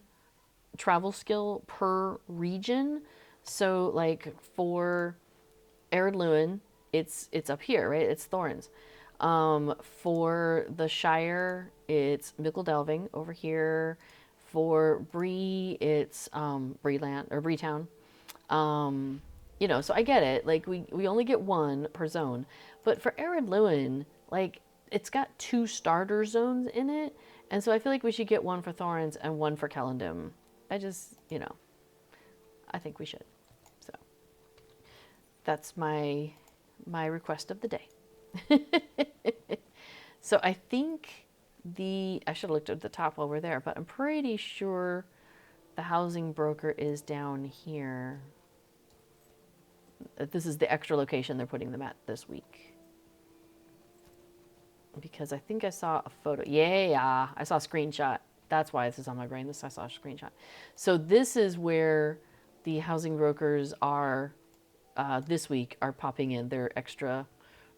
travel skill per region. So like for Ered Luin, it's up here, right? It's Thorin's. For the Shire, it's Mickle Delving over here. For Bree, it's Breeland or Breetown. You know, so I get it. Like we only get one per zone, but for Ered Luin, like it's got 2 starter zones in it, and so I feel like we should get one for Thorin's and one for Kellendim. I just, you know, I think we should. So that's my request of the day. So I think I should have looked at the top while we're there, but I'm pretty sure the housing broker is down here. This is the extra location they're putting them at this week. Because I think I saw a photo. Yeah, I saw a screenshot. That's why this is on my brain. I saw a screenshot. So this is where the housing brokers are this week are popping in their extra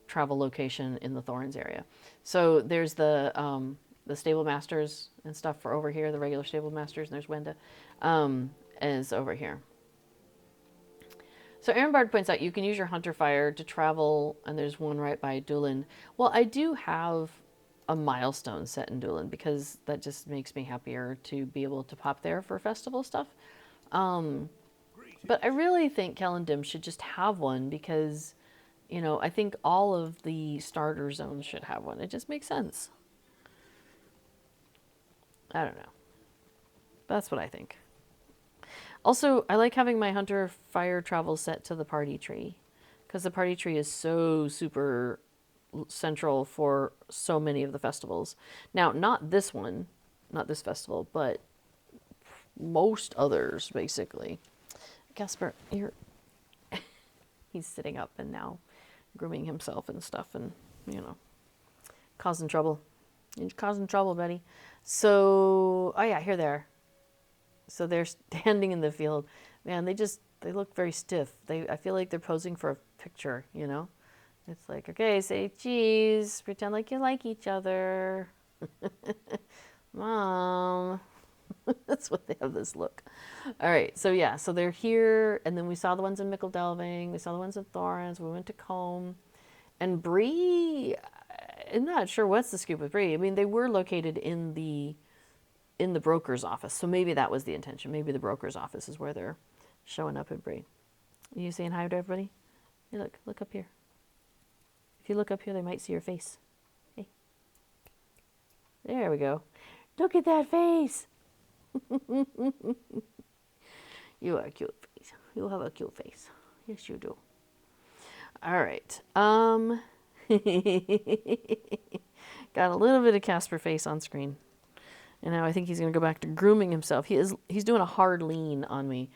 travel location in the Thorin's area. So there's the stable masters and stuff for over here, the regular stable masters, and there's Wenda is over here. So Aaron Bard points out you can use your hunter fire to travel, and there's one right by Doolin. Well, I do have a milestone set in Doolin because that just makes me happier to be able to pop there for festival stuff. But I really think Kellendim should just have one because, you know, I think all of the starter zones should have one. It just makes sense. I don't know. That's what I think. Also, I like having my hunter fire travel set to the party tree because the party tree is so super central for so many of the festivals. Now, not this one, not this festival, but most others, basically. Casper, he's sitting up and now grooming himself and stuff and, causing trouble. You're causing trouble, buddy. So, oh yeah, here they are. So they're standing in the field. Man, they look very stiff. I feel like they're posing for a picture, It's like, okay, say cheese, pretend like you like each other. Mom. That's what they have this look. All right, so yeah, so they're here, and then we saw the ones in Mickledelving, we saw the ones in Thorns, we went to Combe, and Bree, I'm not sure what's the scoop with Bree. I mean, they were located in the broker's office, so maybe that was the intention. Maybe the broker's office is where they're showing up at Bree. Are you saying hi to everybody? Hey, look up here. If you look up here, they might see your face. Hey. There we go. Look at that face. You have a cute face. You have a cute face. Yes, you do. All right. Got a little bit of Casper face on screen. And now I think he's going to go back to grooming himself. He's doing a hard lean on me.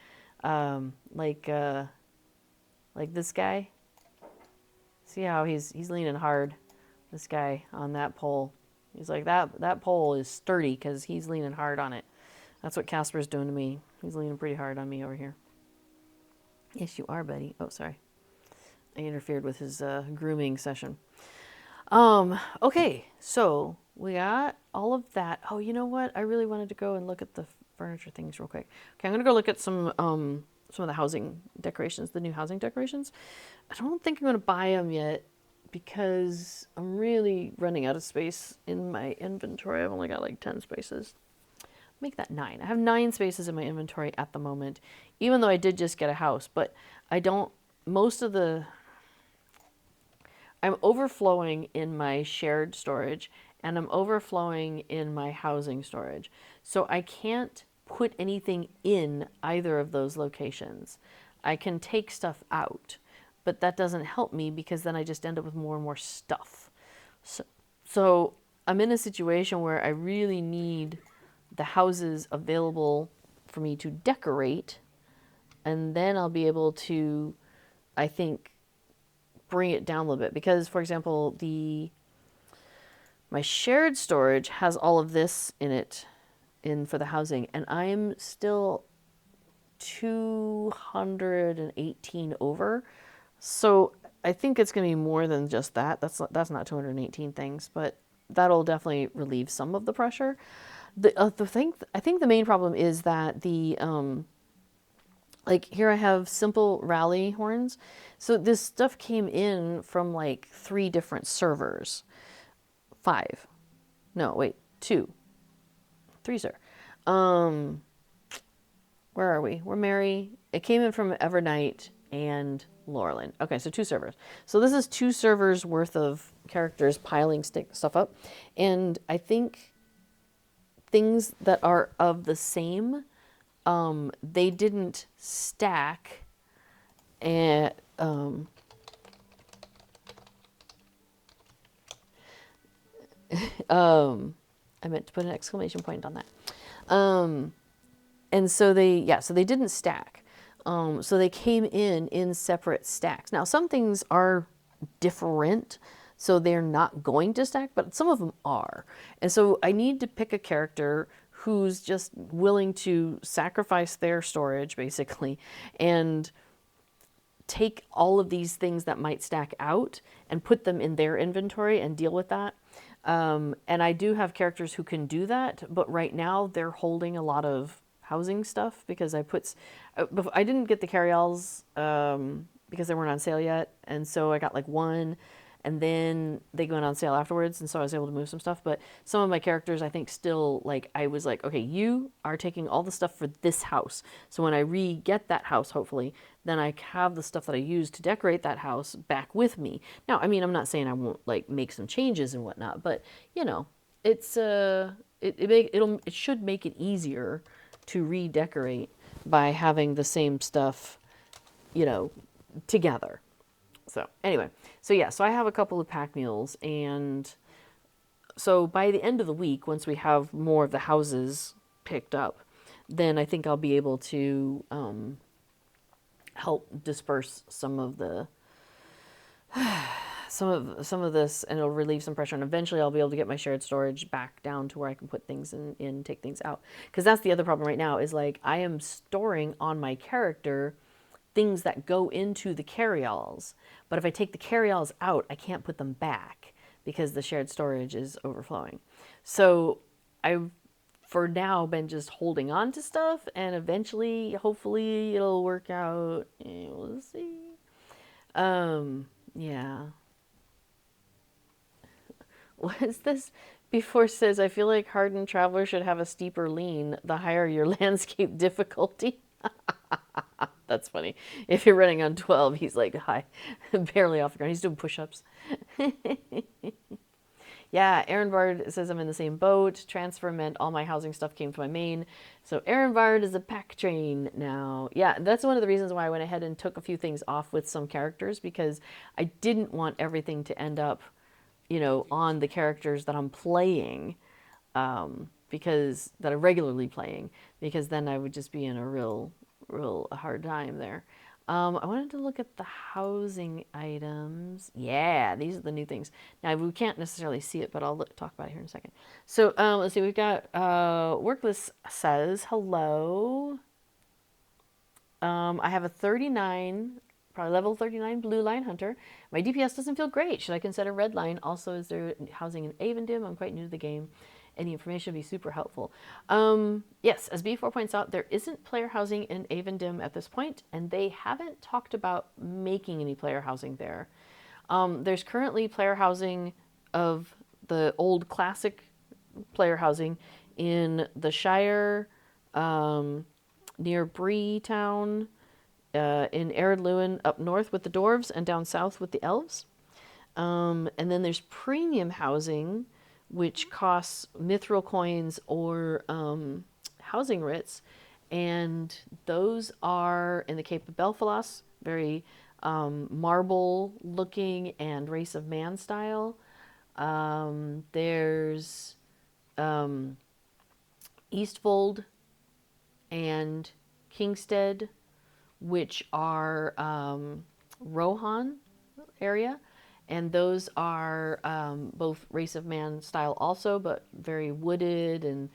Like this guy. See how he's leaning hard, this guy, on that pole. He's like, that pole is sturdy because he's leaning hard on it. That's what Casper's doing to me. He's leaning pretty hard on me over here. Yes, you are, buddy. Oh, sorry. I interfered with his grooming session. Okay, so we got all of that. Oh, you know what? I really wanted to go and look at the furniture things real quick. Okay, I'm going to go look at some of the housing decorations, the new housing decorations. I don't think I'm going to buy them yet because I'm really running out of space in my inventory. I've only got like 10 spaces. Make that 9. I have 9 spaces in my inventory at the moment, even though I did just get a house, but I'm overflowing in my shared storage and I'm overflowing in my housing storage. So I can't put anything in either of those locations. I can take stuff out, but that doesn't help me because then I just end up with more and more stuff. So I'm in a situation where I really need the houses available for me to decorate, and then I'll be able to, I think, bring it down a little bit. Because, for example, my shared storage has all of this in it for the housing, and I'm still 218 over. So I think it's going to be more than just that. That's not 218 things, but that'll definitely relieve some of the pressure. I think the main problem is that like here I have simple rally horns. So this stuff came in from like 3 different servers. 5. No, wait, 2. 3, sir. Where are we? We're Mary. It came in from Evernight and Laurelin. Okay, so 2 servers. So this is 2 servers worth of characters piling stuff up. And I think things that are of the same, they didn't stack. And I meant to put an exclamation point on that. And so they didn't stack. So they came in separate stacks. Now, some things are different, so they're not going to stack, but some of them are. And so I need to pick a character who's just willing to sacrifice their storage, basically, and take all of these things that might stack out and put them in their inventory and deal with that. And I do have characters who can do that, but right now they're holding a lot of housing stuff because I didn't get the carryalls because they weren't on sale yet, and so I got like 1, and then they went on sale afterwards, and so I was able to move some stuff. But some of my characters, I think, still, like, I was like, okay, you are taking all the stuff for this house, so when I re-get that house, hopefully, then I have the stuff that I used to decorate that house back with me. Now, I mean, I'm not saying I won't like make some changes and whatnot, but you know, it's it should make it easier to redecorate by having the same stuff, you know, together. So anyway, so I have a couple of pack mules, and so by the end of the week, once we have more of the houses picked up, then I think I'll be able to help disperse some of the some of this, and it'll relieve some pressure. And eventually, I'll be able to get my shared storage back down to where I can put things in take things out. Because that's the other problem right now is like I am storing on my character things that go into the carryalls. But if I take the carryalls out, I can't put them back because the shared storage is overflowing. So I've for now been just holding on to stuff, and eventually, hopefully, it'll work out. We'll see. Yeah. What is this? Before says, I feel like hardened travelers should have a steeper lean the higher your landscape difficulty. That's funny. If you're running on 12, he's like high, barely off the ground. He's doing push-ups. Yeah, Aaron Bard says I'm in the same boat. Transfer meant all my housing stuff came to my main. So Aaron Bard is a pack train now. Yeah, that's one of the reasons why I went ahead and took a few things off with some characters, because I didn't want everything to end up, on the characters that I'm playing, because that I'm regularly playing, because then I would just be in a real hard time there. I wanted to look at the housing items. Yeah, these are the new things. Now, we can't necessarily see it, but I'll talk about it here in a second. So, let's see. We've got Workless says, hello. I have a 39, probably level 39 blue line hunter. My DPS doesn't feel great. Should I consider red line? Also, is there housing in Avendim? I'm quite new to the game. Any information would be super helpful. Yes, as B4 points out, there isn't player housing in Avendim at this point, and they haven't talked about making any player housing there. There's currently player housing of the old classic player housing in the Shire, near Bree Town, in Ered Luin up north with the dwarves and down south with the elves. And then there's premium housing, which costs mithril coins or housing writs, and those are in the Cape of Belfalos, very marble looking and race of man style. There's Eastfold and Kingstead, which are Rohan area. And those are both race of man style also, but very wooded and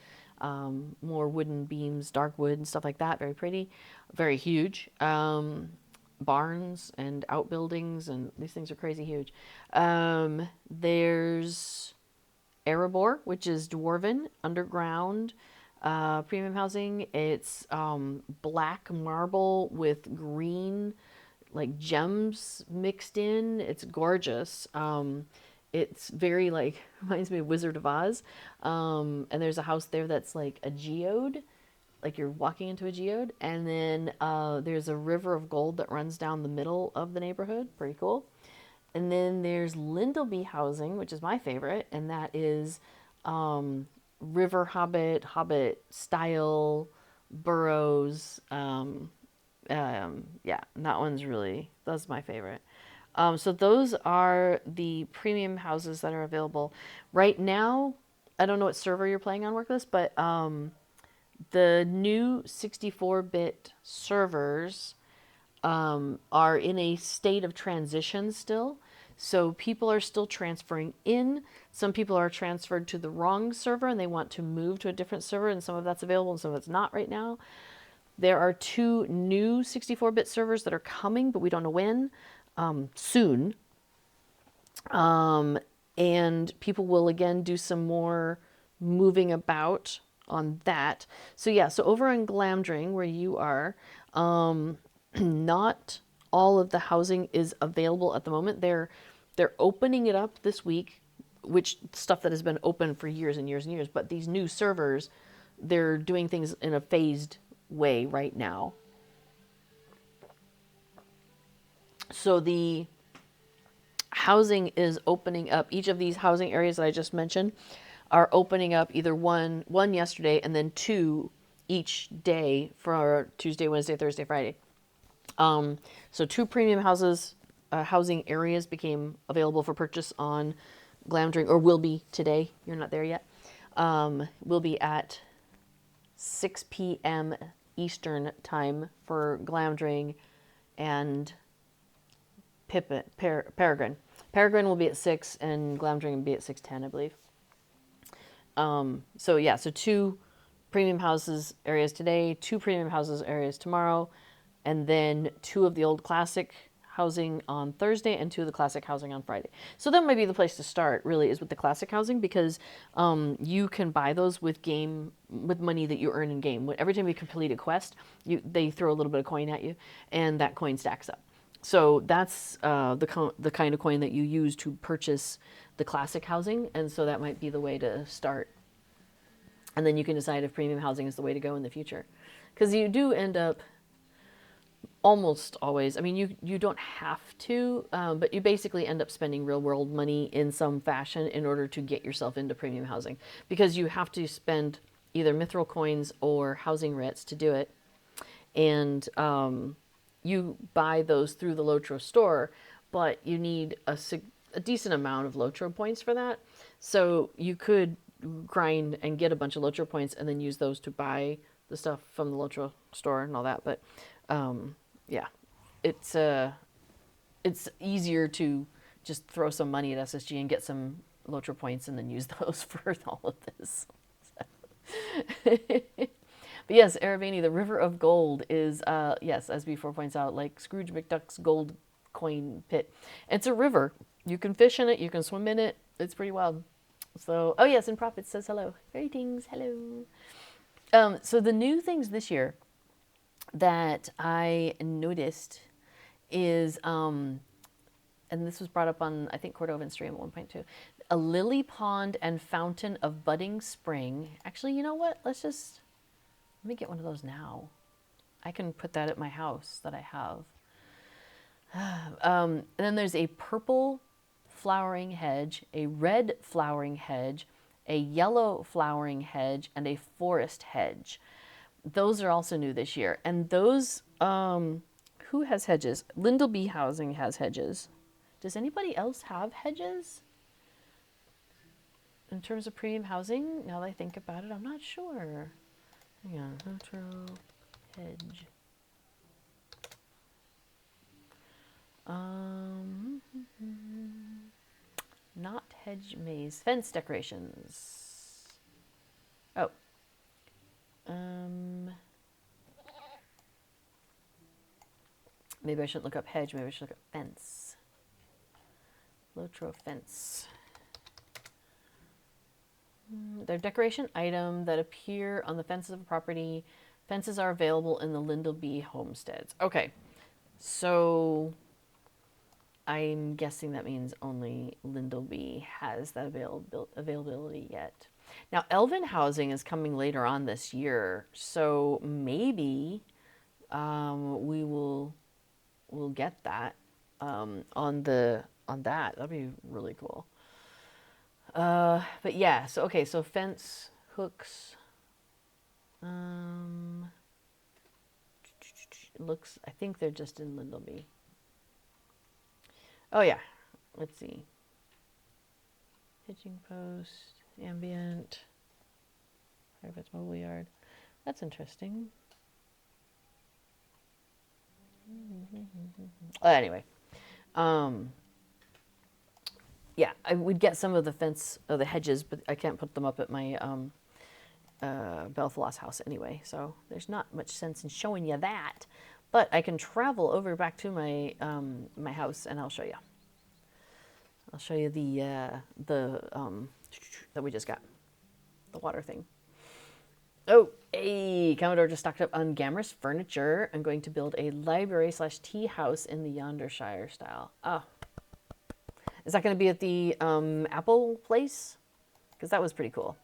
more wooden beams, dark wood and stuff like that. Very pretty, very huge. Barns and outbuildings, and these things are crazy huge. There's Erebor, which is dwarven, underground, premium housing. It's black marble with green like gems mixed in. It's gorgeous. It's very reminds me of Wizard of Oz. And there's a house there that's like a geode, like you're walking into a geode. And then there's a river of gold that runs down the middle of the neighborhood. Pretty cool. And then there's Lindleby housing, which is my favorite, and that is river hobbit style burrows. Yeah, that one's that's my favorite. So those are the premium houses that are available right now. I don't know what server you're playing on, Workless, but the new 64-bit servers are in a state of transition still. So people are still transferring in. Some people are transferred to the wrong server and they want to move to a different server, and some of that's available and some of it's not right now. There are 2 new 64-bit servers that are coming, but we don't know when, soon. And people will again do some more moving about on that. So yeah, so over in Glamdring, where you are, not all of the housing is available at the moment. They're opening it up this week, which stuff that has been open for years and years and years. But these new servers, they're doing things in a phased way right now. So the housing is opening up. Each of these housing areas that I just mentioned are opening up either one yesterday and then 2 each day for Tuesday, Wednesday, Thursday, Friday. So 2 premium housing areas became available for purchase on Glamdring, or will be today. You're not there yet. Will be at 6 p.m. Eastern time for Glamdring and Peregrine. Peregrine will be at 6 and Glamdring will be at 6:10, I believe. So yeah, so 2 premium houses areas today, 2 premium houses areas tomorrow, and then 2 of the old classic housing on Thursday and 2 of the classic housing on Friday. So that might be the place to start, really, is with the classic housing, because you can buy those with money that you earn in game. Every time you complete a quest, they throw a little bit of coin at you, and that coin stacks up. So that's the kind of coin that you use to purchase the classic housing, and so that might be the way to start. And then you can decide if premium housing is the way to go in the future. Because you do end up almost always, I mean, you don't have to, but you basically end up spending real world money in some fashion in order to get yourself into premium housing. Because you have to spend either mithril coins or housing writs to do it. And you buy those through the Lotro store, but you need a decent amount of Lotro points for that. So you could grind and get a bunch of Lotro points and then use those to buy the stuff from the Lotro store and all that. But yeah, it's easier to just throw some money at SSG and get some Lotro points and then use those for all of this. But yes, Eravani, the River of Gold is, yes, as before points out, like Scrooge McDuck's gold coin pit. It's a river. You can fish in it. You can swim in it. It's pretty wild. So, oh yes, and Prophet says hello. Greetings, hello. So the new things this year that I noticed is, and this was brought up on, I think, Cordovan Stream at 1.2, a lily pond and fountain of budding spring. Actually, you know what? Let me get one of those now. I can put that at my house that I have. And then there's a purple flowering hedge, a red flowering hedge, a yellow flowering hedge, and a forest hedge. Those are also new this year. And those, who has hedges? Lindleby Housing has hedges. Does anybody else have hedges? In terms of premium housing, now that I think about it, I'm not sure. Hang on, Lotro hedge. Not hedge maze. Fence decorations. Oh. Maybe I shouldn't look up hedge. Maybe I should look up fence. Lotro fence. They're decoration item that appear on the fences of a property. Fences are available in the Lindleby homesteads. Okay. So I'm guessing that means only Lindleby has that availability yet. Now, Elven housing is coming later on this year, so maybe we'll get that on that. That'd be really cool. But yeah, so okay, so fence hooks. Looks, I think they're just in Lindleby. Oh yeah, let's see. Hitching post, ambient, private mobile yard. That's interesting. Anyway, yeah, I would get some of the fence, of the hedges, but I can't put them up at my Belfalos house anyway, so there's not much sense in showing you that. But I can travel over back to my my house and I'll show you. I'll show you the that we just got, the water thing. Oh, hey, Commodore just stocked up on Gammer's furniture. I'm going to build a library / tea house in the Yondershire style. Oh, is that going to be at the Apple place? Because that was pretty cool.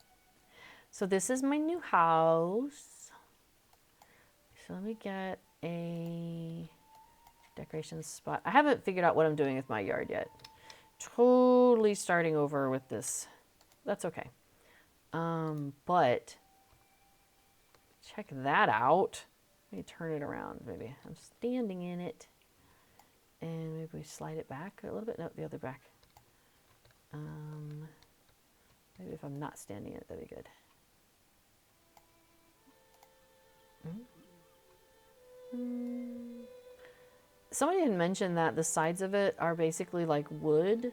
So this is my new house. So let me get a decoration spot. I haven't figured out what I'm doing with my yard yet. Totally starting over with this. That's okay. But check that out. Let me turn it around, maybe. I'm standing in it. And maybe we slide it back a little bit. No, the other back. Maybe if I'm not standing in it, that'd be good. Somebody had mentioned that the sides of it are basically like wood,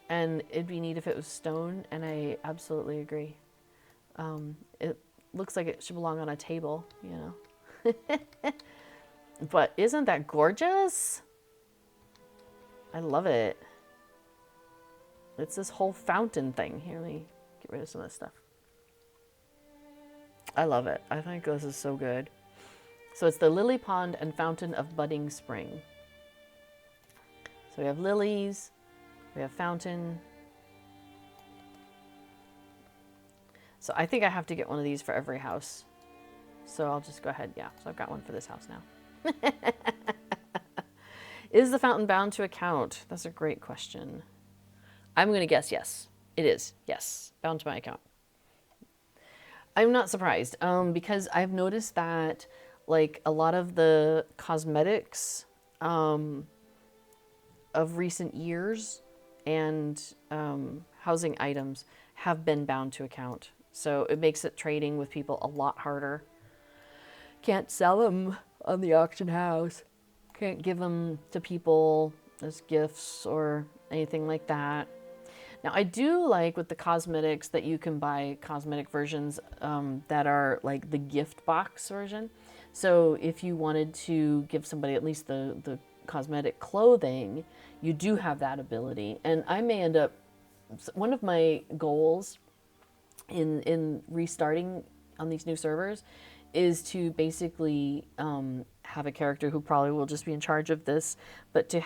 and it'd be neat if it was stone, and I absolutely agree. It looks like it should belong on a table, you know. But isn't that gorgeous? I love it. It's this whole fountain thing. Here, let me get rid of some of this stuff. I love it. I think this is so good. So it's the lily pond and fountain of budding spring. So we have lilies, we have fountain. So I think I have to get one of these for every house. So I'll just go ahead. Yeah, so I've got one for this house now. Is the fountain bound to account? That's a great question. I'm going to guess yes. It is. Yes. Bound to my account. I'm not surprised because I've noticed that like a lot of the cosmetics of recent years and housing items have been bound to account. So it makes it trading with people a lot harder. Can't sell them on the auction house. Can't give them to people as gifts or anything like that. Now, I do like with the cosmetics that you can buy cosmetic versions that are like the gift box version. So if you wanted to give somebody at least the cosmetic clothing, you do have that ability. And I may end up, one of my goals in restarting on these new servers is to basically have a character who probably will just be in charge of this, but to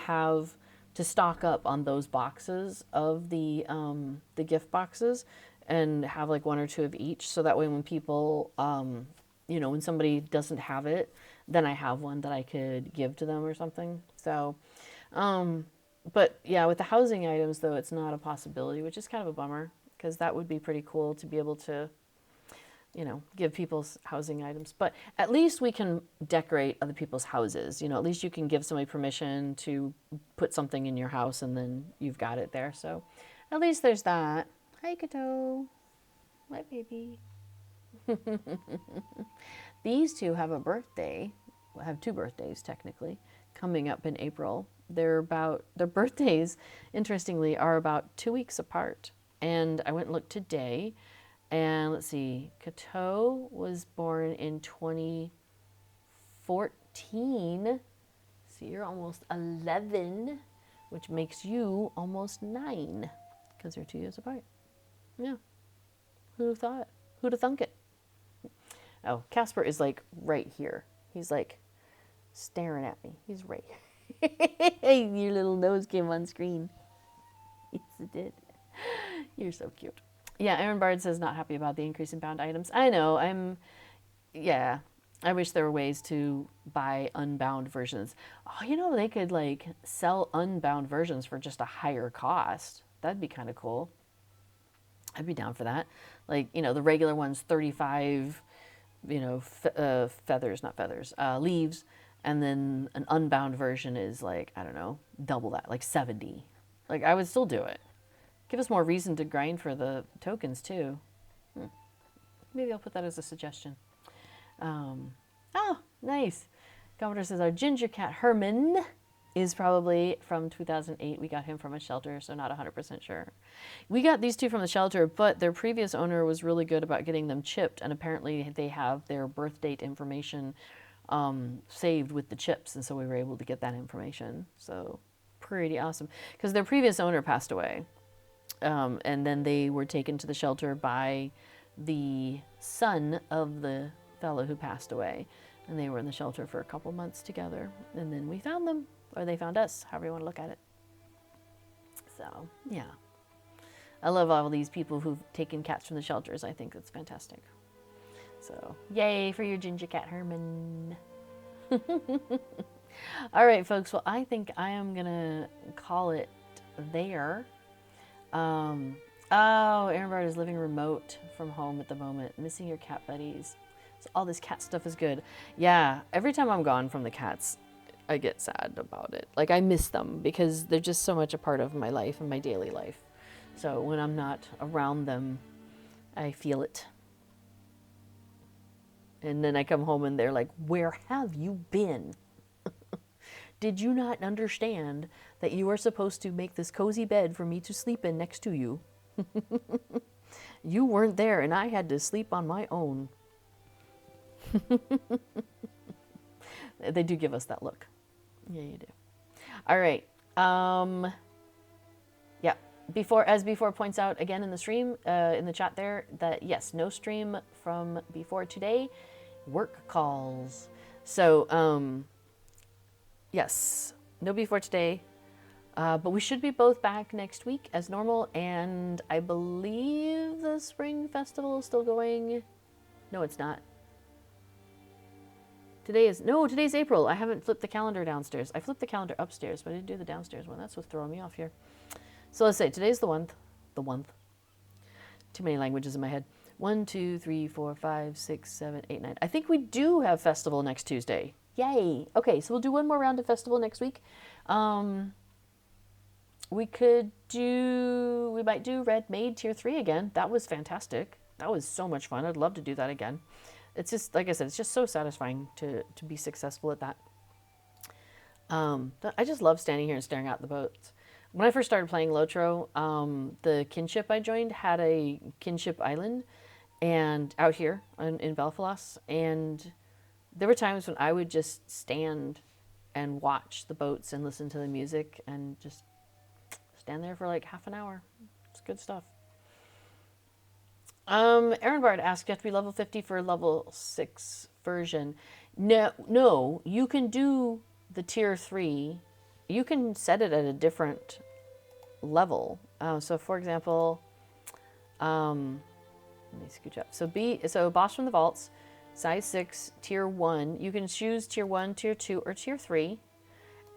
stock up on those boxes of the gift boxes and have like one or two of each. So that way when people, you know, when somebody doesn't have it, then I have one that I could give to them or something. So, but yeah, with the housing items though, it's not a possibility, which is kind of a bummer because that would be pretty cool to be able to, you know, give people's housing items. But at least we can decorate other people's houses. You know, at least you can give somebody permission to put something in your house and then you've got it there. So at least there's that. Hi, Kato. My baby. These two have a birthday. Well, have two birthdays technically coming up in April. Their birthdays, interestingly, are about 2 weeks apart. And I went and looked today. And let's see, Kato was born in 2014. So you're almost 11, which makes you almost 9 because they're 2 years apart. Yeah. Who'd have thought? Who'd have thunk it? Oh, Casper is like right here. He's like staring at me. He's right here. Your little nose came on screen. Yes, it did. You're so cute. Yeah, Aaron Bard says not happy about the increase in bound items. I know, yeah, I wish there were ways to buy unbound versions. Oh, you know, they could like sell unbound versions for just a higher cost. That'd be kind of cool. I'd be down for that. Like, you know, the regular one's 35, you know, leaves. And then an unbound version is like, I don't know, double that, like 70. Like, I would still do it. Give us more reason to grind for the tokens, too. Maybe I'll put that as a suggestion. Oh, nice. Commodore says our ginger cat, Herman, is probably from 2008. We got him from a shelter, so not 100% sure. We got these two from the shelter, but their previous owner was really good about getting them chipped, and apparently they have their birth date information saved with the chips, and so we were able to get that information. So pretty awesome. Because their previous owner passed away. And then they were taken to the shelter by the son of the fellow who passed away. And they were in the shelter for a couple months together. And then we found them, or they found us, however you want to look at it. So, yeah. I love all these people who've taken cats from the shelters. I think that's fantastic. So, yay for your ginger cat, Herman. All right, folks. Well, I think I am going to call it there. Oh, Aaron Bard is living remote from home at the moment, missing your cat buddies. So all this cat stuff is good. Yeah, every time I'm gone from the cats, I get sad about it. Like, I miss them because they're just so much a part of my life and my daily life. So when I'm not around them, I feel it. And then I come home and they're like, where have you been? Did you not understand that you are supposed to make this cozy bed for me to sleep in next to you? You weren't there and I had to sleep on my own. They do give us that look. Yeah, you do. All right. Yeah. Before points out again in the stream, in the chat there, that yes, no stream from before today. Work calls. So, yes, no before today. But we should be both back next week as normal. And I believe the Spring Festival is still going. No, it's not. Today's April. I haven't flipped the calendar downstairs. I flipped the calendar upstairs, but I didn't do the downstairs one. That's what's throwing me off here. So let's say today's the 1st. The 1st. Too many languages in my head. 1, 2, 3, 4, 5, 6, 7, 8, 9. I think we do have festival next Tuesday. Yay. Okay, so we'll do one more round of festival next week. We might do Red Maid Tier 3 again. That was fantastic. That was so much fun. I'd love to do that again. It's just, like I said, it's just so satisfying to be successful at that. I just love standing here and staring at the boats. When I first started playing Lotro, the kinship I joined had a kinship island and out here in Belfalos. And there were times when I would just stand and watch the boats and listen to the music and just stand there for like half an hour. It's good stuff. Aaron Bard asked, you have to be level 50 for level 6 version. No, you can do the tier 3. You can set it at a different level. So for example, let me scooch up. So Boss from the Vaults, size 6, tier 1. You can choose tier 1, tier 2, or tier 3.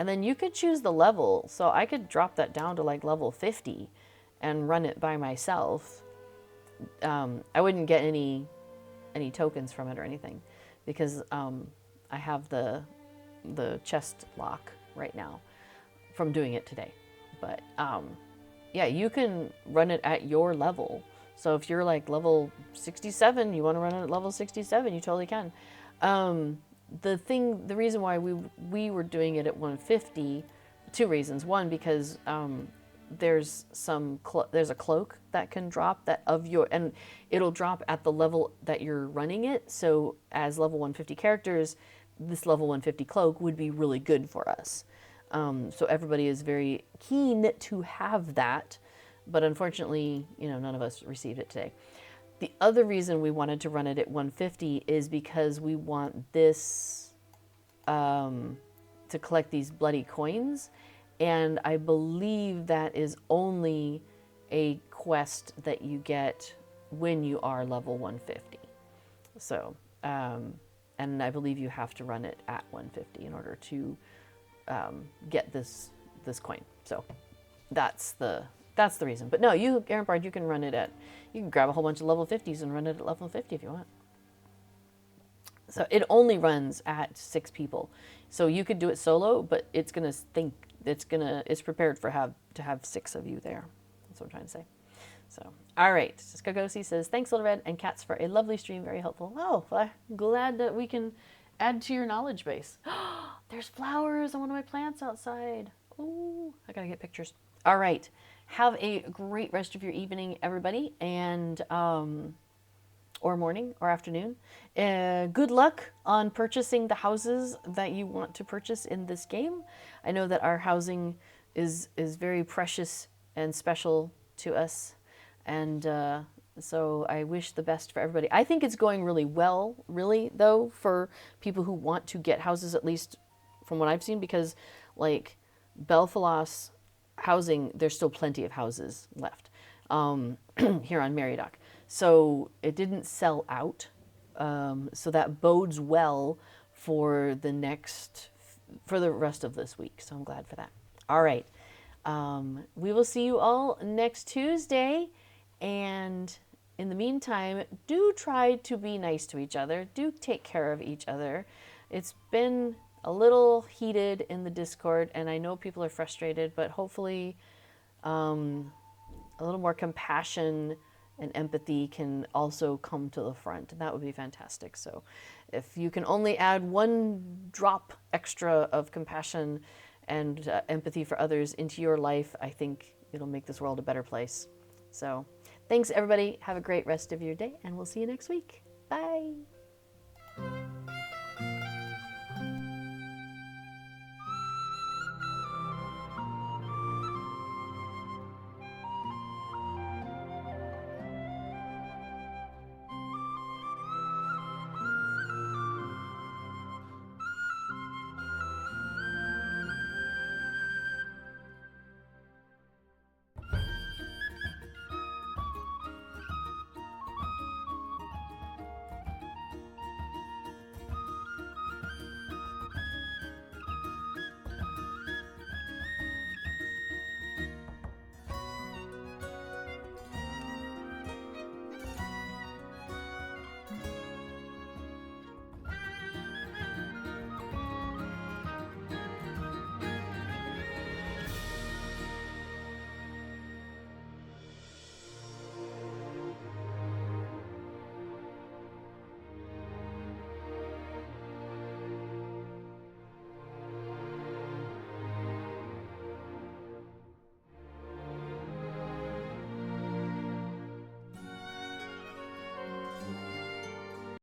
And then you could choose the level. So I could drop that down to like level 50 and run it by myself. I wouldn't get any tokens from it or anything because I have the chest lock right now from doing it today. But yeah, you can run it at your level. So if you're like level 67, you want to run it at level 67, you totally can. The reason why we were doing it at 150, 2 reasons. One, because there's a cloak that can drop and it'll drop at the level that you're running it. So as level 150 characters, this level 150 cloak would be really good for us. So everybody is very keen to have that, but unfortunately, none of us received it today. The other reason we wanted to run it at 150 is because we want this to collect these bloody coins. And I believe that is only a quest that you get when you are level 150. So, and I believe you have to run it at 150 in order to get this coin. So that's the reason. But no, Aaron Bard, you can run it you can grab a whole bunch of level 50s and run it at level 50 if you want. So it only runs at 6 people. So you could do it solo, but it's prepared to have 6 of you there. That's what I'm trying to say. So, all right. Skagosi says, thanks, Little Red and Cats, for a lovely stream. Very helpful. Oh, well, I'm glad that we can add to your knowledge base. There's flowers on one of my plants outside. Oh, I got to get pictures. All right. Have a great rest of your evening, everybody, and or morning or afternoon. Good luck on purchasing the houses that you want to purchase in this game. I know that our housing is very precious and special to us, and so I wish the best for everybody. I think it's going really well, really, though, for people who want to get houses, at least from what I've seen, because like Belfalos housing, there's still plenty of houses left here on Meriadoc. So it didn't sell out. So that bodes well for the rest of this week. So I'm glad for that. All right. We will see you all next Tuesday. And in the meantime, do try to be nice to each other. Do take care of each other. It's been a little heated in the Discord, and I know people are frustrated, but hopefully a little more compassion and empathy can also come to the front. And that would be fantastic. So if you can only add one drop extra of compassion and empathy for others into your life, I think it'll make this world a better place. So thanks, everybody. Have a great rest of your day, and we'll see you next week. Bye.